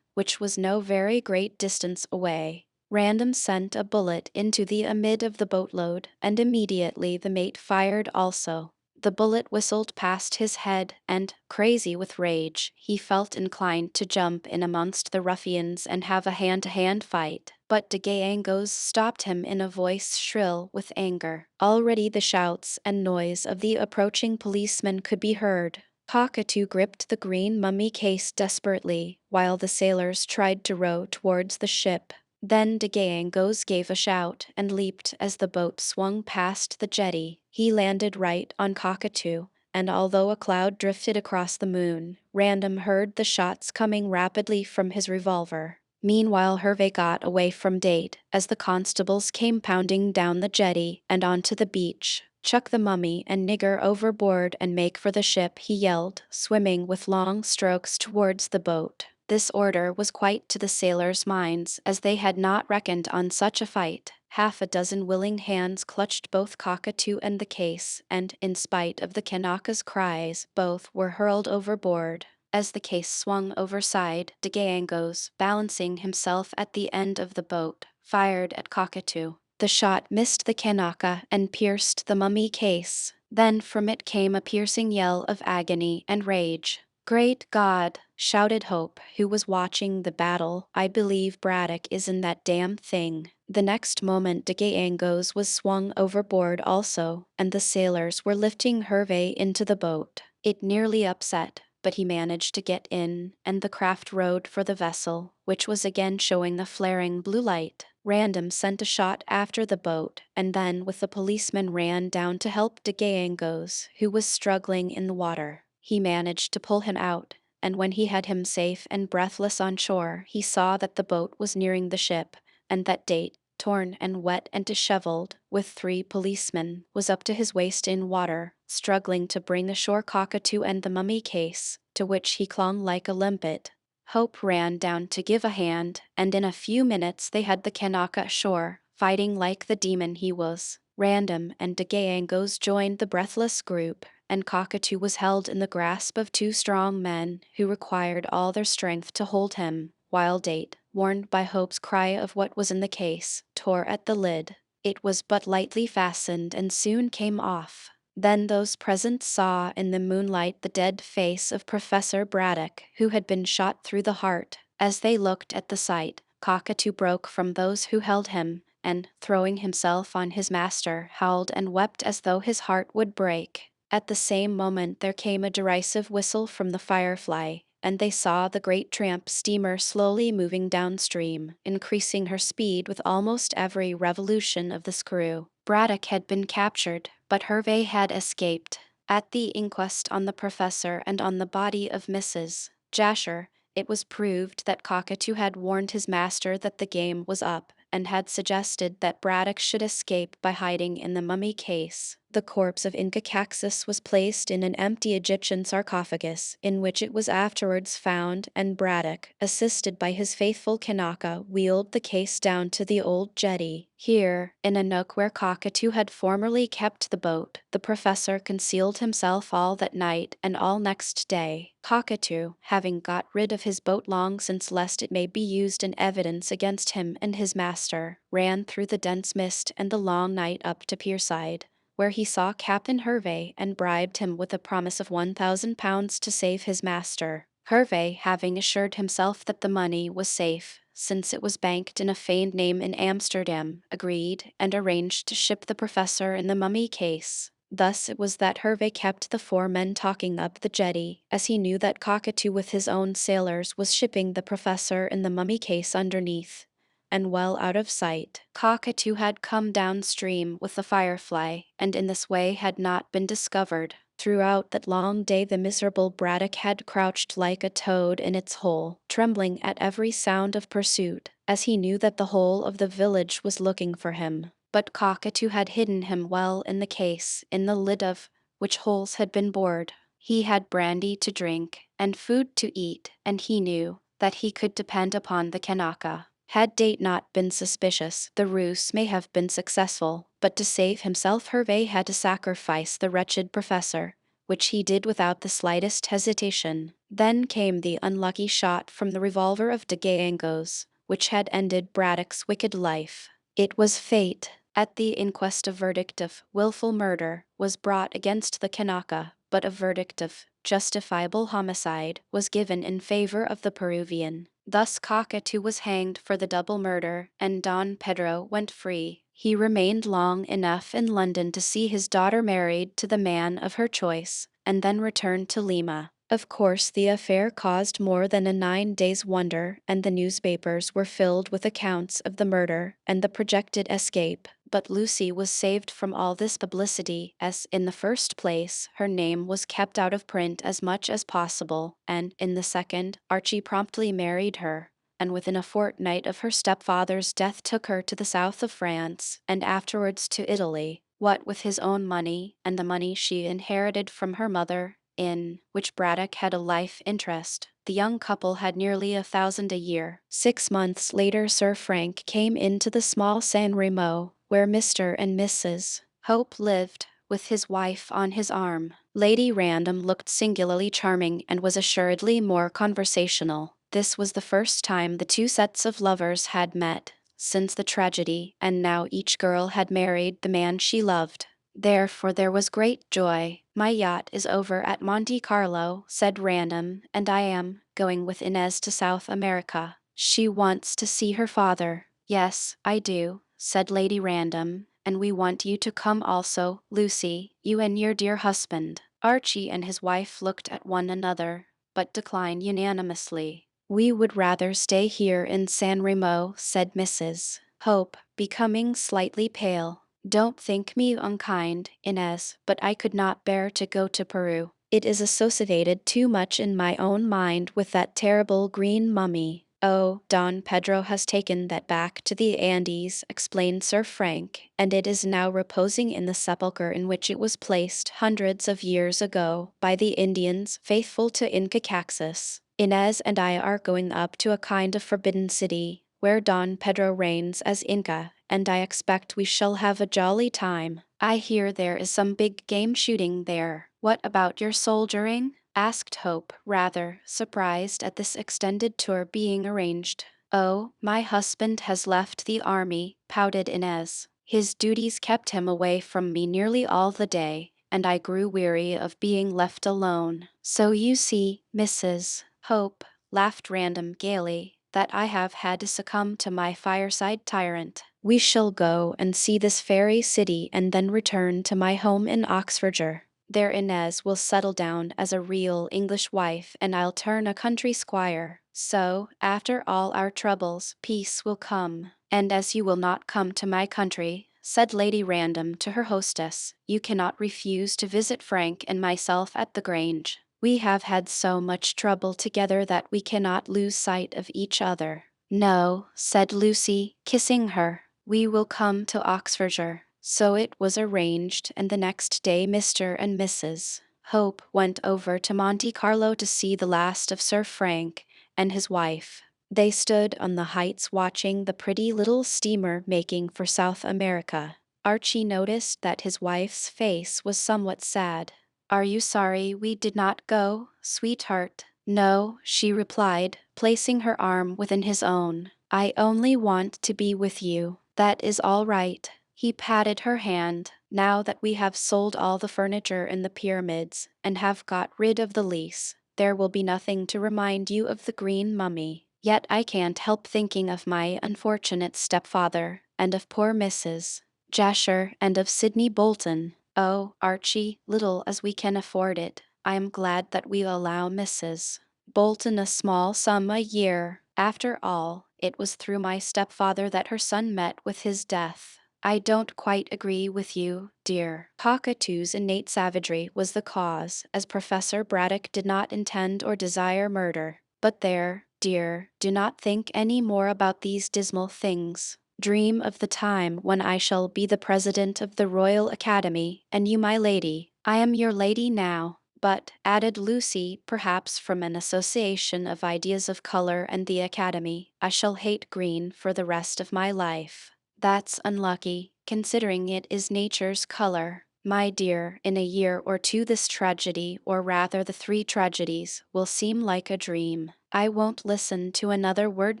which was no very great distance away. Random sent a bullet into the amid of the boatload, and immediately the mate fired also. The bullet whistled past his head, and, crazy with rage, he felt inclined to jump in amongst the ruffians and have a hand-to-hand fight. But de Gangos stopped him in a voice shrill with anger. Already the shouts and noise of the approaching policemen could be heard. Cockatoo gripped the green mummy case desperately, while the sailors tried to row towards the ship. Then de Gangos gave a shout and leaped as the boat swung past the jetty. He landed right on Cockatoo, and although a cloud drifted across the moon, Random heard the shots coming rapidly from his revolver. Meanwhile Hervé got away from Date as the constables came pounding down the jetty and onto the beach. "Chuck the mummy and nigger overboard and make for the ship," he yelled, swimming with long strokes towards the boat. This order was quite to the sailors' minds, as they had not reckoned on such a fight. Half a dozen willing hands clutched both Cockatoo and the case, and, in spite of the Kanaka's cries, both were hurled overboard. As the case swung overside, de Gangos, balancing himself at the end of the boat, fired at Cockatoo. The shot missed the Kanaka and pierced the mummy case. Then from it came a piercing yell of agony and rage. "Great God!" shouted Hope, who was watching the battle. "I believe Braddock is in that damn thing." The next moment de Gangos was swung overboard also, and the sailors were lifting Hervé into the boat. It nearly upset, but he managed to get in, and the craft rowed for the vessel, which was again showing the flaring blue light. Random sent a shot after the boat, and then with the policeman ran down to help de Gangos, who was struggling in the water. He managed to pull him out, and when he had him safe and breathless on shore, he saw that the boat was nearing the ship, and that Date, torn and wet and disheveled, with 3 policemen, was up to his waist in water, struggling to bring ashore Cockatoo and the mummy case, to which he clung like a limpet. Hope ran down to give a hand, and in a few minutes they had the Kanaka ashore, fighting like the demon he was. Random and de Gangos joined the breathless group, and Cockatoo was held in the grasp of 2 strong men, who required all their strength to hold him, while Date, warned by Hope's cry of what was in the case, tore at the lid. It was but lightly fastened and soon came off. Then those present saw in the moonlight the dead face of Professor Braddock, who had been shot through the heart. As they looked at the sight, Cockatoo broke from those who held him, and, throwing himself on his master, howled and wept as though his heart would break. At the same moment there came a derisive whistle from the Firefly, and they saw the great tramp steamer slowly moving downstream, increasing her speed with almost every revolution of the screw. Braddock had been captured, but Hervé had escaped. At the inquest on the professor and on the body of Mrs. Jasher, It was proved that Cockatoo had warned his master that the game was up, and had suggested that Braddock should escape by hiding in the mummy case. The corpse of Inca Caxus was placed in an empty Egyptian sarcophagus, in which it was afterwards found, and Braddock, assisted by his faithful Kanaka, wheeled the case down to the old jetty. Here, in a nook where Cockatoo had formerly kept the boat, the professor concealed himself all that night and all next day. Cockatoo, having got rid of his boat long since lest it may be used in evidence against him and his master, ran through the dense mist and the long night up to Pierside, where he saw Captain Hervey and bribed him with a promise of £1,000 to save his master. Hervey, having assured himself that the money was safe, since it was banked in a feigned name in Amsterdam, agreed and arranged to ship the professor in the mummy case. Thus it was that Hervey kept the 4 men talking up the jetty, as he knew that Cockatoo with his own sailors was shipping the professor in the mummy case underneath, and well out of sight. Cockatoo had come downstream with the Firefly, and in this way had not been discovered. Throughout that long day the miserable Braddock had crouched like a toad in its hole, trembling at every sound of pursuit, as he knew that the whole of the village was looking for him. But Cockatoo had hidden him well in the case, in the lid of which holes had been bored. He had brandy to drink, and food to eat, and he knew that he could depend upon the Kanaka. Had Date not been suspicious, the ruse may have been successful, but to save himself Hervey had to sacrifice the wretched professor, which he did without the slightest hesitation. Then came the unlucky shot from the revolver of de Gallegos, which had ended Braddock's wicked life. It was fate. At the inquest a verdict of willful murder was brought against the Kanaka, but a verdict of justifiable homicide was given in favor of the Peruvian. Thus Cockatoo was hanged for the double murder, and Don Pedro went free. He remained long enough in London to see his daughter married to the man of her choice, and then returned to Lima. Of course, the affair caused more than a 9 days' wonder, and the newspapers were filled with accounts of the murder and the projected escape. But Lucy was saved from all this publicity, as, in the first place, her name was kept out of print as much as possible, and, in the second, Archie promptly married her, and within a fortnight of her stepfather's death took her to the south of France, and afterwards to Italy, what with his own money, and the money she inherited from her mother, in which Braddock had a life interest. The young couple had nearly 1,000 a year. 6 months later Sir Frank came into the small San Remo, where Mr. and Mrs. Hope lived, with his wife on his arm. Lady Random looked singularly charming and was assuredly more conversational. This was the first time the 2 sets of lovers had met since the tragedy, and now each girl had married the man she loved. Therefore there was great joy. "My yacht is over at Monte Carlo," said Random, "and I am going with Inez to South America. She wants to see her father." "Yes, I do," said Lady Random, "and we want you to come also, Lucy, you and your dear husband." Archie and his wife looked at one another, but declined unanimously. "We would rather stay here in San Remo," said Mrs. Hope, becoming slightly pale. "Don't think me unkind, Inez, but I could not bear to go to Peru. It is associated too much in my own mind with that terrible green mummy." "Oh, Don Pedro has taken that back to the Andes," explained Sir Frank, "and it is now reposing in the sepulchre in which it was placed hundreds of years ago by the Indians faithful to Inca Caxus. Inez and I are going up to a kind of forbidden city, where Don Pedro reigns as Inca, and I expect we shall have a jolly time. I hear there is some big game shooting there." "What about your soldiering?" asked Hope, rather surprised at this extended tour being arranged. "Oh, my husband has left the army," pouted Inez. "His duties kept him away from me nearly all the day, and I grew weary of being left alone. So you see, Mrs. Hope," laughed Random gaily, "that I have had to succumb to my fireside tyrant. We shall go and see this fairy city and then return to my home in Oxfordshire. There Inez will settle down as a real English wife and I'll turn a country squire. So, after all our troubles, peace will come. And as you will not come to my country," said Lady Random to her hostess, "you cannot refuse to visit Frank and myself at the Grange." We have had so much trouble together that we cannot lose sight of each other. No, said Lucy, kissing her. We will come to Oxfordshire. So it was arranged, and the next day Mr. and Mrs. Hope went over to Monte Carlo to see the last of Sir Frank and his wife. They stood on the heights watching the pretty little steamer making for South America. Archie noticed that his wife's face was somewhat sad. Are you sorry we did not go, sweetheart? No, she replied, placing her arm within his own. I only want to be with you. That is all right. He patted her hand. Now that we have sold all the furniture in the pyramids and have got rid of the lease, there will be nothing to remind you of the green mummy. Yet I can't help thinking of my unfortunate stepfather, and of poor Mrs. Jasher, and of Sidney Bolton. Oh, Archie, little as we can afford it, I am glad that we allow Mrs. Bolton a small sum a year. After all, it was through my stepfather that her son met with his death. I don't quite agree with you, dear. Cockatoo's innate savagery was the cause, as Professor Braddock did not intend or desire murder. But there, dear, do not think any more about these dismal things. Dream of the time when I shall be the president of the Royal Academy, and you my lady. I am your lady now. But, added Lucy, perhaps from an association of ideas of color and the Academy, I shall hate green for the rest of my life. That's unlucky, considering it is nature's color. My dear, in a year or two this tragedy, or rather the three tragedies, will seem like a dream. I won't listen to another word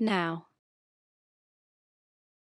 now.